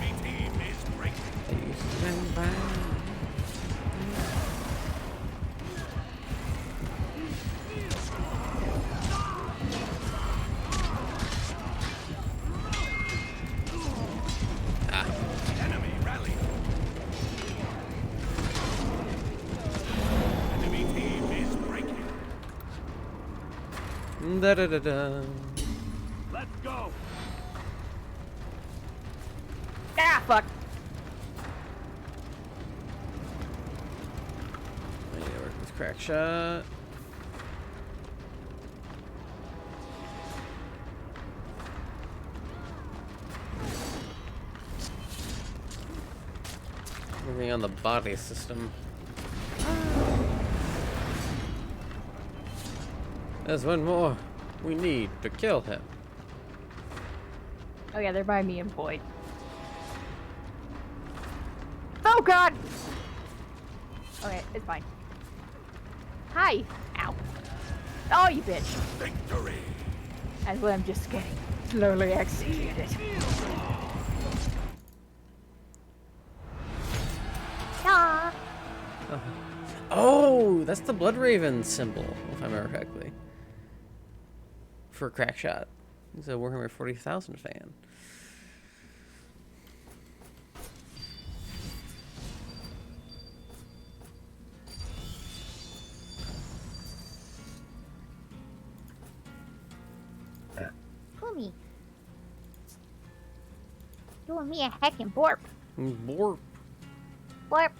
Speaker 2: Enemy rally. Enemy team is breaking.
Speaker 1: Da da da da.
Speaker 2: Let's go.
Speaker 4: Ah, fuck.
Speaker 1: I need to work with crack shot. Moving on the body system. There's one more we need to kill him.
Speaker 4: Oh yeah, they're by me and Boyd. Oh god! Okay, it's fine. Hi! Ow. Oh, you bitch.
Speaker 2: Victory.
Speaker 4: That's what I'm just getting slowly executed.
Speaker 5: Aw.
Speaker 1: Oh, that's the Blood Raven symbol, if I remember correctly. For crack shot. He's a Warhammer 40,000 fan.
Speaker 5: Fumi. Doing me a heckin' borp.
Speaker 1: Borp.
Speaker 5: Borp.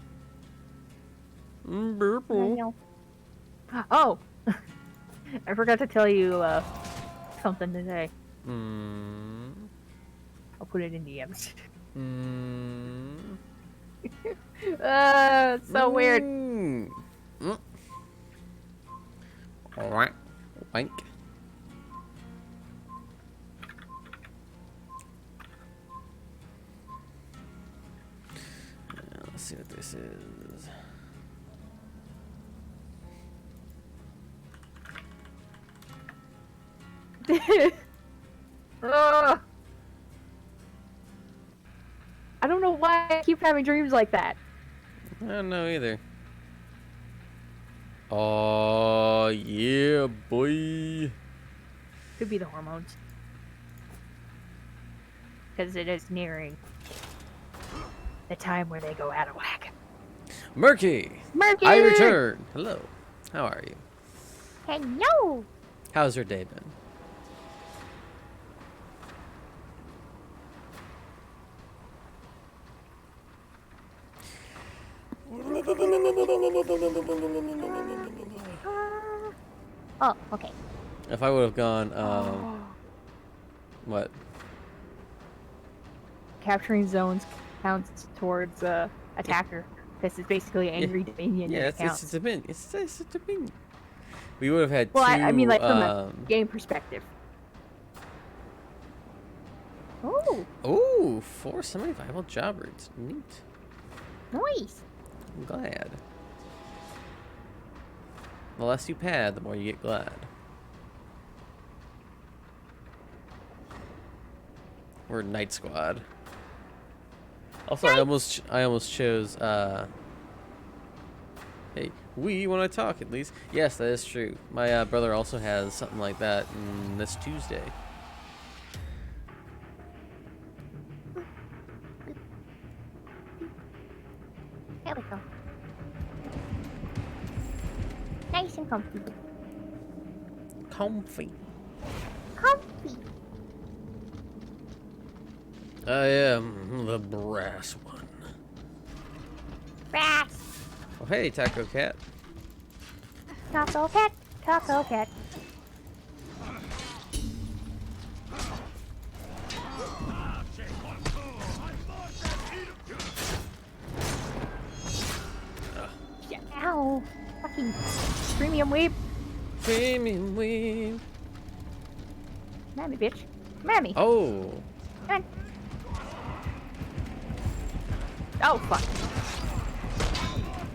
Speaker 1: Burple.
Speaker 4: Oh! I forgot to tell you something today. I'll put it in DMs. It's so weird.
Speaker 1: Alright. Wank. Let's see what this is.
Speaker 4: Ugh. I don't know why I keep having dreams like that.
Speaker 1: I don't know either. Oh, yeah, boy.
Speaker 4: Could be the hormones. Because it is nearing the time where they go out of whack.
Speaker 1: Murky!
Speaker 4: Murky!
Speaker 1: I return. Hello. How are you?
Speaker 5: Hello.
Speaker 1: How's your day been?
Speaker 5: Oh, okay.
Speaker 1: If I would have gone, what?
Speaker 4: Capturing zones counts towards attacker. This is basically angry Dominion.
Speaker 1: Yeah,
Speaker 4: that
Speaker 1: it's
Speaker 4: counts.
Speaker 1: a Dominion. It's a Dominion. We would have had
Speaker 4: Well,
Speaker 1: two.
Speaker 4: I mean, like from a game perspective.
Speaker 5: Ooh,
Speaker 1: Ooh, 4 semi-viable job routes. Neat.
Speaker 5: nice.
Speaker 1: I'm glad. The less you pad, the more you get glad. We're Night Squad. Also, I almost chose. Hey, we want to talk at least. Yes, that is true. My brother also has something like that this Tuesday.
Speaker 5: There we go. Nice and comfy.
Speaker 1: Comfy.
Speaker 5: Comfy.
Speaker 1: I am the brass one.
Speaker 5: Brass.
Speaker 1: Oh, hey, Taco Cat.
Speaker 5: Taco cat. Taco cat. Ow. Fucking premium weep.
Speaker 1: Premium weave.
Speaker 5: Mammy, bitch. Mammy.
Speaker 1: Oh.
Speaker 5: Come on.
Speaker 4: Oh fuck!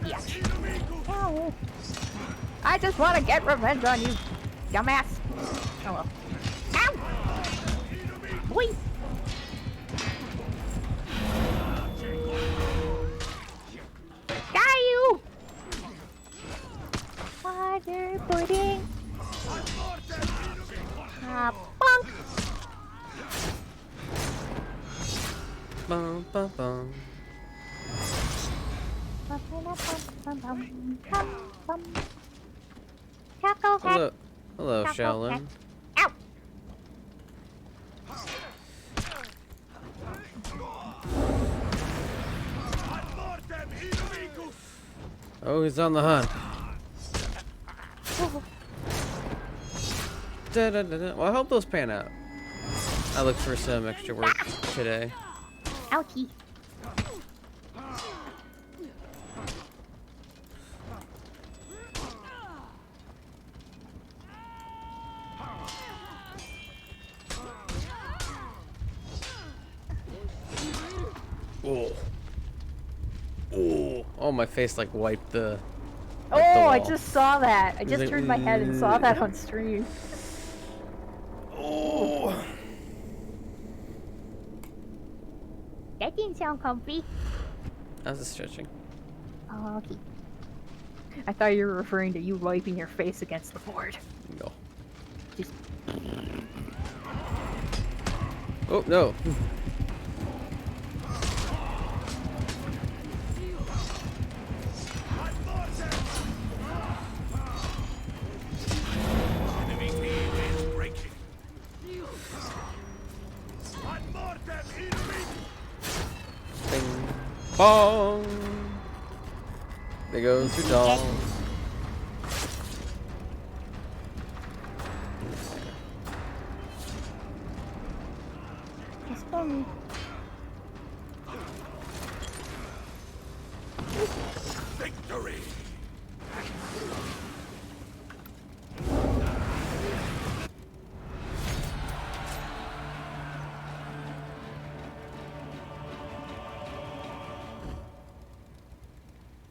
Speaker 5: Yeah. Ow.
Speaker 4: I just want to get revenge on you, dumbass. Oh well.
Speaker 5: Ow. Boy. Die you. Water pudding. Bonk.
Speaker 1: Bum, bum, bum.
Speaker 5: Taco cat.
Speaker 1: Hello, hello,
Speaker 5: Taco
Speaker 1: Shaolin.
Speaker 5: Ow.
Speaker 1: Oh, he's on the hunt. Da-da-da-da. Well, I hope those pan out. I look for some extra work today.
Speaker 5: Ouchie.
Speaker 1: Oh. Oh. Oh, my face like wiped the.
Speaker 4: Oh,
Speaker 1: wiped the
Speaker 4: I
Speaker 1: wall.
Speaker 4: just saw that. I
Speaker 1: He's
Speaker 4: just
Speaker 1: like,
Speaker 4: turned my head and saw that on stream.
Speaker 1: Oh.
Speaker 5: That didn't sound comfy.
Speaker 1: How's it stretching?
Speaker 5: Oh, okay.
Speaker 4: I thought you were referring to you wiping your face against the board.
Speaker 1: No.
Speaker 5: Just
Speaker 1: Oh no.
Speaker 2: Enemy team is breaking.
Speaker 1: Bing. Bong. There goes your dong.
Speaker 5: just for me.
Speaker 2: Victory.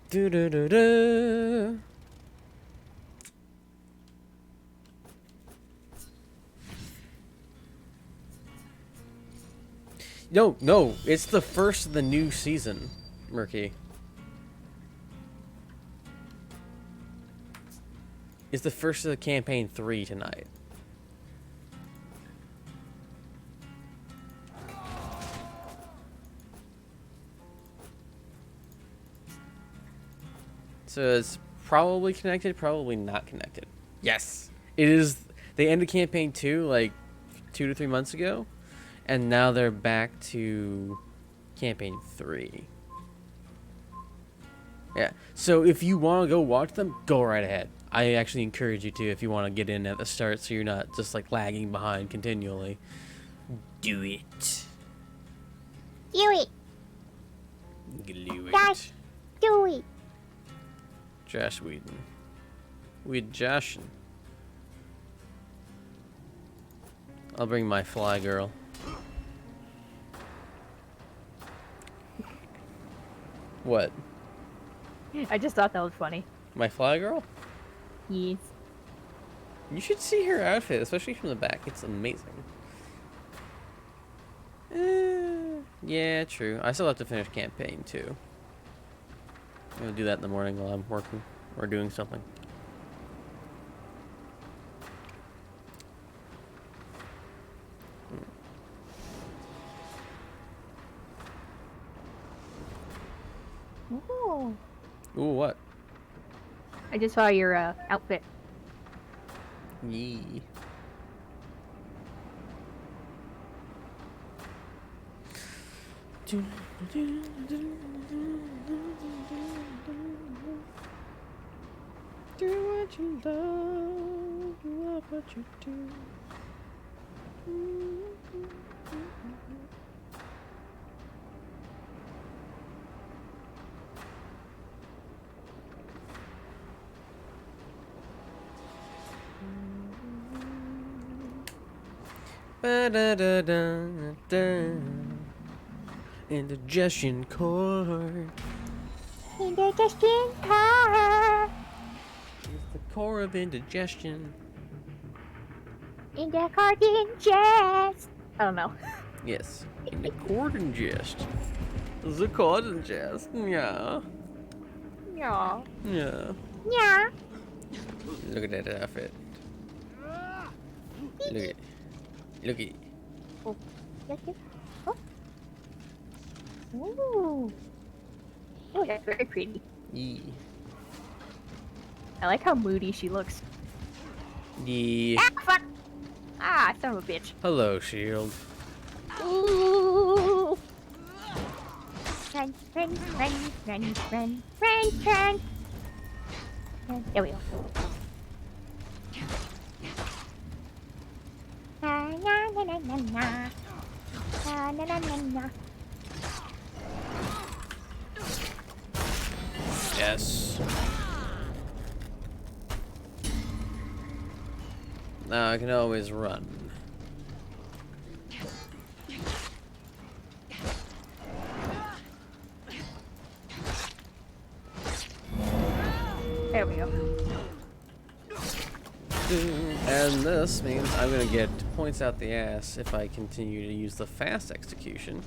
Speaker 1: Do do do do. No, no, it's the first of the new season, Murky. It's the first of the campaign 3 tonight. So it's probably connected, probably not connected. Yes, it is. They ended campaign 2 like 2 to 3 months ago, and now they're back to campaign 3. Yeah. So if you want to go watch them, go right ahead. I actually encourage you to if you want to get in at the start, so you're not just like lagging behind continually. Do it.
Speaker 5: Do it.
Speaker 1: Glue it.
Speaker 5: Josh, do it.
Speaker 1: Josh Whedon. With Joshin. I'll bring my fly girl. What?
Speaker 4: I just thought that was funny.
Speaker 1: My fly girl?
Speaker 4: Yes.
Speaker 1: You should see her outfit, especially from the back. It's amazing. Yeah, true. I still have to finish campaign 2. I'm gonna do that in the morning while I'm working or doing something.
Speaker 5: Ooh.
Speaker 1: Ooh, what?
Speaker 4: I just saw your outfit.
Speaker 1: Yee. Do what you love, love what you do. Ba-da-da-da-da. Indigestion core
Speaker 5: Indigestion car.
Speaker 1: is the core of indigestion.
Speaker 5: In the cardigan chest.
Speaker 4: I don't know.
Speaker 1: Yes, in the cord ingest. The cord ingest. Yeah.
Speaker 4: Yeah.
Speaker 1: Yeah.
Speaker 5: Yeah.
Speaker 1: Look at that outfit. Look at it. Look at it.
Speaker 5: Yes, yes. Oh. Ooh.
Speaker 4: Oh, that's very pretty.
Speaker 1: Yee.
Speaker 4: I like how moody she looks.
Speaker 1: Yee.
Speaker 4: Ah, fuck! Ah, son of a bitch.
Speaker 1: Hello, Shield.
Speaker 5: Ooh. Run, run, run, run, run, run, run. There we go. Na na na na na na. Na na na na na.
Speaker 1: Yes. Now I can always run.
Speaker 4: There we go.
Speaker 1: And this means I'm gonna get points out the ass if I continue to use the fast execution.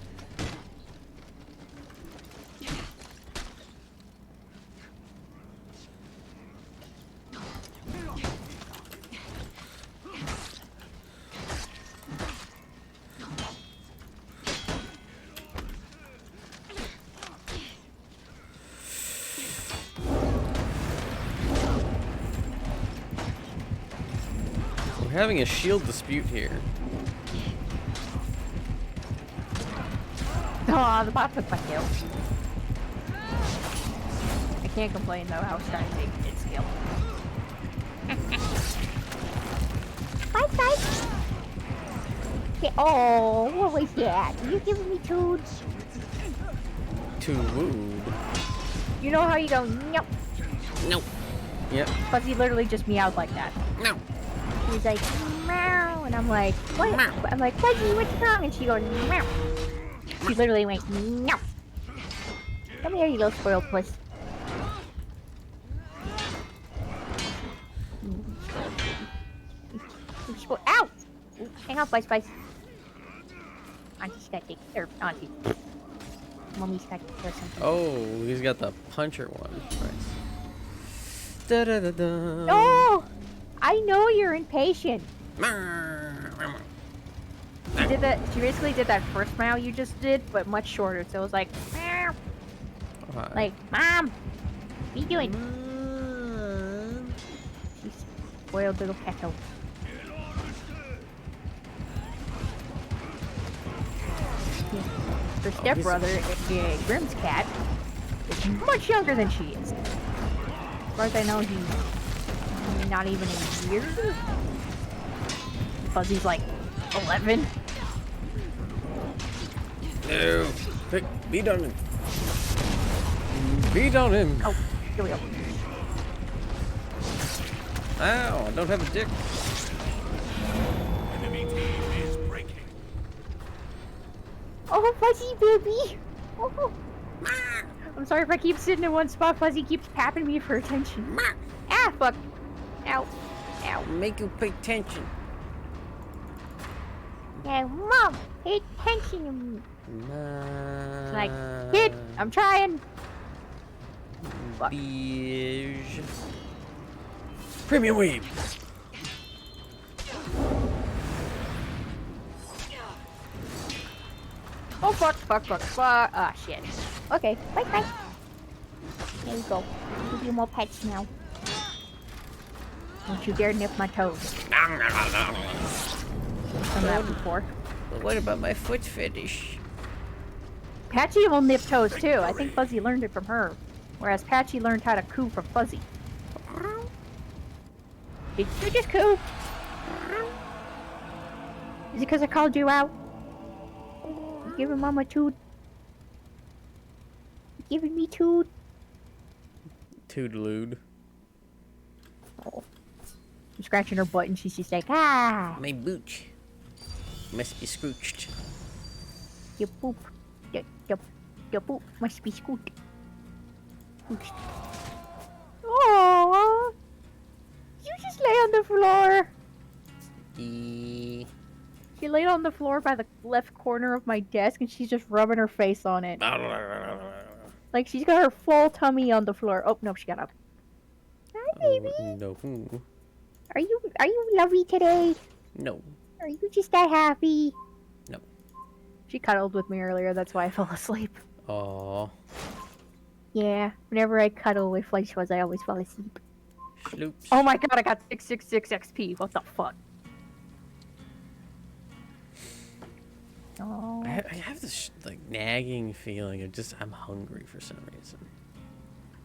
Speaker 1: We're having a shield dispute here.
Speaker 4: Aw, the bot took my kill. I can't complain though how strong they did skill.
Speaker 5: Bye, bye. Okay. Oh, what was that? Are you giving me two?
Speaker 1: Too wooed.
Speaker 4: You know how you go, nope.
Speaker 1: Nope. Yep.
Speaker 4: Fuzzy literally just meowed like that.
Speaker 1: No.
Speaker 5: He's like, meow, and I'm like, what? I'm like, Fuzzy, what's wrong? And she goes, meow. She literally went, meow. Come here, you little spoiled puss. Ow! Hang on, Spice Spice. Auntie's got to take, or Auntie. Mommy's got to take care of something.
Speaker 1: Oh, he's got the puncher one. Nice. Da da da da.
Speaker 5: Oh! I know you're impatient.
Speaker 4: She did that. She basically did that first meow you just did, but much shorter. So it was like, meow.
Speaker 1: Alright.
Speaker 5: Like, Mom, what are you doing?
Speaker 1: Mom.
Speaker 5: She's
Speaker 4: spoiled little catto. Her stepbrother, aka Grimm's cat, is much younger than she is. As far as I know, he's not even a year. Fuzzy's like 11.
Speaker 1: No. Quick, beat on him. Beat on him.
Speaker 4: Oh, here we go.
Speaker 1: Ow, I don't have a dick.
Speaker 2: Enemy team is breaking.
Speaker 5: Oh, Fuzzy baby. Oh,
Speaker 4: I'm sorry if I keep sitting in one spot. Fuzzy keeps tapping me for attention. Ah, fuck. Ow. Ow.
Speaker 1: Make you pay attention.
Speaker 5: yeah, Mom, pay attention to me.
Speaker 4: Like, kid, I'm trying. Fuck.
Speaker 1: Beige. Premium weave.
Speaker 4: Oh, fuck, fuck, fuck, fuck. Ah, shit.
Speaker 5: Okay, bye bye. There you go. Give you more pets now.
Speaker 4: Don't you dare nip my toes. Done that before.
Speaker 1: But what about my foot fetish?
Speaker 4: Patchy will nip toes too. I think Fuzzy learned it from her. Whereas Patchy learned how to coo from Fuzzy. Did you just coo? Is it because I called you out? You giving Mom a toot?
Speaker 5: You giving me toot?
Speaker 1: Toodaloo.
Speaker 4: Oh. I'm scratching her butt and she's just like, ah,
Speaker 1: My booch must be scrooched.
Speaker 5: your poop. Your poop must be scoot.
Speaker 4: oh, you just lay on the floor.
Speaker 1: E-
Speaker 4: She laid on the floor by the left corner of my desk and she's just rubbing her face on it. Like she's got her full tummy on the floor. Oh, no, she got up.
Speaker 5: Hi, baby.
Speaker 1: Oh, no.
Speaker 5: Are you lovely today?
Speaker 1: No.
Speaker 5: Are you just that happy?
Speaker 1: No.
Speaker 4: She cuddled with me earlier, that's why I fell asleep.
Speaker 1: Aw.
Speaker 5: Yeah. Whenever I cuddle with Fleischwaz, I always fall asleep.
Speaker 1: Schloops.
Speaker 4: Oh my god, I got 666 XP. What the fuck?
Speaker 5: Oh.
Speaker 1: I have this like nagging feeling of just I'm hungry for some reason.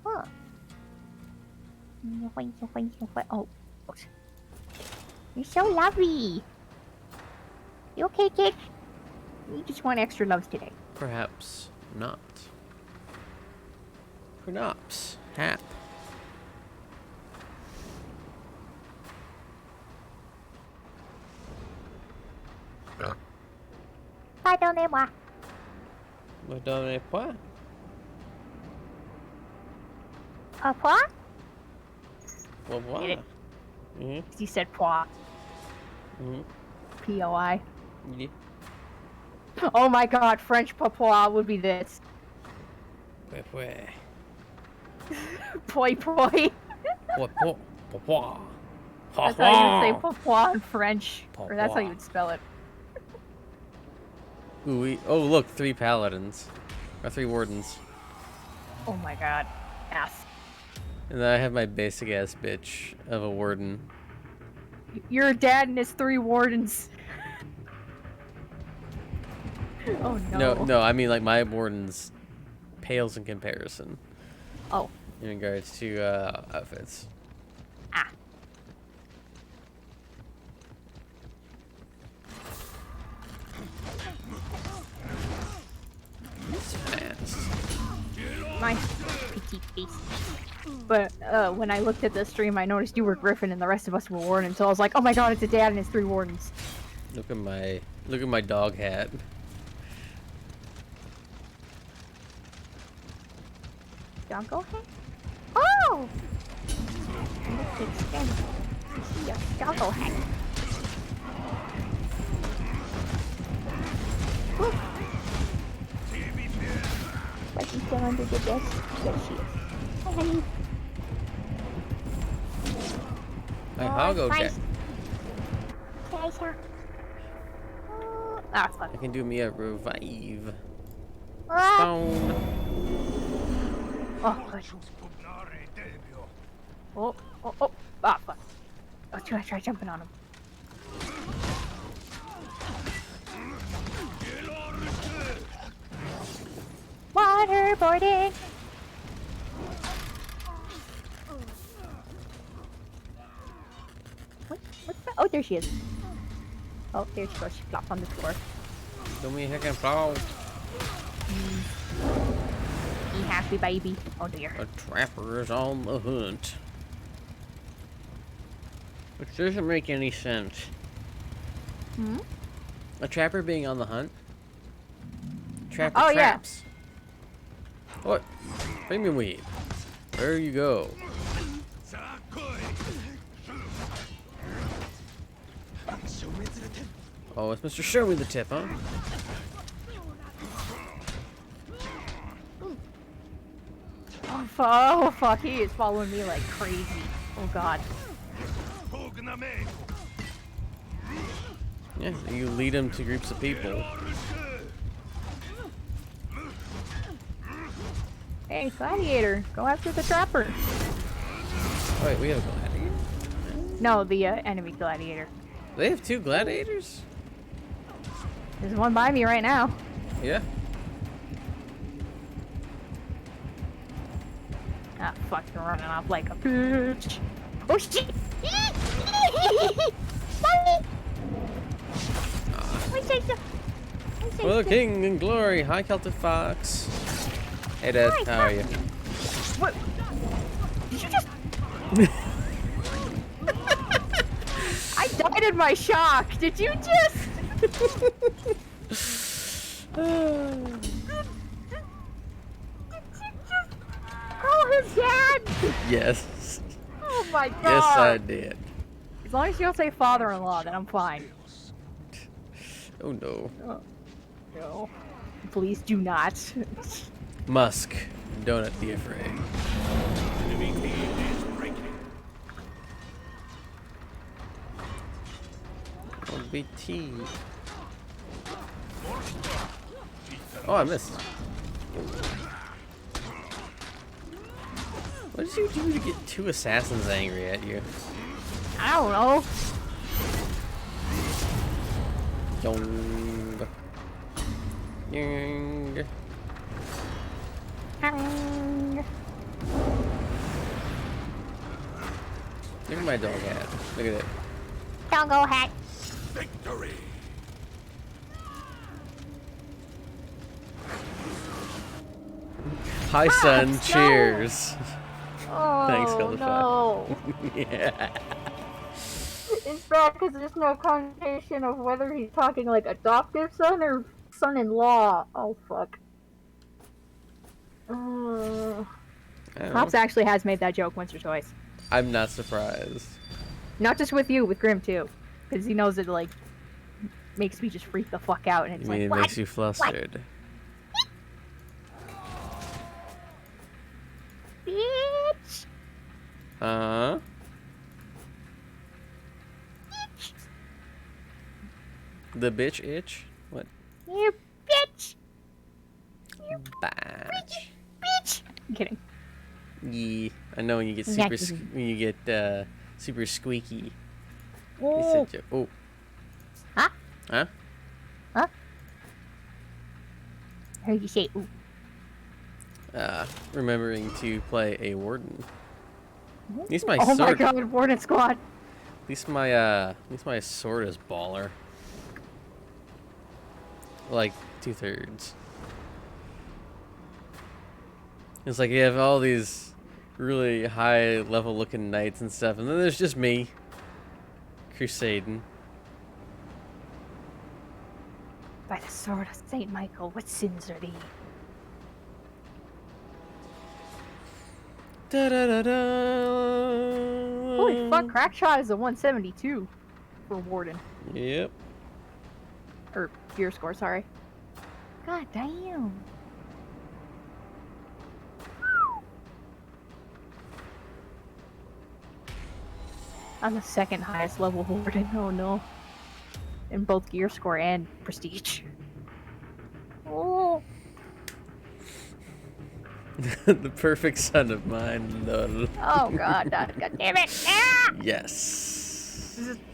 Speaker 5: Huh. Oh. You're so lovely. You okay, kid?
Speaker 4: You just want extra love today.
Speaker 1: Perhaps not. Perhaps. Hap.
Speaker 5: Pardonnez-moi.
Speaker 1: Madame pas?
Speaker 5: Au revoir?
Speaker 1: Well, what?
Speaker 4: Get it?
Speaker 1: Mm-hmm.
Speaker 4: You said poi.
Speaker 1: Mm-hmm.
Speaker 4: P-O-I.
Speaker 1: Yeah.
Speaker 4: Oh my god, French patois would be this.
Speaker 1: Where?
Speaker 4: Poi poi.
Speaker 1: What? What?
Speaker 4: That's how you would say patois in French. Or that's how you would spell it.
Speaker 1: Ooh, oh, look, 3 paladins. Or 3 wardens.
Speaker 4: Oh my god. Ass.
Speaker 1: And then I have my basic ass bitch of a warden.
Speaker 4: Your dad and his 3 wardens. Oh no.
Speaker 1: No, I mean like my warden's pales in comparison.
Speaker 4: Oh.
Speaker 1: In regards to outfits.
Speaker 4: Ah.
Speaker 1: Fast.
Speaker 4: My petite face. But when I looked at the stream, I noticed you were Griffin and the rest of us were Wardens. So I was like, oh my god, it's a dad and his 3 Wardens.
Speaker 1: Look at my dog hat.
Speaker 5: Doggo hat? Oh! Look expensive. You see your doggo hat. Look. But she's still under the desk. There she is. Hi, honey.
Speaker 1: My Hoggo
Speaker 5: nice.
Speaker 1: cat.
Speaker 5: Kaiser.
Speaker 4: Ah, fuck.
Speaker 1: I can do me a revive.
Speaker 5: Ah.
Speaker 1: Boom.
Speaker 4: Oh, good. Oh. Ah, fuck. Let's try jumping on him. Waterboarding. What's that? Oh, there she is. Oh, there she goes. She flopped on the floor.
Speaker 1: Do me a heck and flow.
Speaker 4: Be happy, baby. Oh dear.
Speaker 1: A trapper is on the hunt. Which doesn't make any sense.
Speaker 4: Hmm?
Speaker 1: A trapper being on the hunt? Trapper
Speaker 4: Oh, yeah.
Speaker 1: traps. What? Premium weed. There you go. Oh, it's Mr. Show Me the Tip, huh?
Speaker 4: Oh fuck, he is following me like crazy. Oh god.
Speaker 1: Yeah, you lead him to groups of people.
Speaker 4: Hey, gladiator, go after the trapper.
Speaker 1: Oh, wait, we have a gladiator?
Speaker 4: No, the enemy gladiator.
Speaker 1: They have 2 gladiators?
Speaker 4: There's one by me right now.
Speaker 1: Yeah.
Speaker 4: Ah, fuck, you're running off like a bitch. Oh shit!
Speaker 1: For the king and glory. Hi, Celtic Fox. Hey, Dad.
Speaker 4: Hi,
Speaker 1: How are you?
Speaker 4: What? Did you just... I died in my shock. Did you just... Oh, his dad!
Speaker 1: Yes.
Speaker 4: Oh my god.
Speaker 1: Yes, I did.
Speaker 4: As long as you don't say father-in-law, then I'm fine.
Speaker 1: Oh, no.
Speaker 4: No. Please do not.
Speaker 1: Musk. Donut be afraid.
Speaker 2: Enemy team is breaking.
Speaker 1: Don't be teased. Oh, I missed. What did you do to get 2 assassins angry at you?
Speaker 4: I don't know.
Speaker 1: Yong. Yong. Look at my dog hat. Look at it.
Speaker 5: Doggo hat.
Speaker 2: Victory.
Speaker 1: Hi, son.
Speaker 4: no.
Speaker 1: Cheers.
Speaker 4: Oh,
Speaker 1: Thanks, Helifa.
Speaker 4: no.
Speaker 1: Yeah.
Speaker 4: It's bad because there's no connotation of whether he's talking like adoptive son or son-in-law. Oh, fuck.
Speaker 1: I don't
Speaker 4: Pops
Speaker 1: know.
Speaker 4: actually has made that joke once or twice.
Speaker 1: I'm not surprised.
Speaker 4: Not just with you, with Grim too. Because he knows it, like, makes me just freak the fuck out. And
Speaker 1: You
Speaker 4: it's
Speaker 1: mean
Speaker 4: like,
Speaker 1: it
Speaker 4: what?
Speaker 1: makes you flustered?
Speaker 5: Bitch.
Speaker 1: Huh? The bitch itch? What?
Speaker 5: You bitch.
Speaker 1: Batch.
Speaker 5: Bitch.
Speaker 4: I'm kidding.
Speaker 1: Yeah, I know when you get
Speaker 5: Exactly.
Speaker 1: when you get super squeaky.
Speaker 4: Oh,
Speaker 1: Oh.
Speaker 5: Huh?
Speaker 1: Huh?
Speaker 5: Heard you say ooh.
Speaker 1: Remembering to play a warden. At least my
Speaker 4: oh my
Speaker 1: sword.
Speaker 4: god, Warden Squad.
Speaker 1: At least my sword is baller. Like 2/3. It's like you have all these really high level looking knights and stuff, and then there's just me crusading.
Speaker 4: By the sword of Saint Michael, what sins are these?
Speaker 1: Da da da da.
Speaker 4: Holy fuck, Crackshot is a 172 for Warden.
Speaker 1: Yep.
Speaker 4: Or gear score, sorry. God damn. I'm the second highest level Warden, oh no. In both gear score and prestige. Oh.
Speaker 1: The perfect son of mine. No.
Speaker 4: Oh god, god damn it. Ah!
Speaker 1: Yes.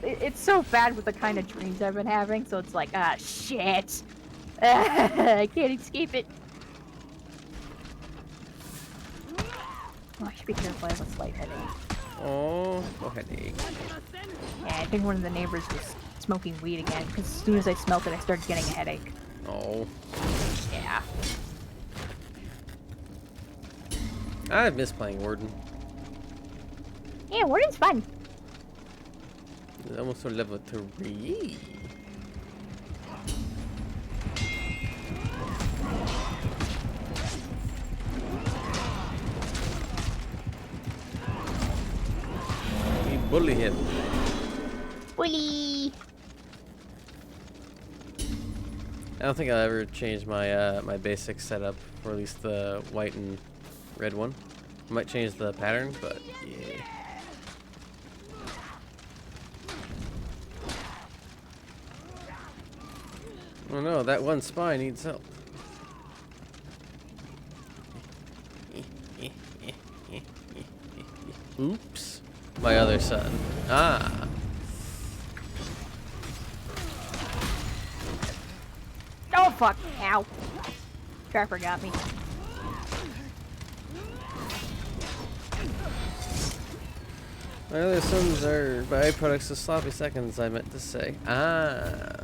Speaker 4: it's so bad with the kind of dreams I've been having, so it's like, ah, shit. I can't escape it. Oh, I should be careful, I have a slight headache.
Speaker 1: Oh, no headache.
Speaker 4: Yeah, I think one of the neighbors was smoking weed again, because as soon as I smelt it, I started getting a headache.
Speaker 1: Oh.
Speaker 4: Yeah.
Speaker 1: I miss playing Warden.
Speaker 4: Yeah, Warden's fun.
Speaker 1: It's almost to level 3. We bully him.
Speaker 4: Bully!
Speaker 1: I don't think I'll ever change my my basic setup, or at least the white and red one. I might change the pattern, but yeah. Oh no, that one spy needs help. Oops. My other son. Ah.
Speaker 4: Oh, fuck. Ow. Trapper got me.
Speaker 1: My other sons are byproducts of sloppy seconds, I meant to say. Ah.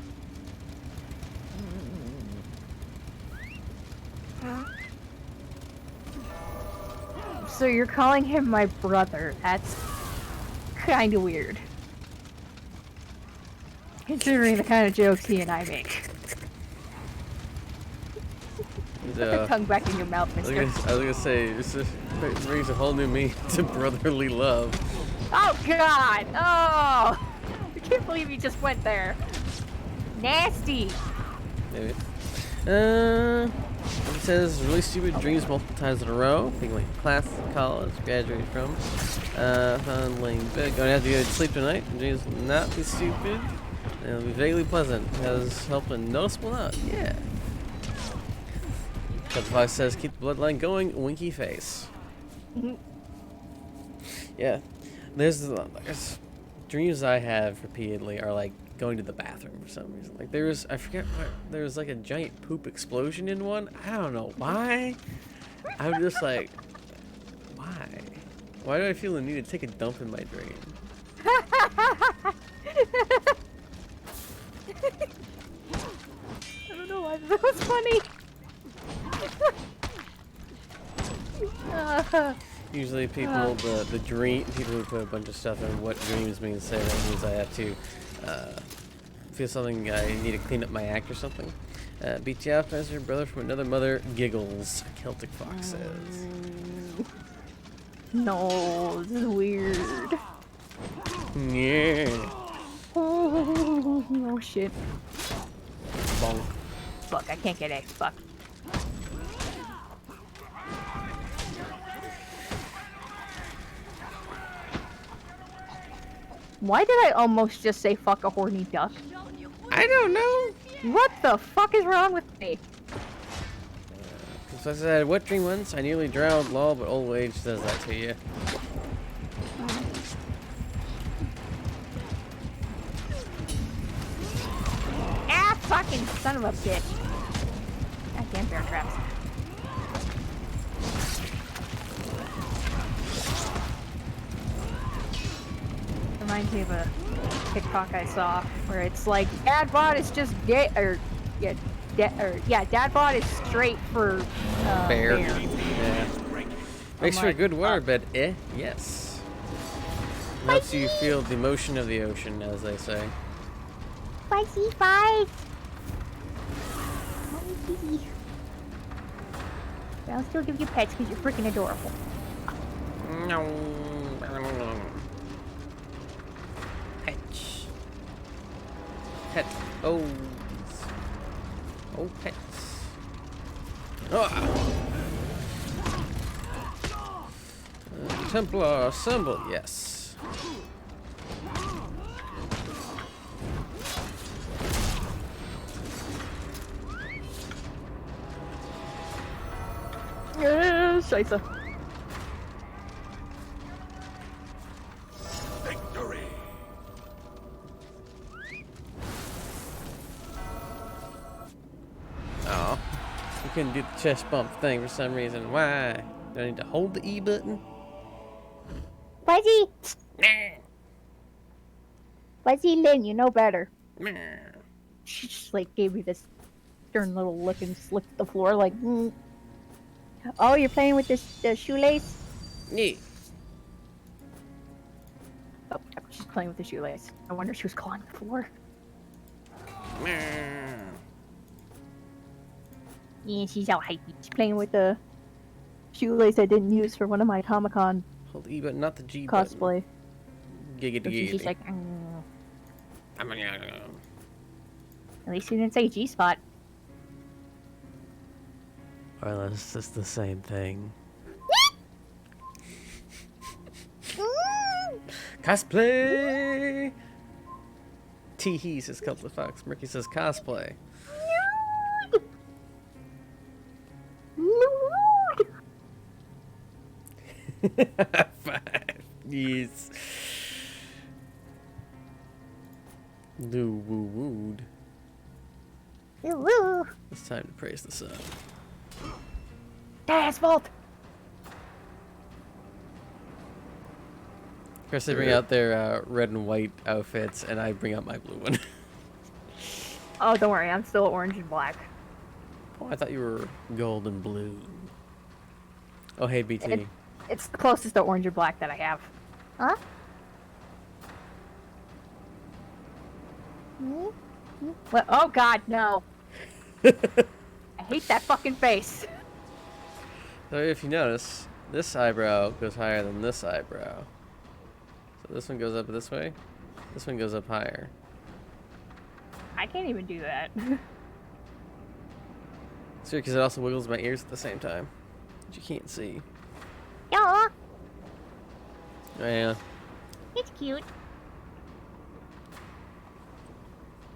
Speaker 4: So you're calling him my brother. That's kind of weird. Considering the kind of jokes he and I make. Put the tongue back in your mouth,
Speaker 1: I was
Speaker 4: mister.
Speaker 1: gonna say, it brings a whole new meaning to brotherly love.
Speaker 4: Oh, God! Oh! I can't believe you just went there. Nasty!
Speaker 1: Maybe. It says really stupid dreams multiple times in a row. Being like class, college, graduated from. Found laying in bed. Gonna have to go to sleep tonight. Dreams will not be stupid. And it'll be vaguely pleasant. Has helped a noticeable note. Yeah. Cut the Fox says keep the bloodline going. Winky face. Yeah. There's dreams I have repeatedly are like going to the bathroom for some reason. Like I forget what, there was like a giant poop explosion in one. I don't know why. I'm just like, why? Why do I feel the need to take a dump in my dream?
Speaker 4: I don't know why that was funny.
Speaker 1: Usually people, the dream, people who put a bunch of stuff in what dreams mean say that means I have to feel something, I need to clean up my act or something. Beat you up as your brother from another mother giggles, Celtic Fox says.
Speaker 4: No, this is weird.
Speaker 1: Yeah.
Speaker 4: Oh shit.
Speaker 1: Bonk.
Speaker 4: Fuck, I can't get A. Fuck. Why did I almost just say fuck a horny duck?
Speaker 1: I don't know.
Speaker 4: What the fuck is wrong with me?
Speaker 1: So I said, what dream once? I nearly drowned, lol, but old age does that to you.
Speaker 4: Ah, fucking son of a bitch. Goddamn bear traps. Reminds me of a TikTok I saw where it's like, Dadbot is just gay, or yeah, Dadbot is straight for
Speaker 1: Bear.
Speaker 4: bear.
Speaker 1: Yeah. Makes for a
Speaker 4: like,
Speaker 1: good waterbed, eh? Yes. Helps you feel the motion of the ocean, as they say.
Speaker 5: Spicy fight.
Speaker 4: But I'll still give you pets because you're freaking adorable.
Speaker 1: No. Pets. Pet. Oh. Oh, pets. Ah. Templar symbol, yes.
Speaker 4: Scheiße.
Speaker 2: Victory.
Speaker 1: couldn't do the chest bump thing for some reason. Why? Do I need to hold the E button?
Speaker 5: Fuzzy! Fuzzy Lynn, you know better. She just like gave me this stern little look and slipped the floor like, Oh, you're playing with the shoelace?
Speaker 1: Yeah.
Speaker 4: Oh, she's playing with the shoelace. I wonder if she was clawing the floor.
Speaker 5: Yeah, she's all hypey.
Speaker 4: She's playing with the shoelace I didn't use for one of my Comic-Con
Speaker 1: Hold the E button, not the G button.
Speaker 4: cosplay.
Speaker 1: Giggity
Speaker 5: So she's
Speaker 1: giggity.
Speaker 5: like,
Speaker 4: At least you didn't say G-spot.
Speaker 1: Well, it's just the same thing. Cosplay! Tee-hee says Couple of Fox. Murky says cosplay. Five. Yes. Lou woo wooed.
Speaker 5: Woo!
Speaker 1: It's time to praise the sun.
Speaker 4: Asphalt!
Speaker 1: Of course, they bring out their red and white outfits, and I bring out my blue one.
Speaker 4: Oh, don't worry, I'm still orange and black.
Speaker 1: Oh, I thought you were gold and blue. Oh, hey, BT.
Speaker 4: It's the closest to orange and black that I have.
Speaker 5: Huh?
Speaker 4: Well, oh god, no. I hate that fucking face.
Speaker 1: So if you notice, this eyebrow goes higher than this eyebrow. So this one goes up this way. This one goes up higher.
Speaker 4: I can't even do that.
Speaker 1: It's weird because it also wiggles my ears at the same time. Which you can't see.
Speaker 5: Yeah,
Speaker 1: Oh, yeah.
Speaker 5: it's cute.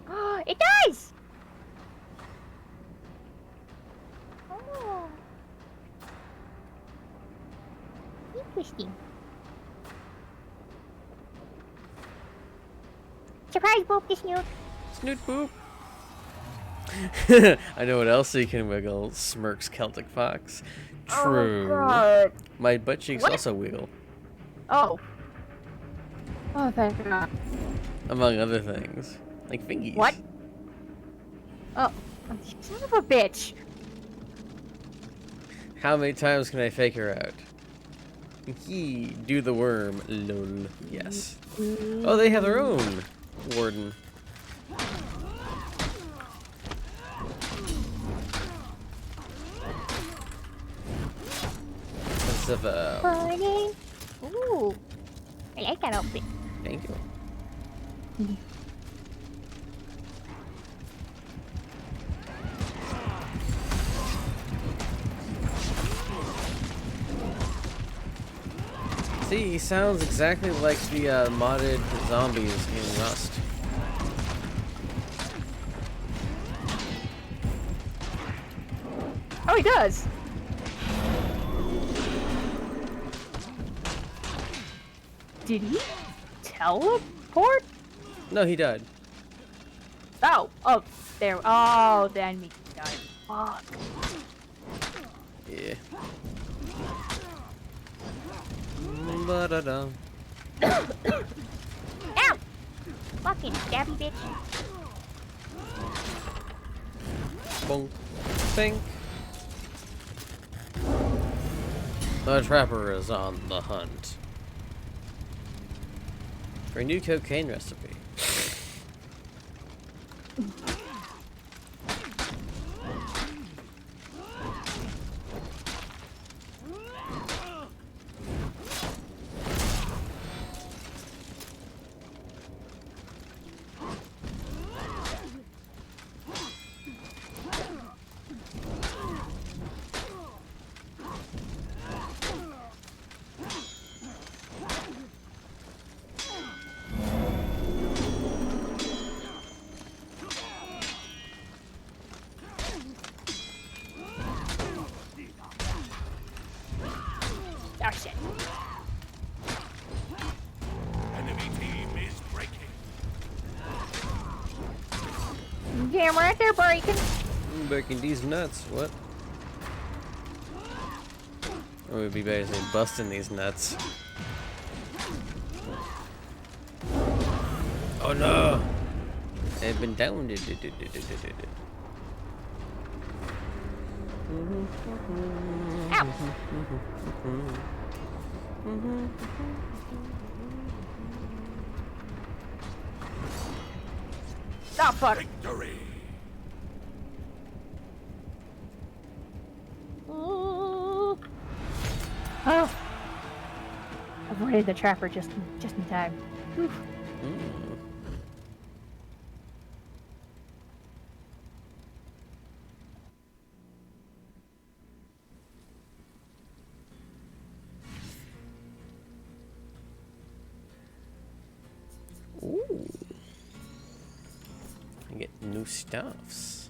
Speaker 5: Oh, it does! Oh. Interesting. Surprise, Boop the Snoot.
Speaker 1: Snoot boop. I know what else you can wiggle. Smirks Celtic Fox. True.
Speaker 4: Oh god.
Speaker 1: My butt cheeks
Speaker 4: What?
Speaker 1: also wiggle,
Speaker 4: Oh. Oh, thank god.
Speaker 1: among other things. Like fingies.
Speaker 4: What? Oh, son of a bitch.
Speaker 1: How many times can I fake her out? He do the worm. Lol. Yes. Oh, they have their own warden. That's of a.
Speaker 5: Funny. Ooh. I like that outfit.
Speaker 1: Thank you. See, he sounds exactly like the modded zombies in Rust.
Speaker 4: Oh, he does. Did he teleport?
Speaker 1: No, he died.
Speaker 4: Oh, oh, there. Oh, the enemy died. Fuck.
Speaker 1: Yeah. Ba-da-da.
Speaker 5: Ow! Fucking stabby bitch.
Speaker 1: Bonk. Think. The trapper is on the hunt for a new cocaine recipe.
Speaker 5: Oh shit.
Speaker 2: Enemy team is breaking.
Speaker 5: Damn right they're breaking.
Speaker 1: Breaking these nuts. What? We'd be basically busting these nuts. Oh no! They've been downed.
Speaker 4: Oh, fuck.
Speaker 2: Victory.
Speaker 4: Oh. Avoided the trapper just in time. Whew.
Speaker 1: Ooh. I get new stuffs.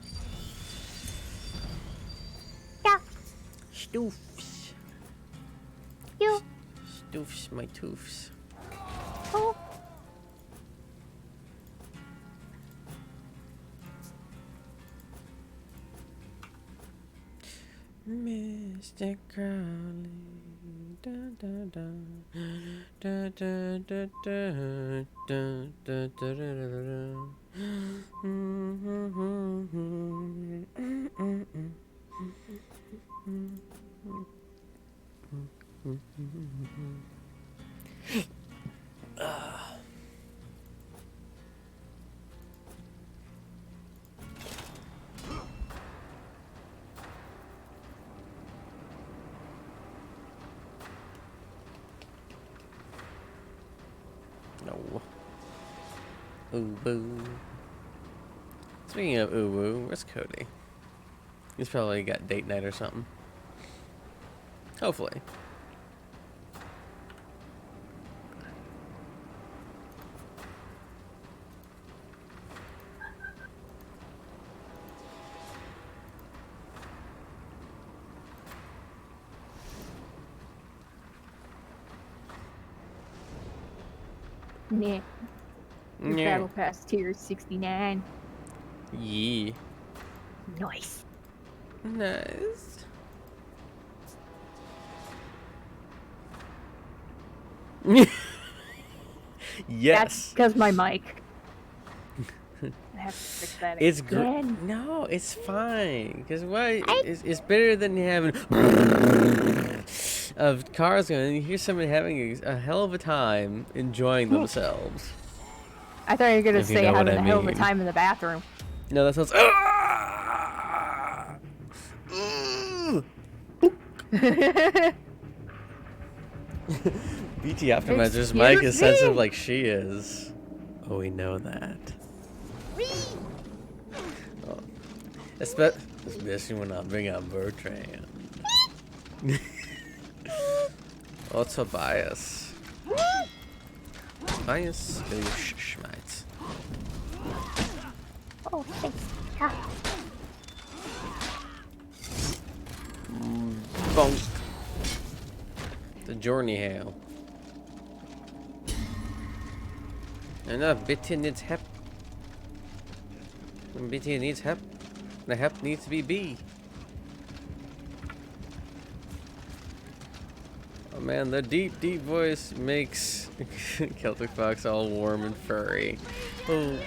Speaker 5: Yeah.
Speaker 1: Stoofs.
Speaker 5: You.
Speaker 1: Stoofs, my toofs.
Speaker 5: Oh.
Speaker 1: Mr. Crowley. Da, da, da. Da, da, da, da. Da, da, da, da, da, da. No. Ooh boo. Speaking of ooh woo, where's Cody? He's probably got date night or something. Hopefully.
Speaker 4: Nah. Your
Speaker 1: Yeah.
Speaker 4: battle pass tier is 69.
Speaker 1: Yeah.
Speaker 4: Nice.
Speaker 1: Nice.
Speaker 4: That's
Speaker 1: Yes.
Speaker 4: because my mic. I have to fix that
Speaker 1: It's
Speaker 4: again.
Speaker 1: good. No, it's fine. Because why? It's better than having of cars going. You hear somebody having a hell of a time enjoying themselves.
Speaker 4: I thought you were gonna
Speaker 1: If you
Speaker 4: say
Speaker 1: know what
Speaker 4: having
Speaker 1: I
Speaker 4: a hell of a
Speaker 1: mean.
Speaker 4: time in the bathroom.
Speaker 1: No, that sounds. BT Optimizer's mic is
Speaker 4: Excuse
Speaker 1: sensitive
Speaker 4: me?
Speaker 1: like she is. Oh, we know that. Oh. Especially when I bring out Bertrand. Oh, Tobias. Tobias, oh, you schmites.
Speaker 5: Oh, thanks. Yeah.
Speaker 1: Bonk. The journey hail. Enough, BT needs help. When BT needs help, the help needs to be B. Oh man, the deep, deep voice makes Celtic Fox all warm and furry. Oh.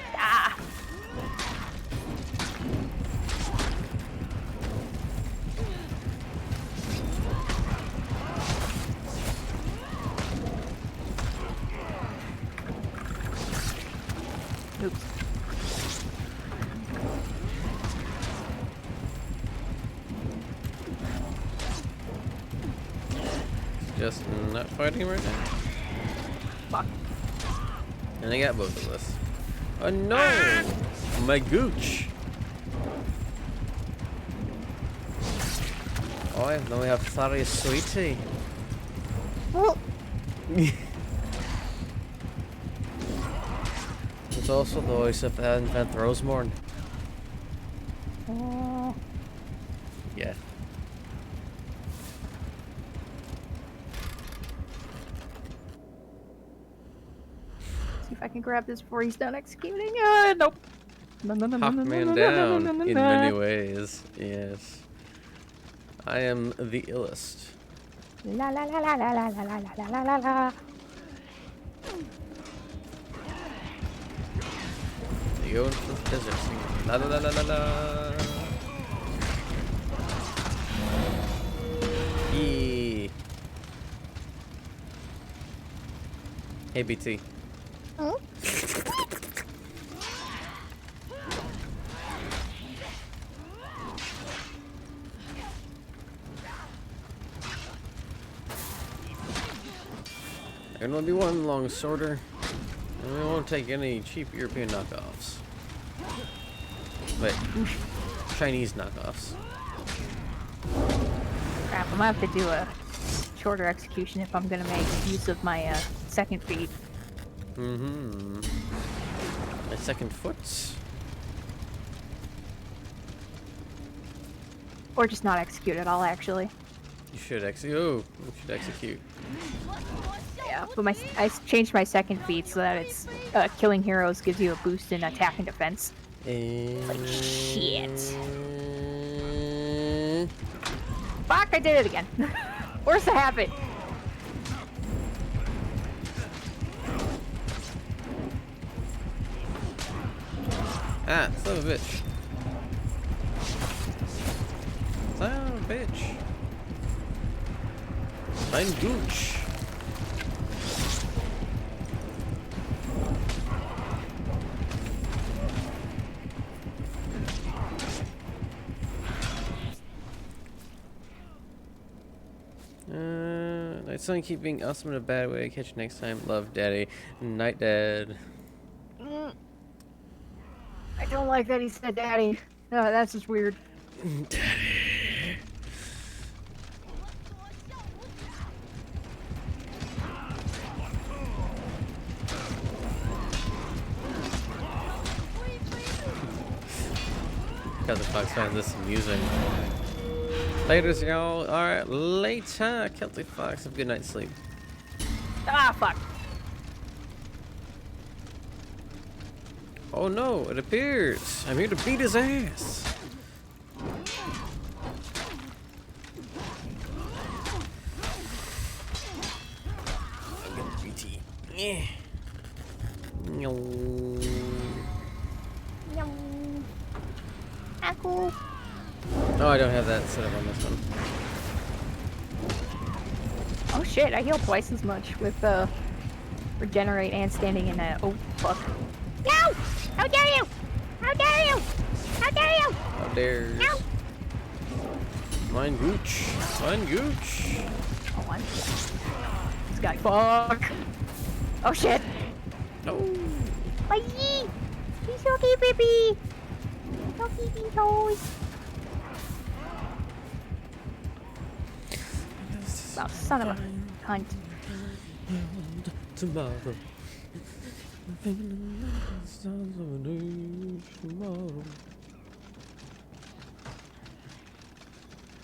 Speaker 4: Oops.
Speaker 1: Just not fighting right now.
Speaker 4: Fuck.
Speaker 1: And I got both of us. Oh no! My gooch! Oh, now we have Thari Sweetie.
Speaker 5: Well,
Speaker 1: It's also the voice of Van Rosemorn. Yeah.
Speaker 4: See if I can grab this before he's done executing. Nope.
Speaker 1: Hawkman down in many ways. Yes. I am the illest.
Speaker 5: La la la la la la la la la la la la.
Speaker 1: You go into the desert singing. La la la la la la. Yee. Hey BT.
Speaker 5: Hmm?
Speaker 1: There can only be one long sorter. And we won't take any cheap European knockoffs. But Chinese knockoffs.
Speaker 4: Crap, I'm gonna have to do a shorter execution if I'm gonna make use of my second feet.
Speaker 1: Mm-hmm. My second foot.
Speaker 4: Or just not execute at all, actually.
Speaker 1: You should execute. Oh, you should execute.
Speaker 4: Yeah, but I changed my second feat so that it's killing heroes gives you a boost in attack and defense.
Speaker 1: Like
Speaker 4: shit. Fuck, I did it again. Where's the habit?
Speaker 1: Ah, son of a bitch. Son of a bitch. I'm Gooch. Night Sun, keep being awesome in a bad way. Catch you next time. Love, Daddy. Night, Dad.
Speaker 4: I don't like that he said daddy. No, that's just weird.
Speaker 1: Because the Fox finds this amusing. Laters, y'all. Alright, later. Celtic Fox, have a good night's sleep.
Speaker 4: Ah, fuck.
Speaker 1: Oh no, it appears. I'm here to beat his ass. I'm gonna BT. Yeah. No.
Speaker 5: Yum. Aku.
Speaker 1: Oh, I don't have that set up on this one.
Speaker 4: Oh shit, I heal twice as much with regenerate and standing in a. Oh fuck.
Speaker 5: No! How dare you! How dare you! How dare you!
Speaker 1: How dares.
Speaker 5: No!
Speaker 1: Mine Gooch. Mine Gooch.
Speaker 4: Oh, I'm. This guy. Fuck. Oh shit.
Speaker 1: No.
Speaker 5: Bye! He's okay, baby! No peeping toes!
Speaker 4: Oh, son of a cunt.
Speaker 1: Tomorrow.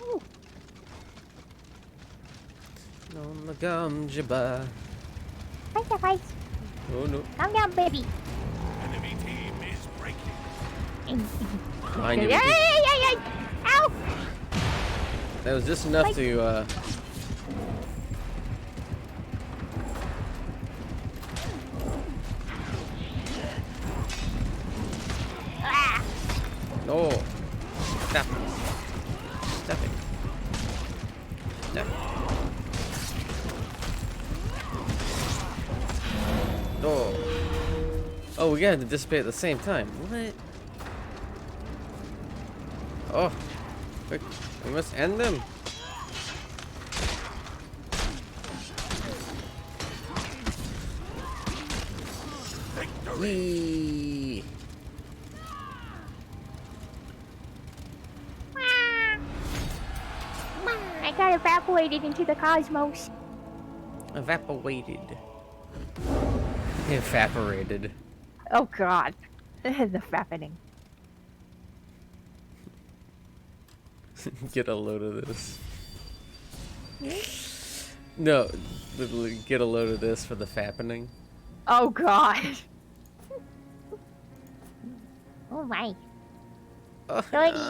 Speaker 5: Ooh.
Speaker 1: On the gum jabba.
Speaker 5: Sacrifice!
Speaker 1: Oh no.
Speaker 5: Calm down, baby!
Speaker 2: Enemy team is breaking.
Speaker 1: Behind you.
Speaker 5: Yay!
Speaker 1: Mickey.
Speaker 5: Yay! Yay! Ow!
Speaker 1: That was just enough to
Speaker 5: Ah!
Speaker 1: No. Stop. Stop it. Stop. No. Oh, we got to dissipate at the same time. What? Oh. Quick. We must end them. Whee.
Speaker 5: I got evaporated into the cosmos.
Speaker 1: Evaporated. Evaporated.
Speaker 4: Oh god. The fapping.
Speaker 1: Get a load of this. No, literally get a load of this for the fappening.
Speaker 4: Oh god.
Speaker 5: Oh my.
Speaker 1: Oh,
Speaker 5: Dirty.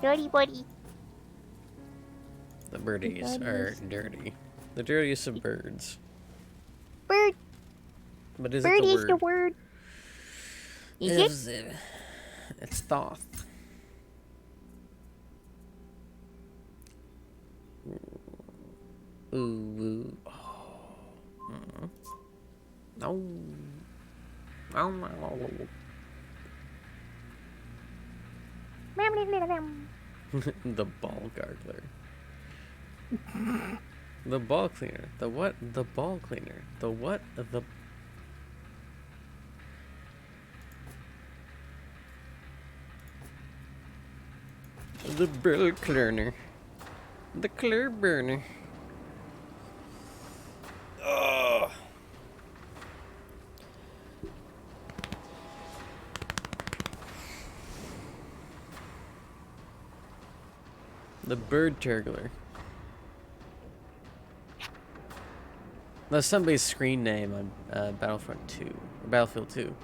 Speaker 5: Dirty buddy.
Speaker 1: The birdies are dirty. The dirtiest of birds.
Speaker 5: Bird.
Speaker 1: But is
Speaker 5: Bird
Speaker 1: it
Speaker 5: is the word. Is it?
Speaker 1: it? It's thoth. Ooh, ooh. Oh. Mm. No. Oh, no. The ball gargler. The ball cleaner. The what? The ball cleaner. The what? The... The ball cleaner. The clear burner. Ugh. The bird turgler. That's somebody's screen name on Battlefront 2 or Battlefield 2.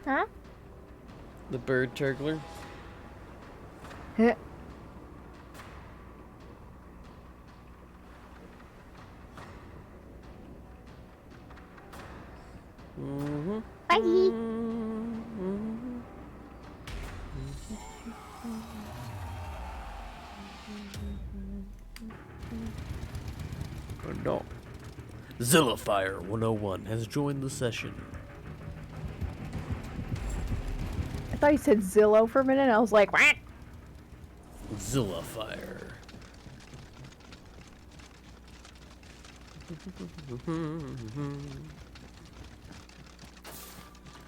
Speaker 5: Huh?
Speaker 1: The bird turgler. Mm-hmm.
Speaker 5: Bye.
Speaker 1: Mm-hmm. No. Zillafire 101 has joined the session.
Speaker 4: I thought you said Zillow for a minute. I was like, what?
Speaker 1: Zillafire.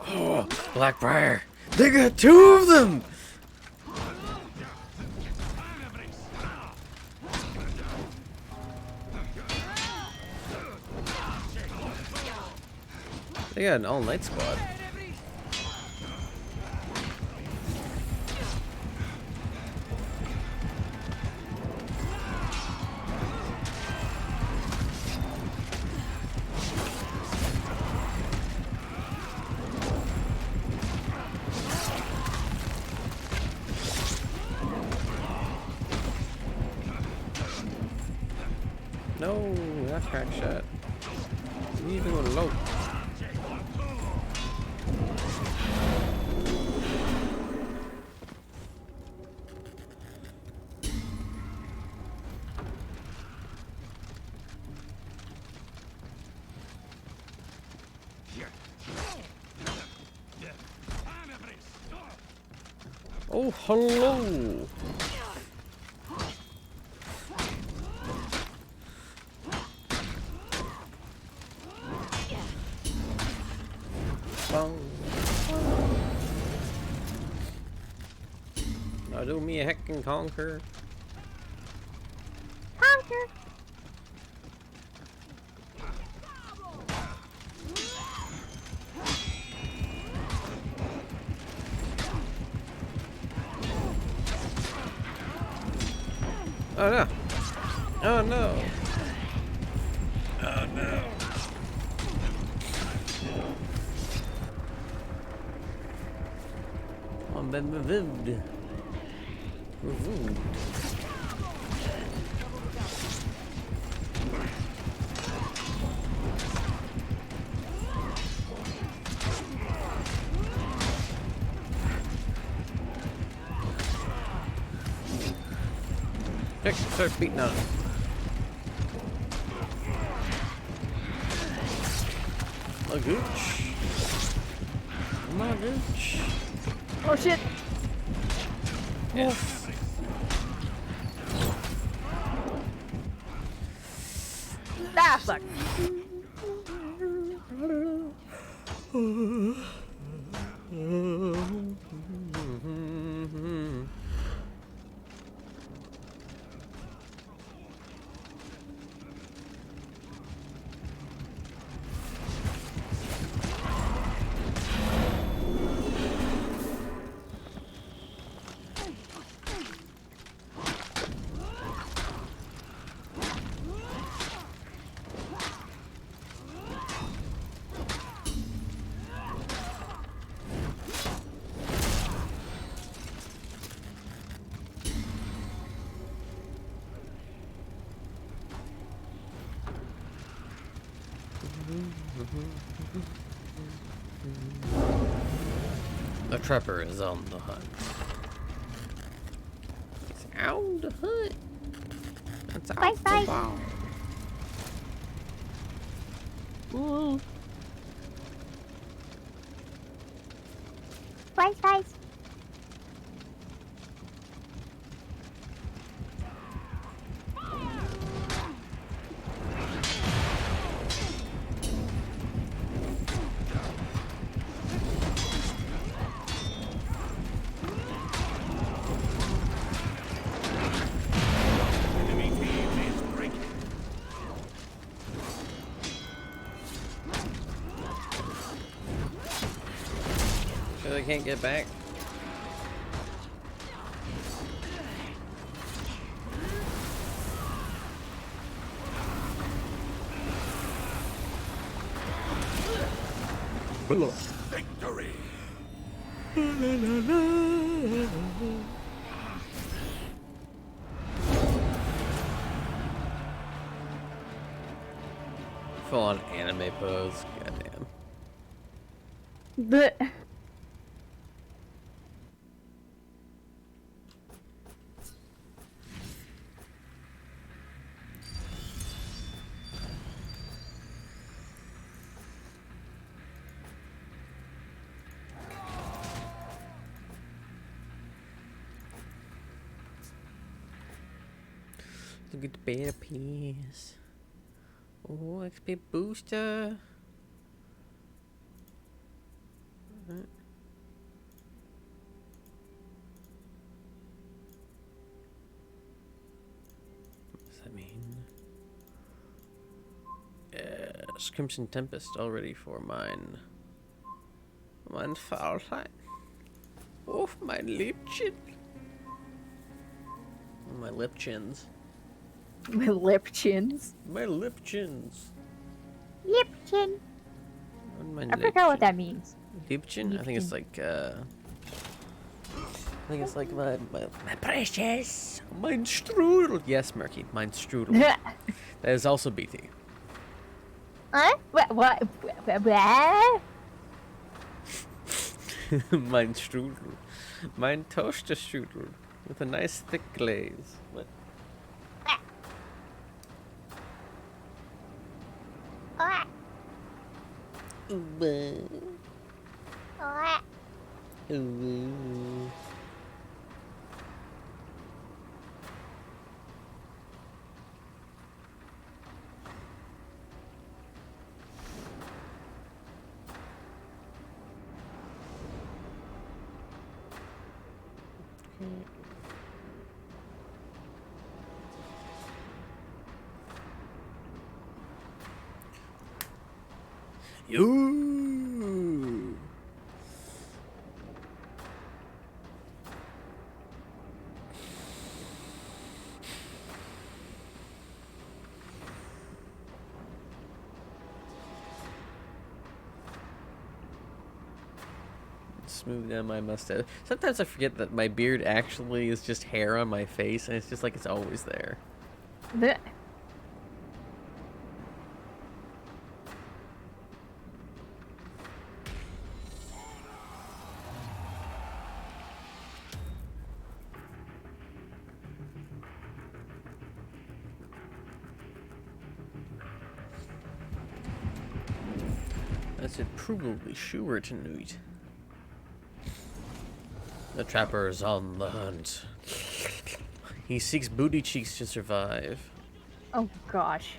Speaker 1: Oh, Blackbriar. They got 2 of them! They got an all-night squad. No, that's crack shot. You need to go low. Oh, hello. Now do me a heck and conquer.
Speaker 5: Conquer.
Speaker 1: Oh no. Oh no. Oh no. On ben revived. Revived. Quick, start beating on it. My gooch. My gooch.
Speaker 4: Oh shit!
Speaker 1: Yes.
Speaker 4: Ah, fuck.
Speaker 1: A trapper is on the hunt. It's on the hunt. It's
Speaker 5: Bye,
Speaker 1: out
Speaker 5: bye.
Speaker 1: the ball. Ooh.
Speaker 5: Spice, spice.
Speaker 2: Enemy team is breaking.
Speaker 1: So they can't get back.
Speaker 2: Victory.
Speaker 1: Full on anime pose. Goddamn.
Speaker 4: The
Speaker 1: Look at the beta piece. Oh, XP booster. Alright. What does that mean? Yes, Crimson Tempest already for mine. Mein Faulheit. Oh, mein Liebchen. Oh, my lip chins.
Speaker 4: my lip chins.
Speaker 1: My lip chins.
Speaker 5: Yep, chin.
Speaker 1: On my
Speaker 4: I
Speaker 1: lip
Speaker 4: forgot what
Speaker 1: chin.
Speaker 4: that means.
Speaker 1: Liebchen? I think it's like, I think it's like my precious. Mein Strudel. Yes, Murky. Mein Strudel. That is also BT.
Speaker 5: Huh? What? What?
Speaker 1: Mein Strudel. Mein Toaster Strudel. With a nice thick glaze. What?
Speaker 5: What?
Speaker 1: You. Smooth down my mustache. Sometimes I forget that my beard actually is just hair on my face, and it's just like it's always there.
Speaker 4: The
Speaker 1: I said probably sure tonight. The trapper is on the hunt. He seeks booty cheeks to survive.
Speaker 4: oh gosh.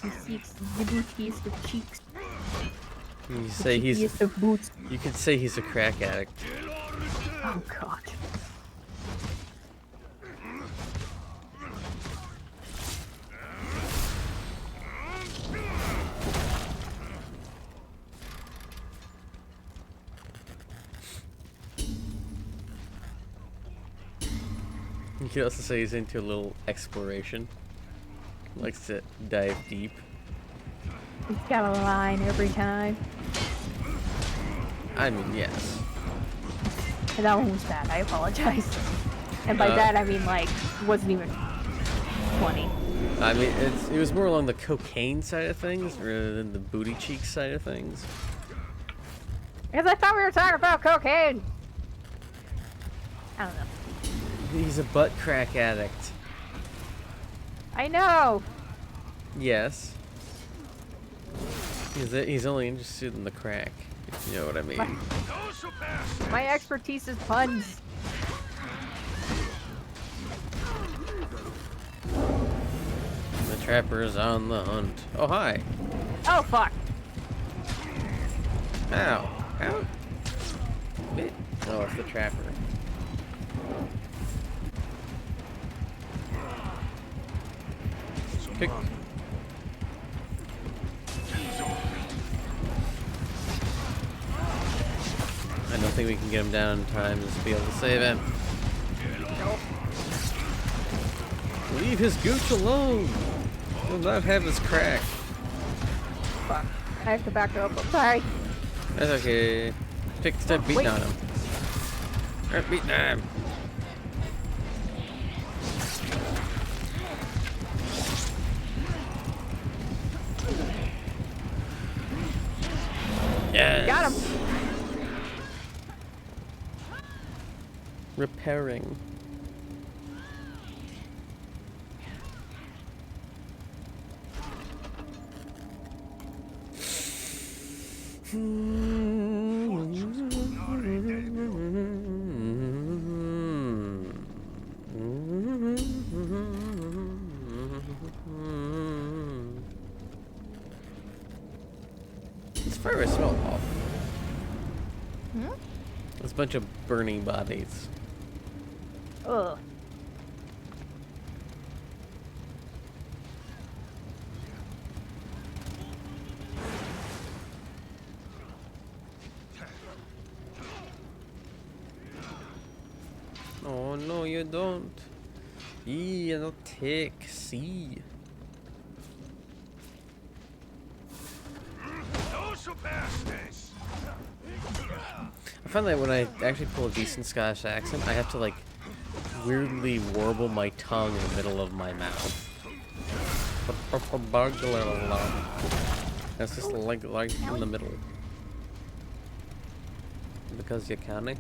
Speaker 4: He seeks the bootiest of cheeks.
Speaker 1: You say he's.
Speaker 4: Cheekiest of boots.
Speaker 1: You could say he's a crack addict.
Speaker 4: Oh god.
Speaker 1: You could also say he's into a little exploration. Likes to dive deep.
Speaker 4: He's got a line every time.
Speaker 1: I mean, yes.
Speaker 4: And that one was bad. I apologize. And by
Speaker 1: Uh,
Speaker 4: that I mean like wasn't even 20.
Speaker 1: I mean, it was more along the cocaine side of things rather than the booty cheek side of things.
Speaker 4: Because I thought we were talking about cocaine. I don't know.
Speaker 1: He's a butt crack addict.
Speaker 4: I know.
Speaker 1: Yes. He's only interested in the crack. If you know what I mean.
Speaker 4: My expertise is puns.
Speaker 1: The trapper is on the hunt. Oh, hi.
Speaker 4: Oh, fuck.
Speaker 1: Ow. Ow. Bit. Oh, it's the trapper. Kick. I don't think we can get him down in time to be able to save him. Leave his gooch alone. He'll not have his crack.
Speaker 4: Fuck. I have to back up. I'm sorry.
Speaker 1: That's okay. Start beating
Speaker 4: Wait.
Speaker 1: on him. Start beating on him. Yes.
Speaker 4: Got him.
Speaker 1: Repairing. This fire smells awful.
Speaker 4: Hmm?
Speaker 1: There's a bunch of burning bodies.
Speaker 4: Ugh.
Speaker 1: Oh no, you don't. You don't take C. I find that when I actually pull a decent Scottish accent, I have to like weirdly warble my tongue in the middle of my mouth. That's just like in the middle. Because you can.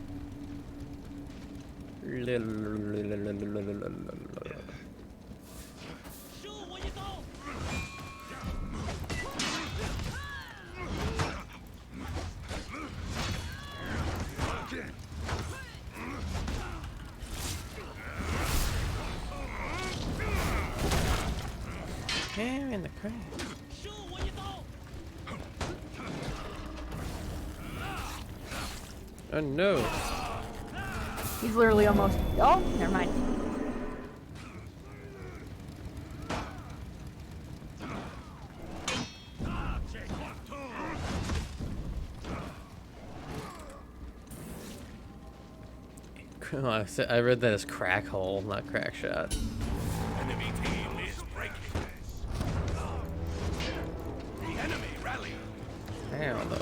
Speaker 1: Hair in the crack. Oh no.
Speaker 4: He's literally almost. Oh, never mind.
Speaker 1: I read that as crack hole, not crack shot.
Speaker 2: Enemy team is breaking. The enemy rally.
Speaker 1: I don't know.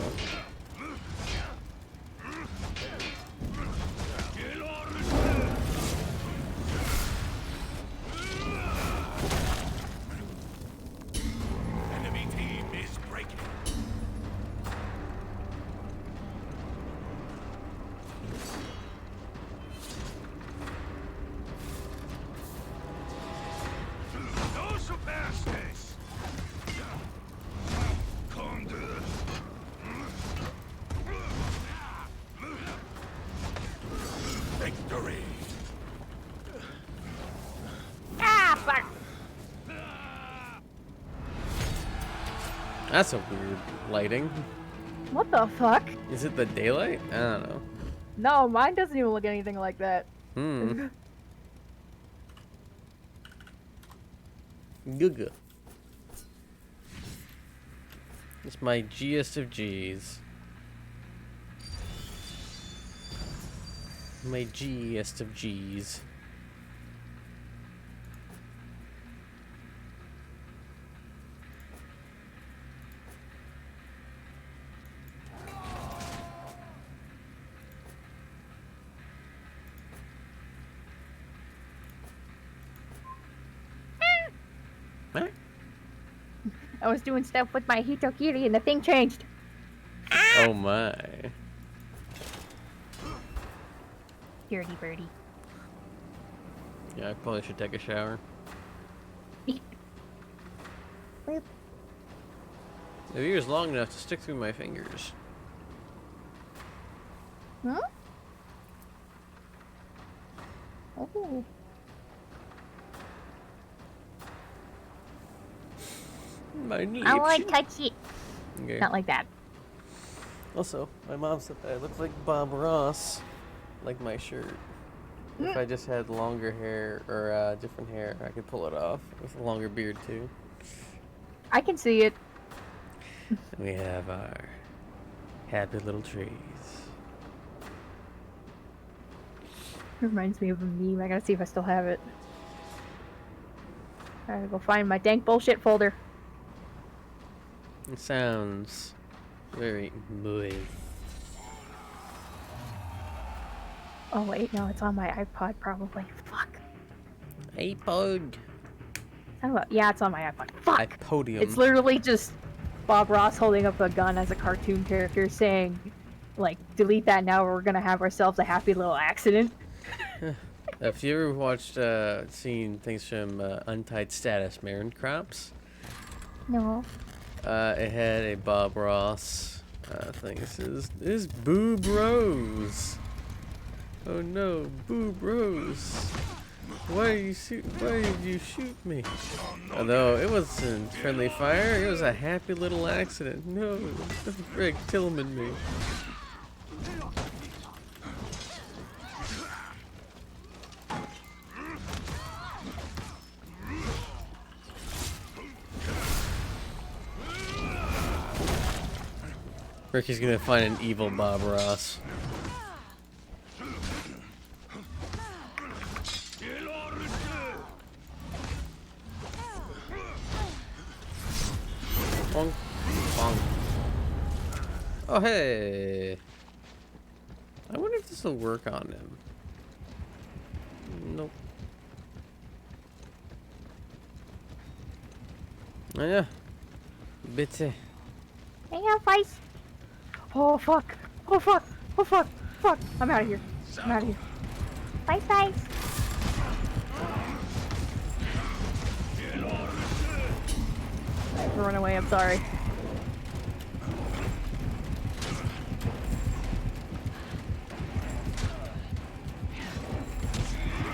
Speaker 2: Enemy team is breaking. No surpass this. Victory.
Speaker 4: Ah, fuck.
Speaker 1: That's a weird lighting.
Speaker 4: What the fuck?
Speaker 1: Is it the daylight? I don't know.
Speaker 4: No, mine doesn't even look anything like that.
Speaker 1: Hmm. Guga. It's my G'est of G's. My G'est of G's.
Speaker 5: I was doing stuff with my Hitokiri and the thing changed.
Speaker 1: Oh my.
Speaker 5: Dirty birdie.
Speaker 1: Yeah, I probably should take a shower.
Speaker 5: Boop.
Speaker 1: The ear's long enough to stick through my fingers.
Speaker 5: Huh? Oh.
Speaker 1: My knee.
Speaker 5: I want to touch it.
Speaker 1: Okay.
Speaker 5: Not like that.
Speaker 1: Also, my mom said that I look like Bob Ross, like my shirt. If I just had longer hair or different hair, I could pull it off with a longer beard too.
Speaker 5: I can see it.
Speaker 1: We have our happy little trees.
Speaker 5: Reminds me of a meme. I gotta see if I still have it. I gotta go find my dank bullshit folder.
Speaker 1: It sounds very moist.
Speaker 5: Oh wait, no, it's on my iPod probably. Fuck.
Speaker 1: iPod.
Speaker 5: Yeah, it's on my iPod. Fuck.
Speaker 1: iPodium.
Speaker 5: It's literally just Bob Ross holding up a gun as a cartoon character saying, like, delete that now or we're gonna have ourselves a happy little accident.
Speaker 1: If you ever watched, seen things from Untied Status, Marin Crops,
Speaker 5: No.
Speaker 1: it had a Bob Ross thing. It says, "This Boob Rose." Oh no, Boob Rose. Why did you shoot me? Although it wasn't friendly fire, it was a happy little accident. No, Greg Tillman me. Ricky's gonna find an evil Bob Ross. Bonk, bonk. Oh hey! I wonder if this will work on him. Nope. Oh yeah. Bitte.
Speaker 5: Hang on, Vice. Oh fuck. Oh fuck. Oh fuck. Fuck. I'm out of here. I'm out of here. Vice, Vice. I have to run away, I'm sorry.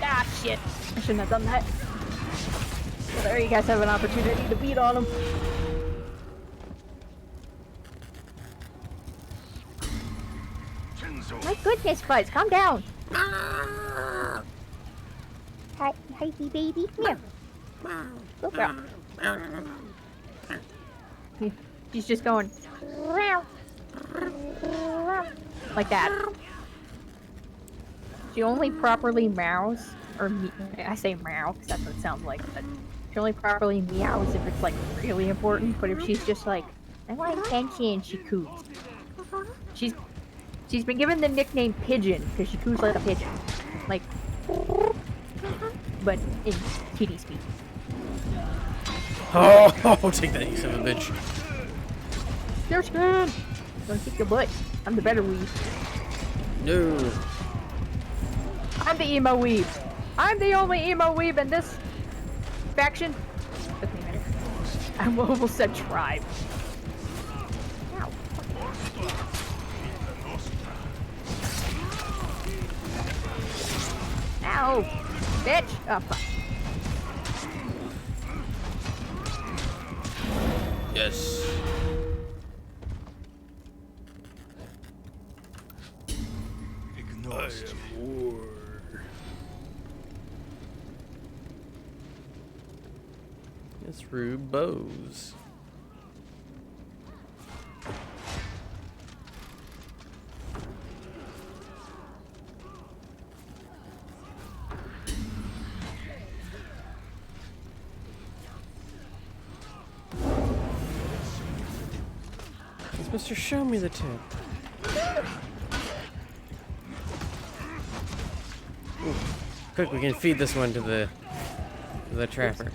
Speaker 5: Ah, shit. I shouldn't have done that. Well, there you guys have an opportunity to beat on him. My goodness, Buzz, calm down. Hi, baby. Come here. Go, girl. She's just going like that. She only properly meows, or I say meow because that's what it sounds like, but she only properly meows if it's like really important. But if she's just like, I want attention, she coos. She's been given the nickname Pigeon because she coos like a pigeon, like, but in kitty speak.
Speaker 1: Oh, take that, you son of a bitch.
Speaker 5: They're scared. Don't kick your butt. I'm the better weeb.
Speaker 1: No.
Speaker 5: I'm the emo weeb. I'm the only emo weeb in this faction. Doesn't matter. I almost said tribe. Ow. Ow, bitch. Oh, fuck.
Speaker 1: Yes. War. It's Rube Bose. Mr. Show me the tip. Ooh. Quick, we can feed this one to the trapper.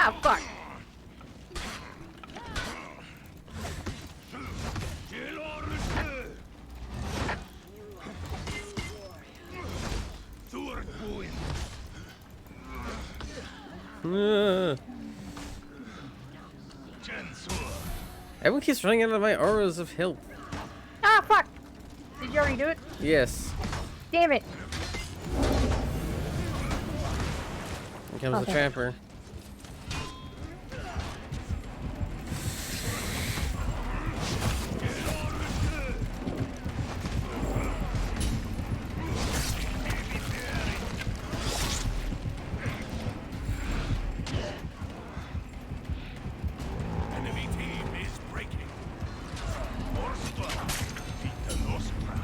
Speaker 4: Ah, fuck.
Speaker 1: Ah. Everyone keeps running out of my auras of health.
Speaker 4: Ah, fuck. Did you already do it?
Speaker 1: Yes.
Speaker 4: Damn it.
Speaker 1: Here comes the
Speaker 4: Okay.
Speaker 1: trapper.
Speaker 2: Enemy team is breaking. Orstva. Vita Nostra.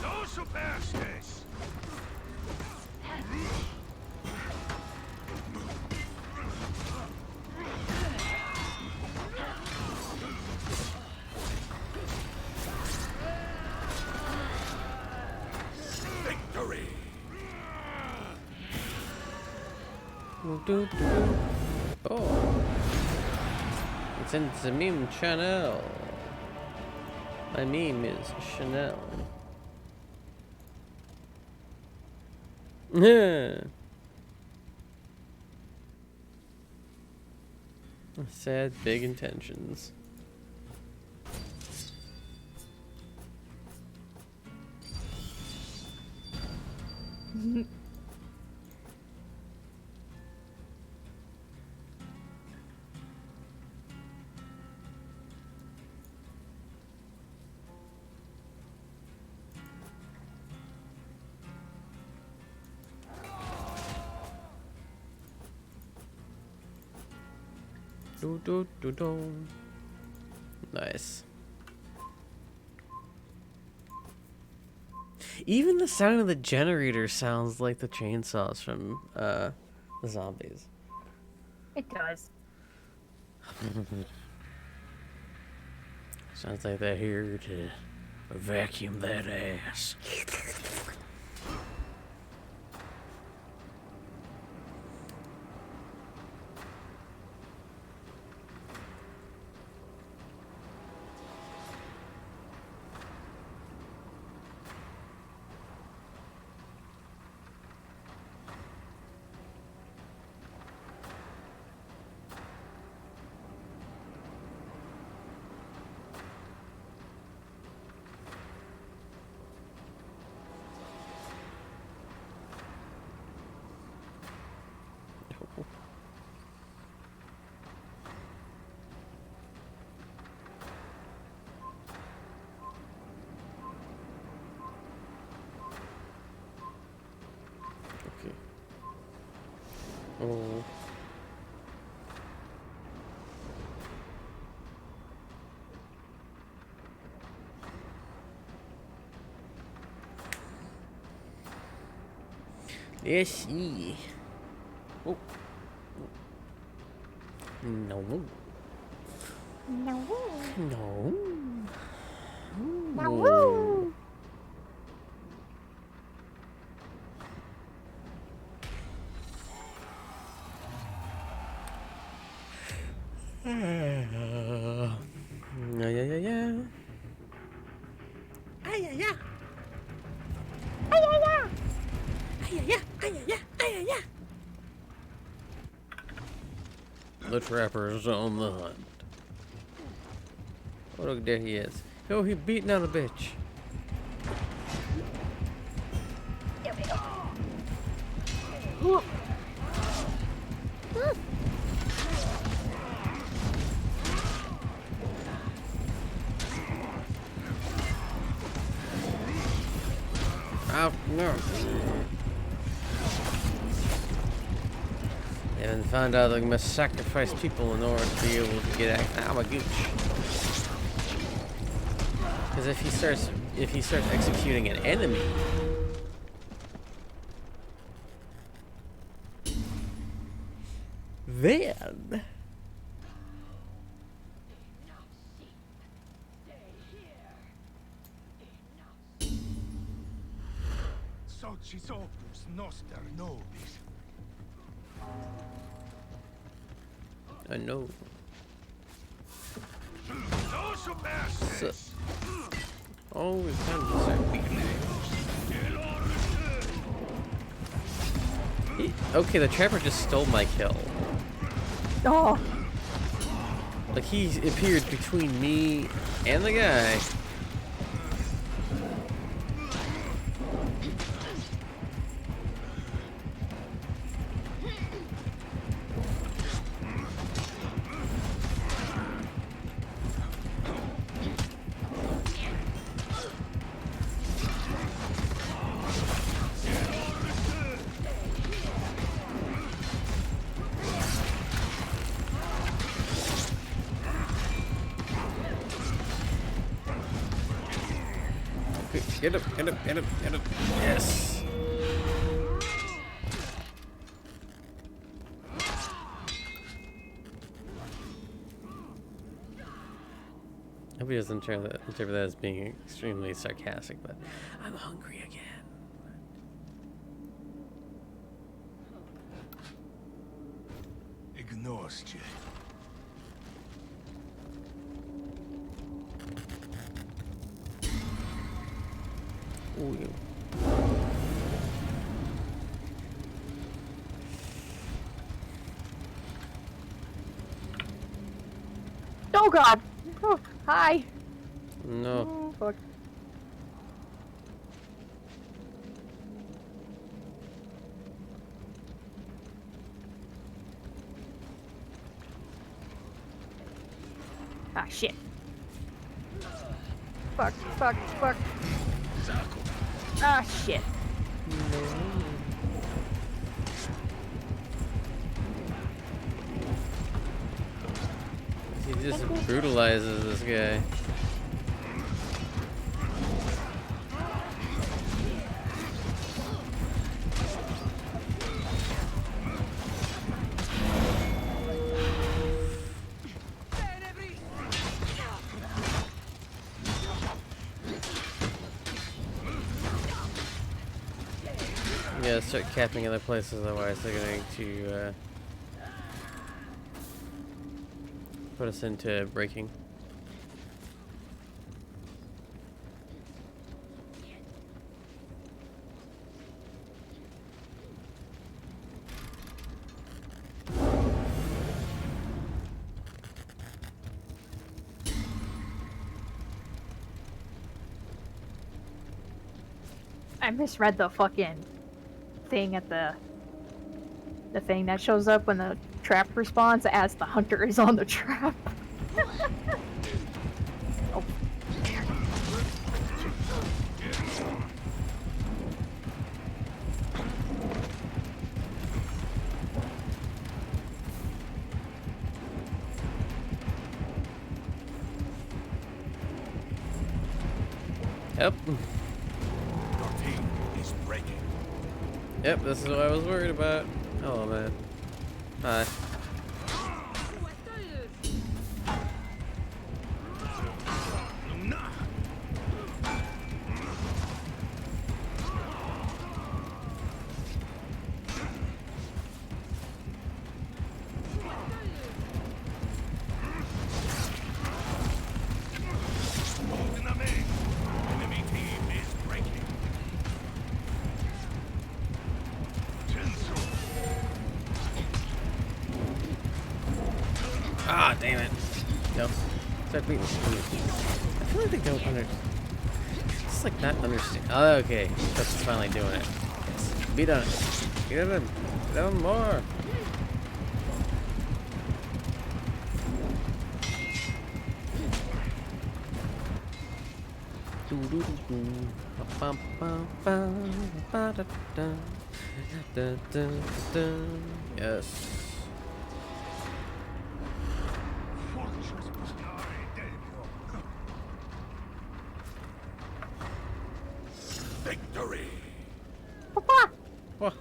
Speaker 2: No superstes. Victory.
Speaker 1: Oh. It's in the meme channel. My meme is Chanel. Sad big intentions. Do do do do. Nice. Even the sound of the generator sounds like the chainsaws from the zombies.
Speaker 4: It does.
Speaker 1: Sounds like they're here to vacuum that ass. Okay. Oh. Let's see. Oh. No.
Speaker 5: No.
Speaker 1: No.
Speaker 5: No.
Speaker 1: Yeah, yeah, yeah, yeah.
Speaker 5: Ay, ay, ay.
Speaker 1: The trapper's on the hunt. Oh, look, there he is. Oh, he beating out a bitch. Oh, no. Yeah, And found out they must sacrifice people in order to be able to get Amagooch. Because if he starts executing an enemy, then
Speaker 2: Socis opus noster nobis.
Speaker 1: I know.
Speaker 2: No superstes.
Speaker 1: Oh, it's time to start. Okay, the trapper just stole my kill.
Speaker 4: Oh,
Speaker 1: Like, he appeared between me and the guy. Get him, get him, get him, get him. Yes. I hope he doesn't interpret that as being extremely sarcastic, but I'm hungry again.
Speaker 2: Ignosce.
Speaker 1: Ooh.
Speaker 4: oh God! Oh, hi.
Speaker 1: No.
Speaker 4: Oh, fuck. Ah, shit. Fuck, fuck, fuck. Ah, shit.
Speaker 1: He just brutalizes this guy. Yeah, start capping other places, otherwise they're going to put us into breaking.
Speaker 4: I misread the fucking thing at the thing that shows up when the trap responds as the hunter is on the trap. Oh.
Speaker 1: Yep.
Speaker 2: Your team is breaking.
Speaker 1: Yep, this is what I was worried about. Oh man. Hi.
Speaker 2: Enemy team is breaking. Tinsel.
Speaker 1: Ah, damn it. No. Start beating. I feel like they don't understand. It's like not understand. Oh, okay. That's finally doing it. Yes. Beat on it. Get him. Get him more. Yes.
Speaker 2: Victory.
Speaker 5: Papa.
Speaker 1: Whoa.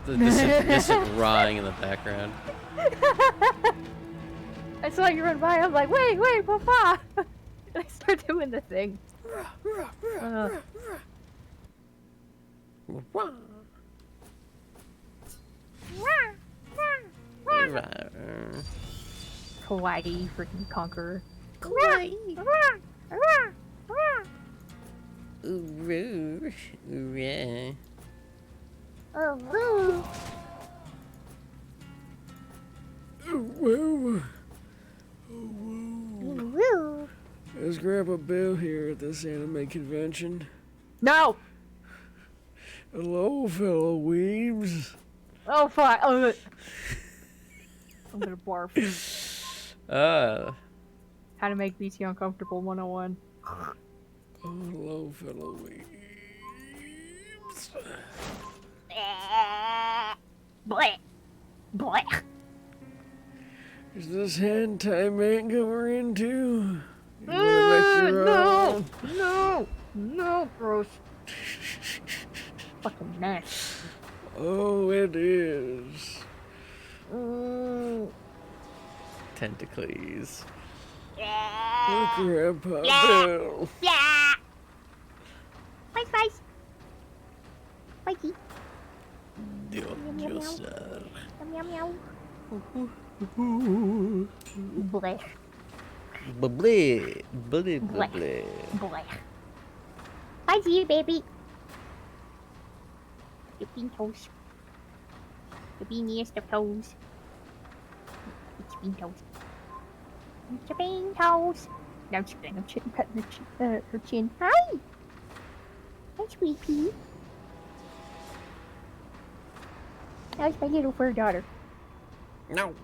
Speaker 1: The distant rawing in the background.
Speaker 4: I saw you run by. I'm like, wait, Papa. And I start doing the thing. Kawaii, freaking conqueror.
Speaker 1: Ooh, yeah.
Speaker 5: Oh, woo.
Speaker 7: Woo!
Speaker 5: Woo.
Speaker 7: Is Grandpa Bill here at this anime convention?
Speaker 4: No.
Speaker 7: Hello, fellow weebs.
Speaker 4: Oh fuck. Oh. I'm gonna barf. How to make BT uncomfortable 101.
Speaker 7: Oh, hello, fellow weebs.
Speaker 5: Bleh. Bleh.
Speaker 7: Is this hentai manga we're into? You wanna make your own?
Speaker 4: No, gross.
Speaker 5: Fucking mess.
Speaker 7: Oh, it is.
Speaker 1: Tentacles.
Speaker 7: Oh, Grandpa
Speaker 5: Yeah.
Speaker 7: Bill.
Speaker 5: Yeah. Spice. Spicy.
Speaker 1: Dios, sir.
Speaker 5: Meow meow. Bleh.
Speaker 1: Bleh. Bleh, bleh.
Speaker 5: Bleh. Spicy, baby. Your bean toast. The beaniest of toes. It's bean toast. It's a bean toast. No, I'm just kidding. I'm petting her chin. Hi. Hi, sweet pea. That's my little fur daughter.
Speaker 1: No.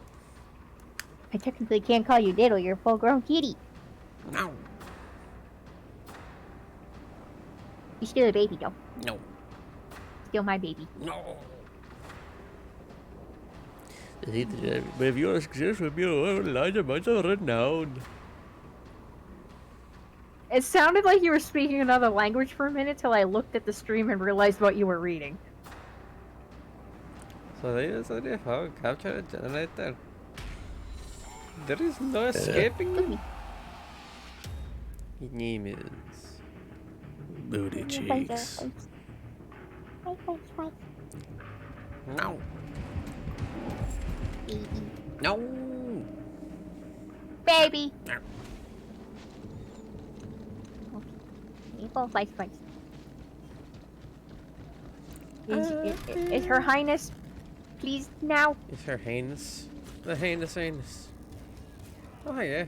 Speaker 5: I technically can't call you little. You're a full-grown kitty.
Speaker 1: No.
Speaker 5: You're still a baby, though.
Speaker 1: No.
Speaker 5: Still my baby.
Speaker 1: No. But if you're successful, you're Elijah might have renowned.
Speaker 4: It sounded like you were speaking another language for a minute till I looked at the stream and realized what you were reading.
Speaker 1: So they decided how to capture a generator. There is no escaping him. His name is Booty Cheeks. No.
Speaker 5: Baby.
Speaker 1: No.
Speaker 5: Baby.
Speaker 1: No.
Speaker 5: You both like spice.
Speaker 4: Is Her Highness pleased now?
Speaker 1: It's her heinous. The heinous anus. Oh yeah.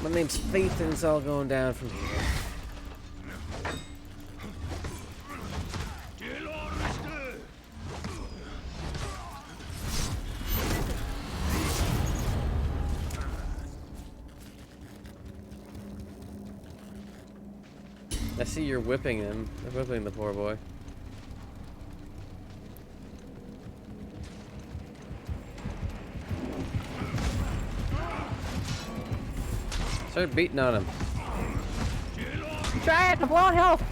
Speaker 1: My name's Faith and it's all going down from here. I see you're whipping him. You're whipping the poor boy. Start beating on him.
Speaker 4: Try it, the blood health.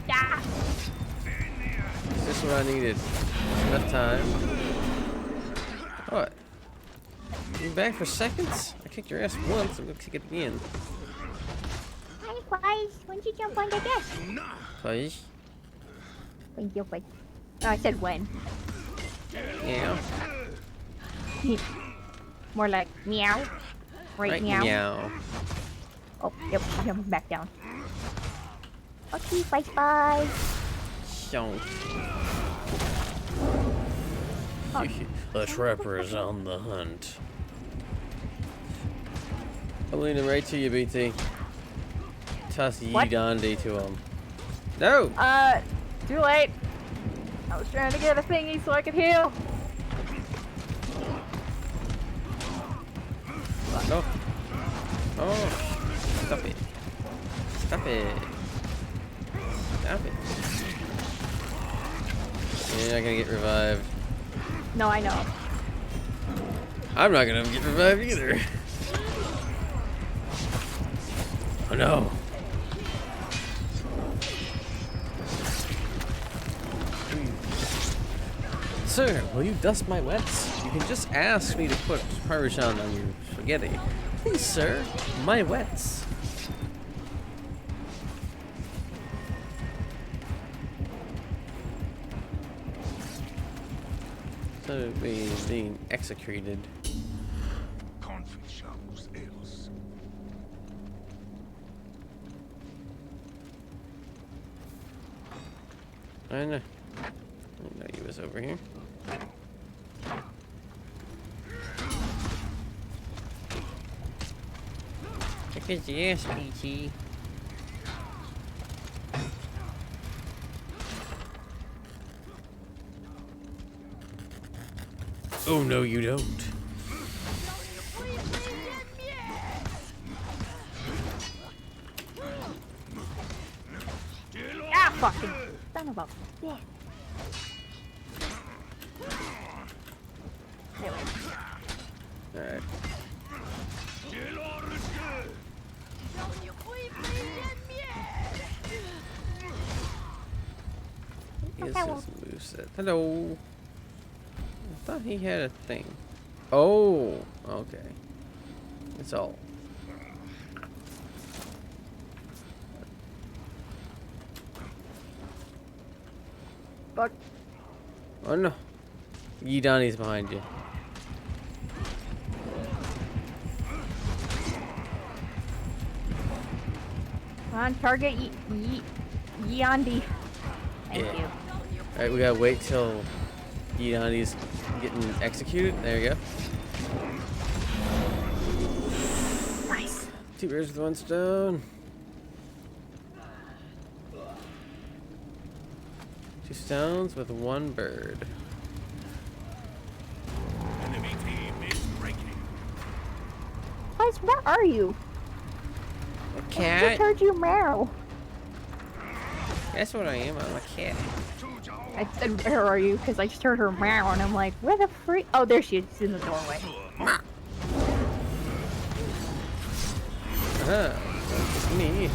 Speaker 5: Ah.
Speaker 1: Is this what I needed? Enough time. What? You back for seconds? I kicked your ass once, I'm gonna kick it again.
Speaker 5: Hi, Spice. When'd you jump on the desk?
Speaker 1: Twice.
Speaker 5: When you wait.
Speaker 4: Oh, I said when.
Speaker 1: Yeah.
Speaker 5: More like meow. Right, meow.
Speaker 1: Meow.
Speaker 5: Oh, yep. Jump back down. Okay, Spice, bye.
Speaker 1: Shonk. The trapper is on the hunt. I'm leaning right to you, BT. Toss
Speaker 4: What?
Speaker 1: Yidandi to him. No!
Speaker 4: Too late. I was trying to get a thingy so I could heal.
Speaker 1: No. Oh. Stop it. Stop it. Stop it. You're not gonna get revived.
Speaker 4: No, I know.
Speaker 1: I'm not gonna get revived either. Oh no. Sir, will you dust my wets? You can just ask me to put Parmesan on your spaghetti. Please, sir, my wets. So being executed.
Speaker 2: Confichamos ellos.
Speaker 1: I know. I know you was over here. Look at yes, Peachy. Oh no, you don't.
Speaker 5: Ah, fucking son of a bitch. There we go.
Speaker 1: Alright. Yes,
Speaker 5: Hello.
Speaker 1: this moveset. Hello. I thought he had a thing. Oh, okay. It's all.
Speaker 4: Fuck.
Speaker 1: Oh no. Yidani's behind you.
Speaker 4: Come on, target Yandi. Thank
Speaker 1: Yeah.
Speaker 4: you.
Speaker 1: Alright, we gotta wait till Yidani's getting executed. There you go.
Speaker 4: Nice.
Speaker 1: 2 birds with 1 stone. 2 stones with 1 bird.
Speaker 2: Enemy team is breaking.
Speaker 5: Guys, where are you?
Speaker 1: A
Speaker 5: I just
Speaker 1: cat?
Speaker 5: heard you meow.
Speaker 1: That's what I am. I'm a cat.
Speaker 4: I said, where are you? Because I just heard her meow, and I'm like, where the freak? Oh, there she is. She's in the doorway.
Speaker 1: It's me.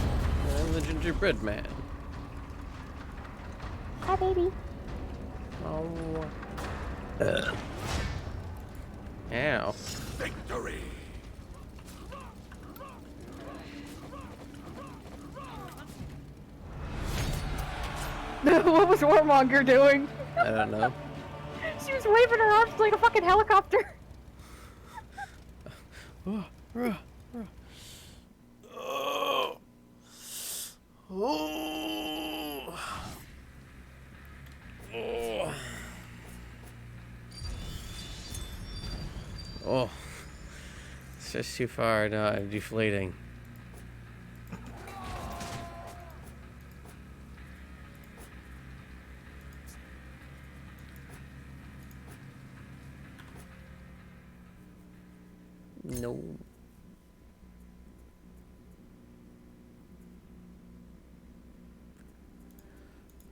Speaker 1: I'm the gingerbread man.
Speaker 5: Hi, baby.
Speaker 1: Oh. Ow.
Speaker 2: Victory.
Speaker 4: What was Warmonger doing?
Speaker 1: I don't know.
Speaker 4: She was waving her arms like a fucking helicopter.
Speaker 1: Oh. It's just too far. No, I'm deflating. No.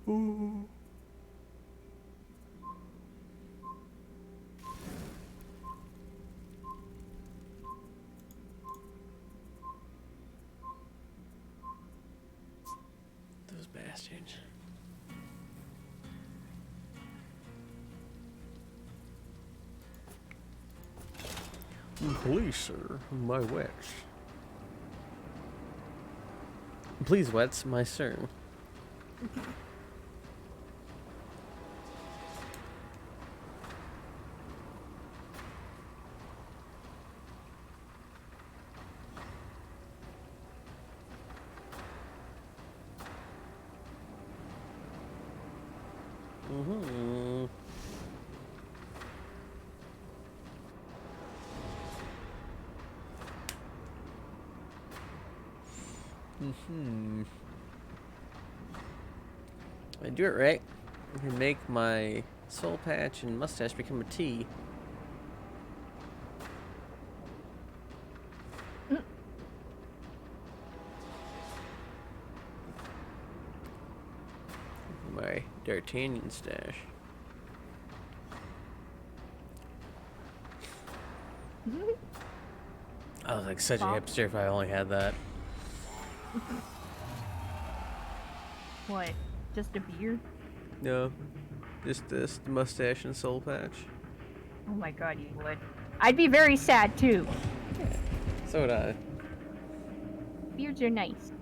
Speaker 1: Ooh. Those bastards. Please, sir, my wets. Please, wets, my sir. Mm-hmm. I do it right. I can make my soul patch and mustache become a T. My D'Artagnan stash. I was like such a hipster if I only had that.
Speaker 4: What? Just a beard?
Speaker 1: No, just this, the mustache and soul patch.
Speaker 4: Oh my god, you would. I'd be very sad too.
Speaker 1: So would I.
Speaker 4: Beards are nice.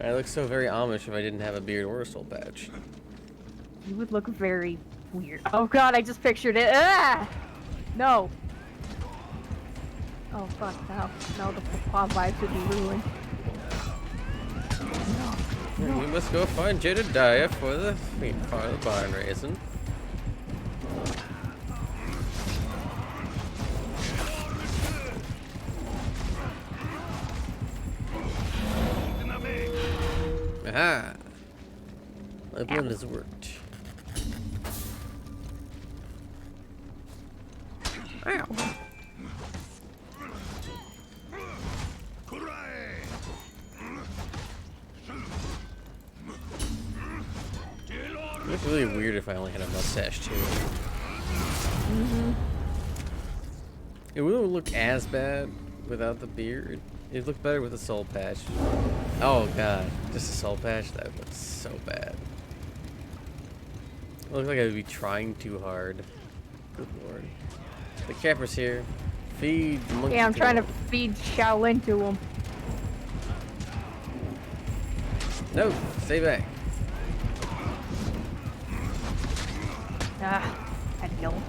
Speaker 1: I look so very Amish if I didn't have a beard or a soul patch.
Speaker 4: You would look very weird. Oh god, I just pictured it. Ah! No. Oh fuck, no. No, the Papa vibes would be ruined.
Speaker 1: We must go find Jedediah for the barn raising. Aha! My blood has worked. Ow! It looks really weird if I only had a mustache too. It wouldn't look as bad without the beard. It'd look better with a soul patch. Oh god, just a soul patch? That looks so bad. It looks like I'd be trying too hard. Good lord. The camper's here. Feed the monkey.
Speaker 4: Yeah, I'm trying to
Speaker 1: him.
Speaker 4: feed Shaolin to him.
Speaker 1: No, stay back.
Speaker 4: Ah, had to kill him.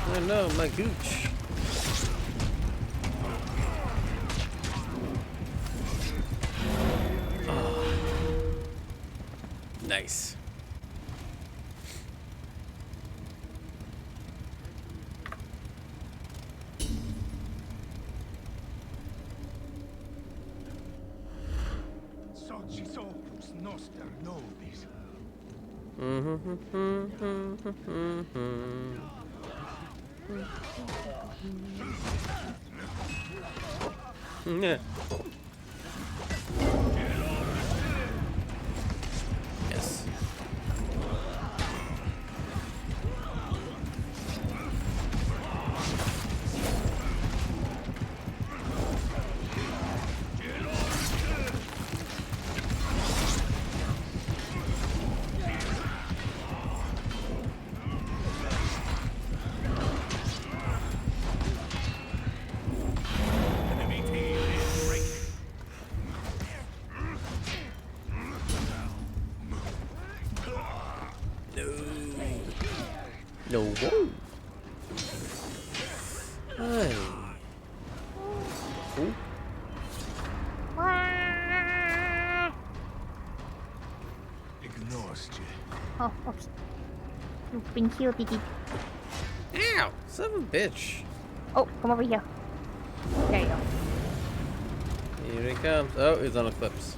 Speaker 1: Oh no, my gooch. Oh. Nice.
Speaker 2: Socis opus noster nobis.
Speaker 1: Yeah. Yes.
Speaker 2: Enemy team is breaking.
Speaker 1: No. Whoa. Hey. Ooh.
Speaker 2: Ignosti.
Speaker 5: Oh, oops. You've been killed, Didi.
Speaker 1: Ow! Son of a bitch.
Speaker 5: Oh, come over here. There you go.
Speaker 1: Here he comes. Oh, he's on Eclipse.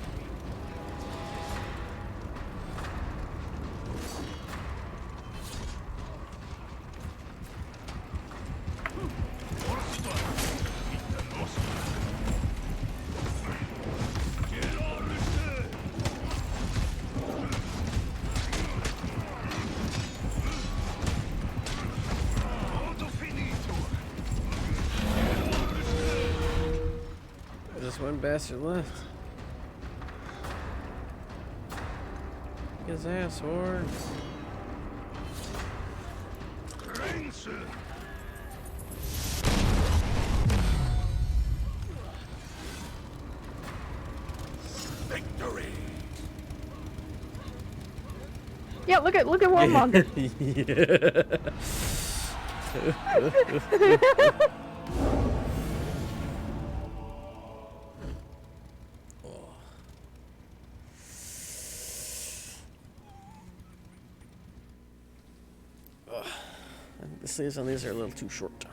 Speaker 1: There's one bastard left. His ass, whore.
Speaker 2: Victory.
Speaker 4: Yeah, look at Warmonger.
Speaker 1: Yeah. The sleeves on these are a little too short.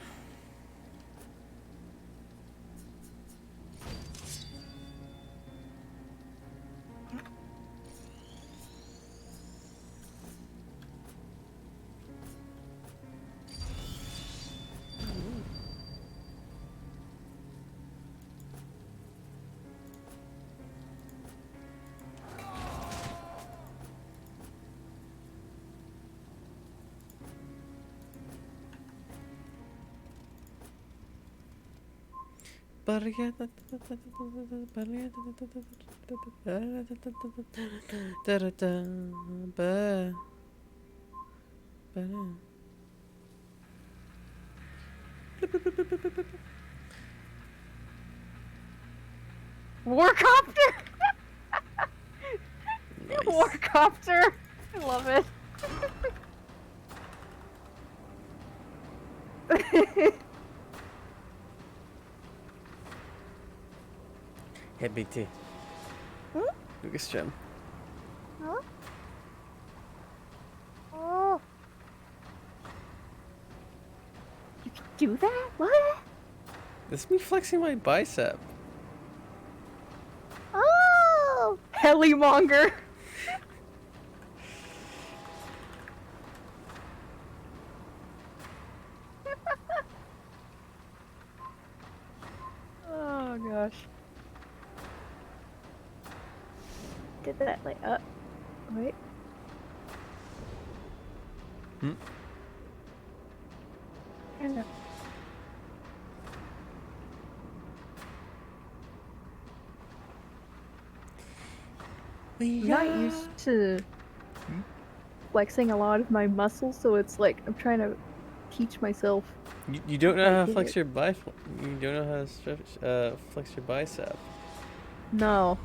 Speaker 4: Warcopter!
Speaker 1: Nice.
Speaker 4: Warcopter! I love it.
Speaker 1: Hey, BT.
Speaker 4: Hmm?
Speaker 1: Lucas Gem.
Speaker 5: Huh? Oh,
Speaker 4: You can do that? What?
Speaker 1: This is me flexing my bicep.
Speaker 5: oh!
Speaker 4: Hellymonger! Oh gosh. Did that like wait.
Speaker 1: Hmm?
Speaker 4: I don't know. I'm not used to flexing a lot of my muscles, so it's like I'm trying to teach myself.
Speaker 1: You don't know how to
Speaker 4: did
Speaker 1: flex
Speaker 4: it.
Speaker 1: your bicep. You don't know how to stretch, flex your bicep.
Speaker 4: No.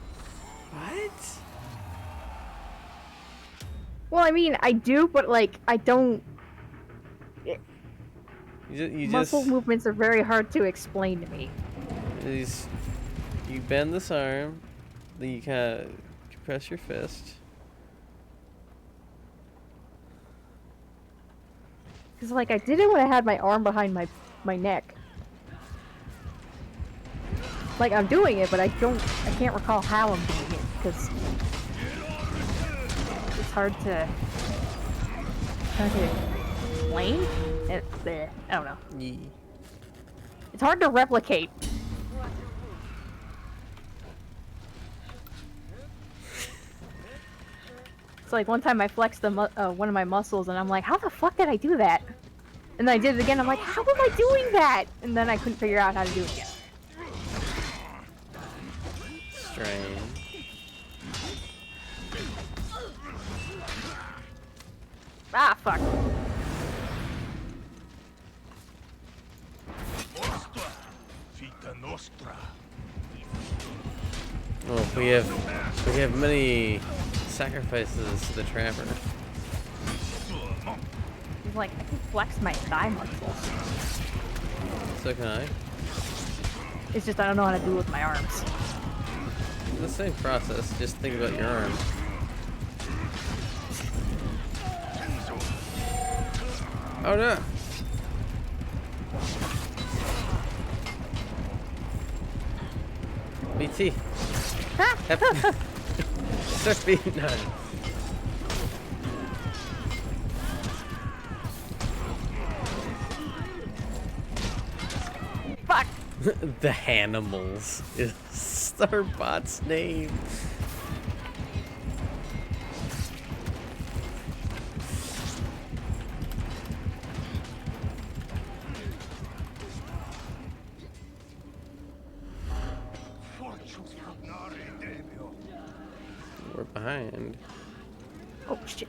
Speaker 1: What?
Speaker 4: Well, I mean, I do, but like I don't.
Speaker 1: You
Speaker 4: Muscle
Speaker 1: just
Speaker 4: movements are very hard to explain to me.
Speaker 1: you bend this arm, then you kind of compress your fist.
Speaker 4: Cause like I did it when I had my arm behind my neck. Like I'm doing it, but I can't recall how I'm doing it because it's hard to explain. I don't know.
Speaker 1: Yeah.
Speaker 4: It's hard to replicate. It's like one time I flexed one of my muscles and I'm like, how the fuck did I do that? And then I did it again. I'm like, how am I doing that? And then I couldn't figure out how to do it again.
Speaker 1: Strange.
Speaker 4: Ah, fuck.
Speaker 2: Nostra, vita nostra.
Speaker 1: Oh, we have many sacrifices to the trapper.
Speaker 4: He's like, I can flex my thigh muscles.
Speaker 1: So can I.
Speaker 4: It's just I don't know how to do it with my arms.
Speaker 1: It's the same process. Just think about your arm. Oh no! BT. Start beating on.
Speaker 4: Fuck!
Speaker 1: The Hanimals is Starbot's name.
Speaker 2: Fortunes pugnare debio.
Speaker 1: We're behind.
Speaker 4: Oh shit.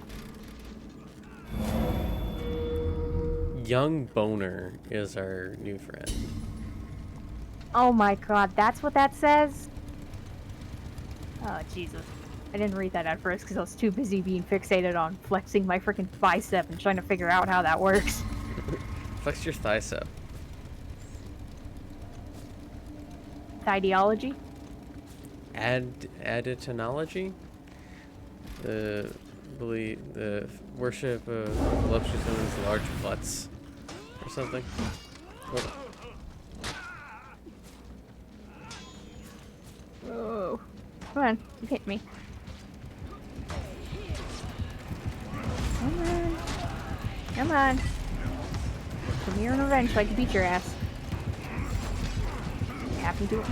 Speaker 1: Young Boner is our new friend.
Speaker 4: Oh my god, that's what that says? Oh, Jesus. I didn't read that at first because I was too busy being fixated on flexing my freaking bicep and trying to figure out how that works.
Speaker 1: Flex your thicep.
Speaker 4: The ideology?
Speaker 1: Aditonology? The worship of voluptuous women's large butts. Or something. Or-
Speaker 4: Oh. Come on, you hit me. Come on. Come on. Come here and revenge so I can beat your ass. You have to do it.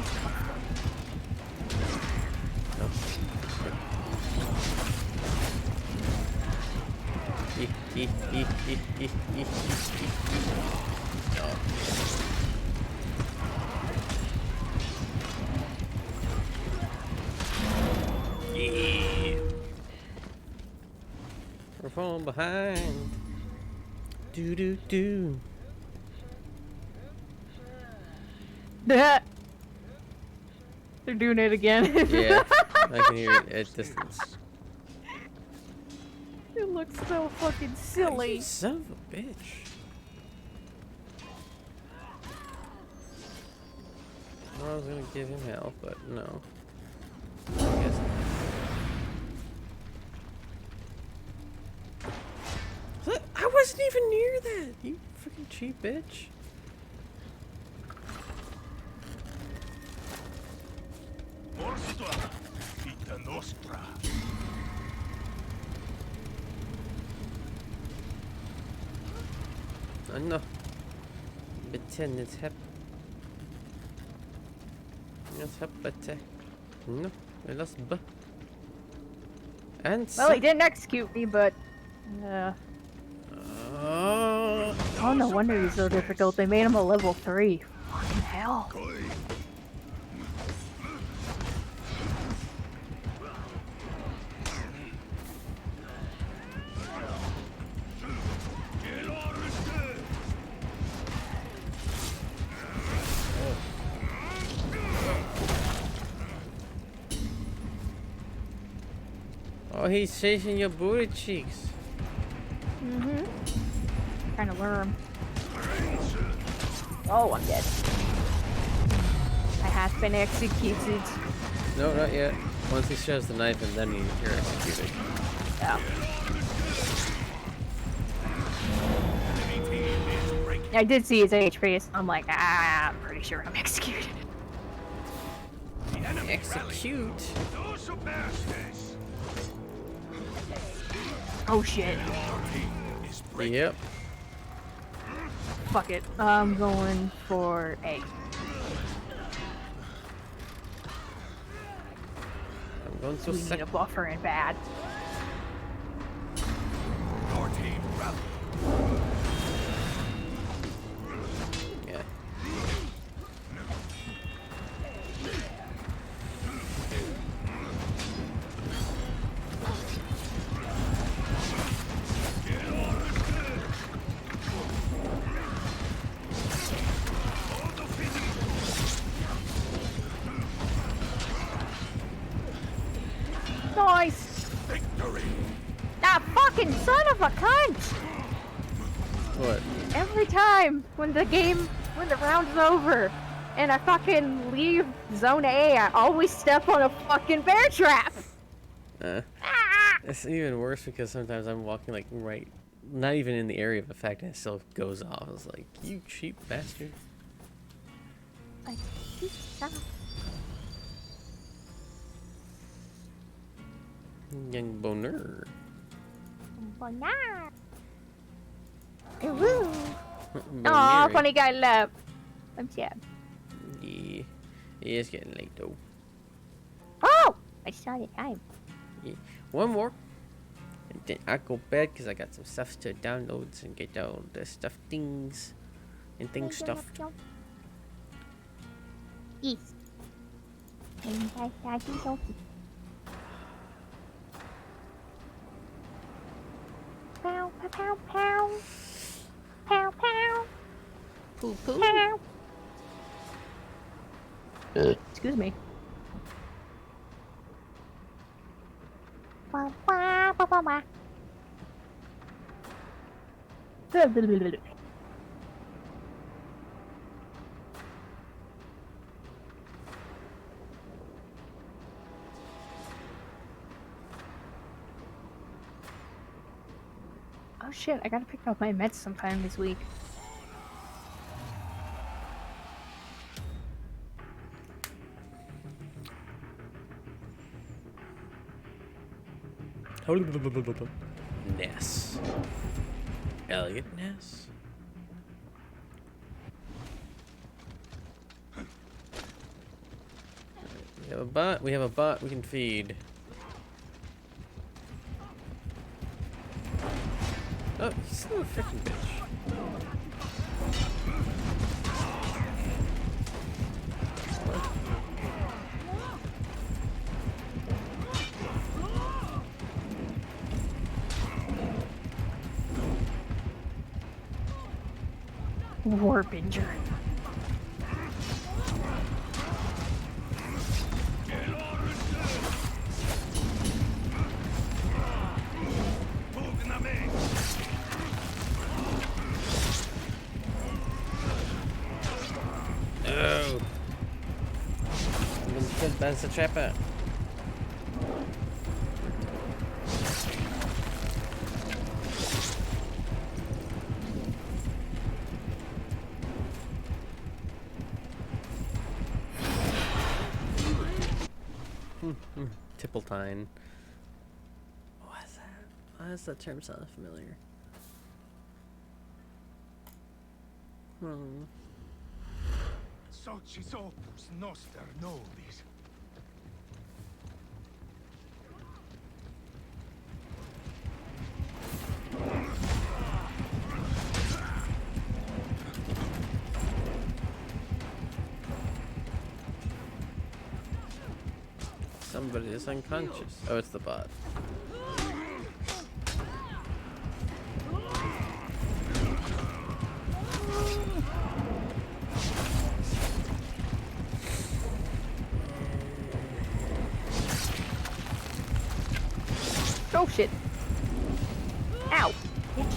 Speaker 1: from behind. Do do do.
Speaker 4: They're doing it again.
Speaker 1: Yeah, I can hear it at distance.
Speaker 4: It looks so fucking silly.
Speaker 1: You son of a bitch. Well, I was gonna give him health, but no. I guess not. What? I wasn't even near that, you freaking cheap bitch.
Speaker 2: Monstra, vita nostra.
Speaker 1: No. Bitte nicht hep. Nicht hep bitte. No. Lass b. And
Speaker 4: Well, he didn't execute me, but oh, no wonder he's so difficult. They made him a level 3. Fucking hell.
Speaker 1: Oh, he's chasing your booty cheeks.
Speaker 4: Mm-hmm. Trying to lure him. Oh, I'm dead. I have been executed.
Speaker 1: No, not yet. Once he shows the knife and then you're executed.
Speaker 4: Yeah. I did see his HP, so I'm like, I'm pretty sure I'm executed.
Speaker 1: Execute?
Speaker 2: Those who pass this.
Speaker 4: Oh shit.
Speaker 1: Yep.
Speaker 4: Fuck it. I'm going for A.
Speaker 1: I'm going to
Speaker 4: We need a buffer and bad.
Speaker 2: Your team rally.
Speaker 1: Yeah.
Speaker 4: Nice!
Speaker 2: Victory.
Speaker 4: Ah, fucking son of a cunt!
Speaker 1: What?
Speaker 4: Every time when the round's over and I fucking leave zone A, I always step on a fucking bear trap!
Speaker 1: It's even worse because sometimes I'm walking like right, not even in the area of effect, and it still goes off. I was like, you cheap bastard. Young boner.
Speaker 4: Aw, funny guy left. I'm sad.
Speaker 1: Yeah. Yeah, it's getting late though.
Speaker 5: Oh! I saw the time.
Speaker 1: Yeah. One more. And then I go bed because I got some stuff to download and get all the stuff things and things stuffed.
Speaker 5: Yes. And I don't. Pow, pow, pow, pow. Pow, pow.
Speaker 1: Poo poo.
Speaker 5: Pow.
Speaker 4: Excuse me.
Speaker 5: Wah, wah, wah, wah, wah.
Speaker 4: Oh shit, I gotta pick up my meds sometime this week.
Speaker 1: Ness. Elliot Ness. We have a bot. We have a bot we can feed. Oh, he's still a freaking bitch.
Speaker 5: Warbinger.
Speaker 1: Oh. I've been killed by the trapper. Tippletine. What is that? Why does that term sound familiar?
Speaker 2: Socis opus noster nobis.
Speaker 1: Somebody is unconscious. Oh, it's the bot.
Speaker 4: Oh shit. Ow. Bitch.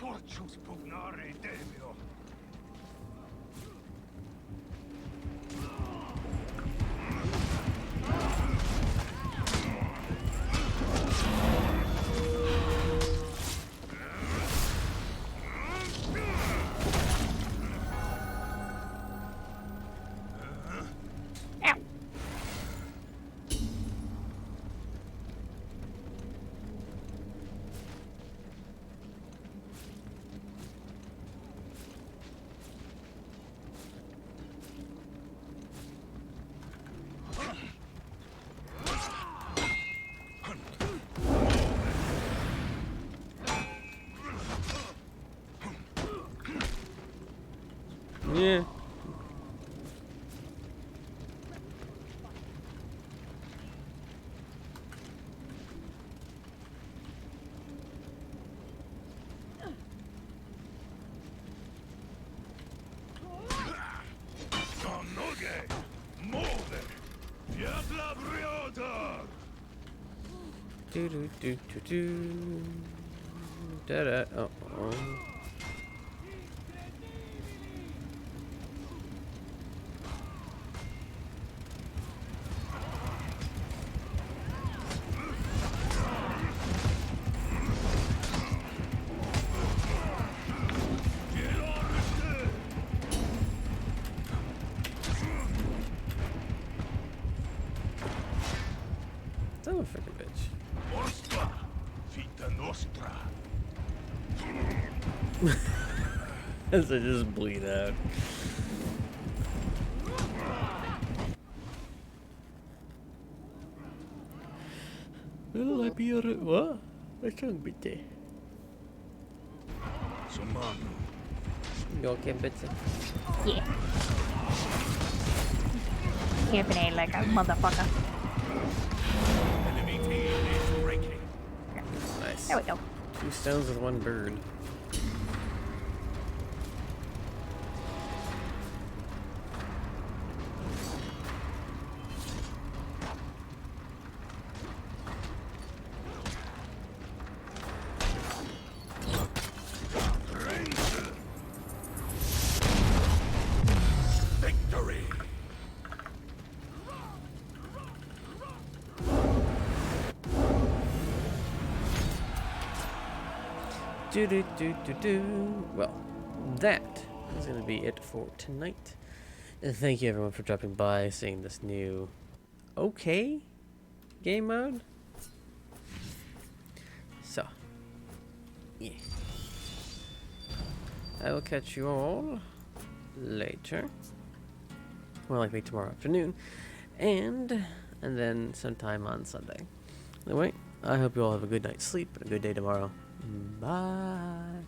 Speaker 2: Fortunes pugnare demio.
Speaker 4: Ow.
Speaker 1: Yeah.
Speaker 2: Noge, move, diabla briota.
Speaker 1: Do do do do do. Da da. Oh. Oh. Son of a freaking bitch.
Speaker 2: Morstua, vita nostra.
Speaker 1: As I just bleed out. Will I be alright? What? What's wrong with you?
Speaker 2: Sumano.
Speaker 1: You okay, Bitsy?
Speaker 5: Yeah. Camping ain't like a motherfucker.
Speaker 2: Enemy team is breaking.
Speaker 1: Nice.
Speaker 5: There we go.
Speaker 1: 2 stones with 1 bird.
Speaker 2: Victory.
Speaker 1: Do do do do do. Well, that is going to be it for tonight. And thank you everyone for dropping by, seeing this new okay game mode. So, yeah. I will catch you all later. More likely tomorrow afternoon. And then sometime on Sunday. Anyway, I hope you all have a good night's sleep and a good day tomorrow. Bye.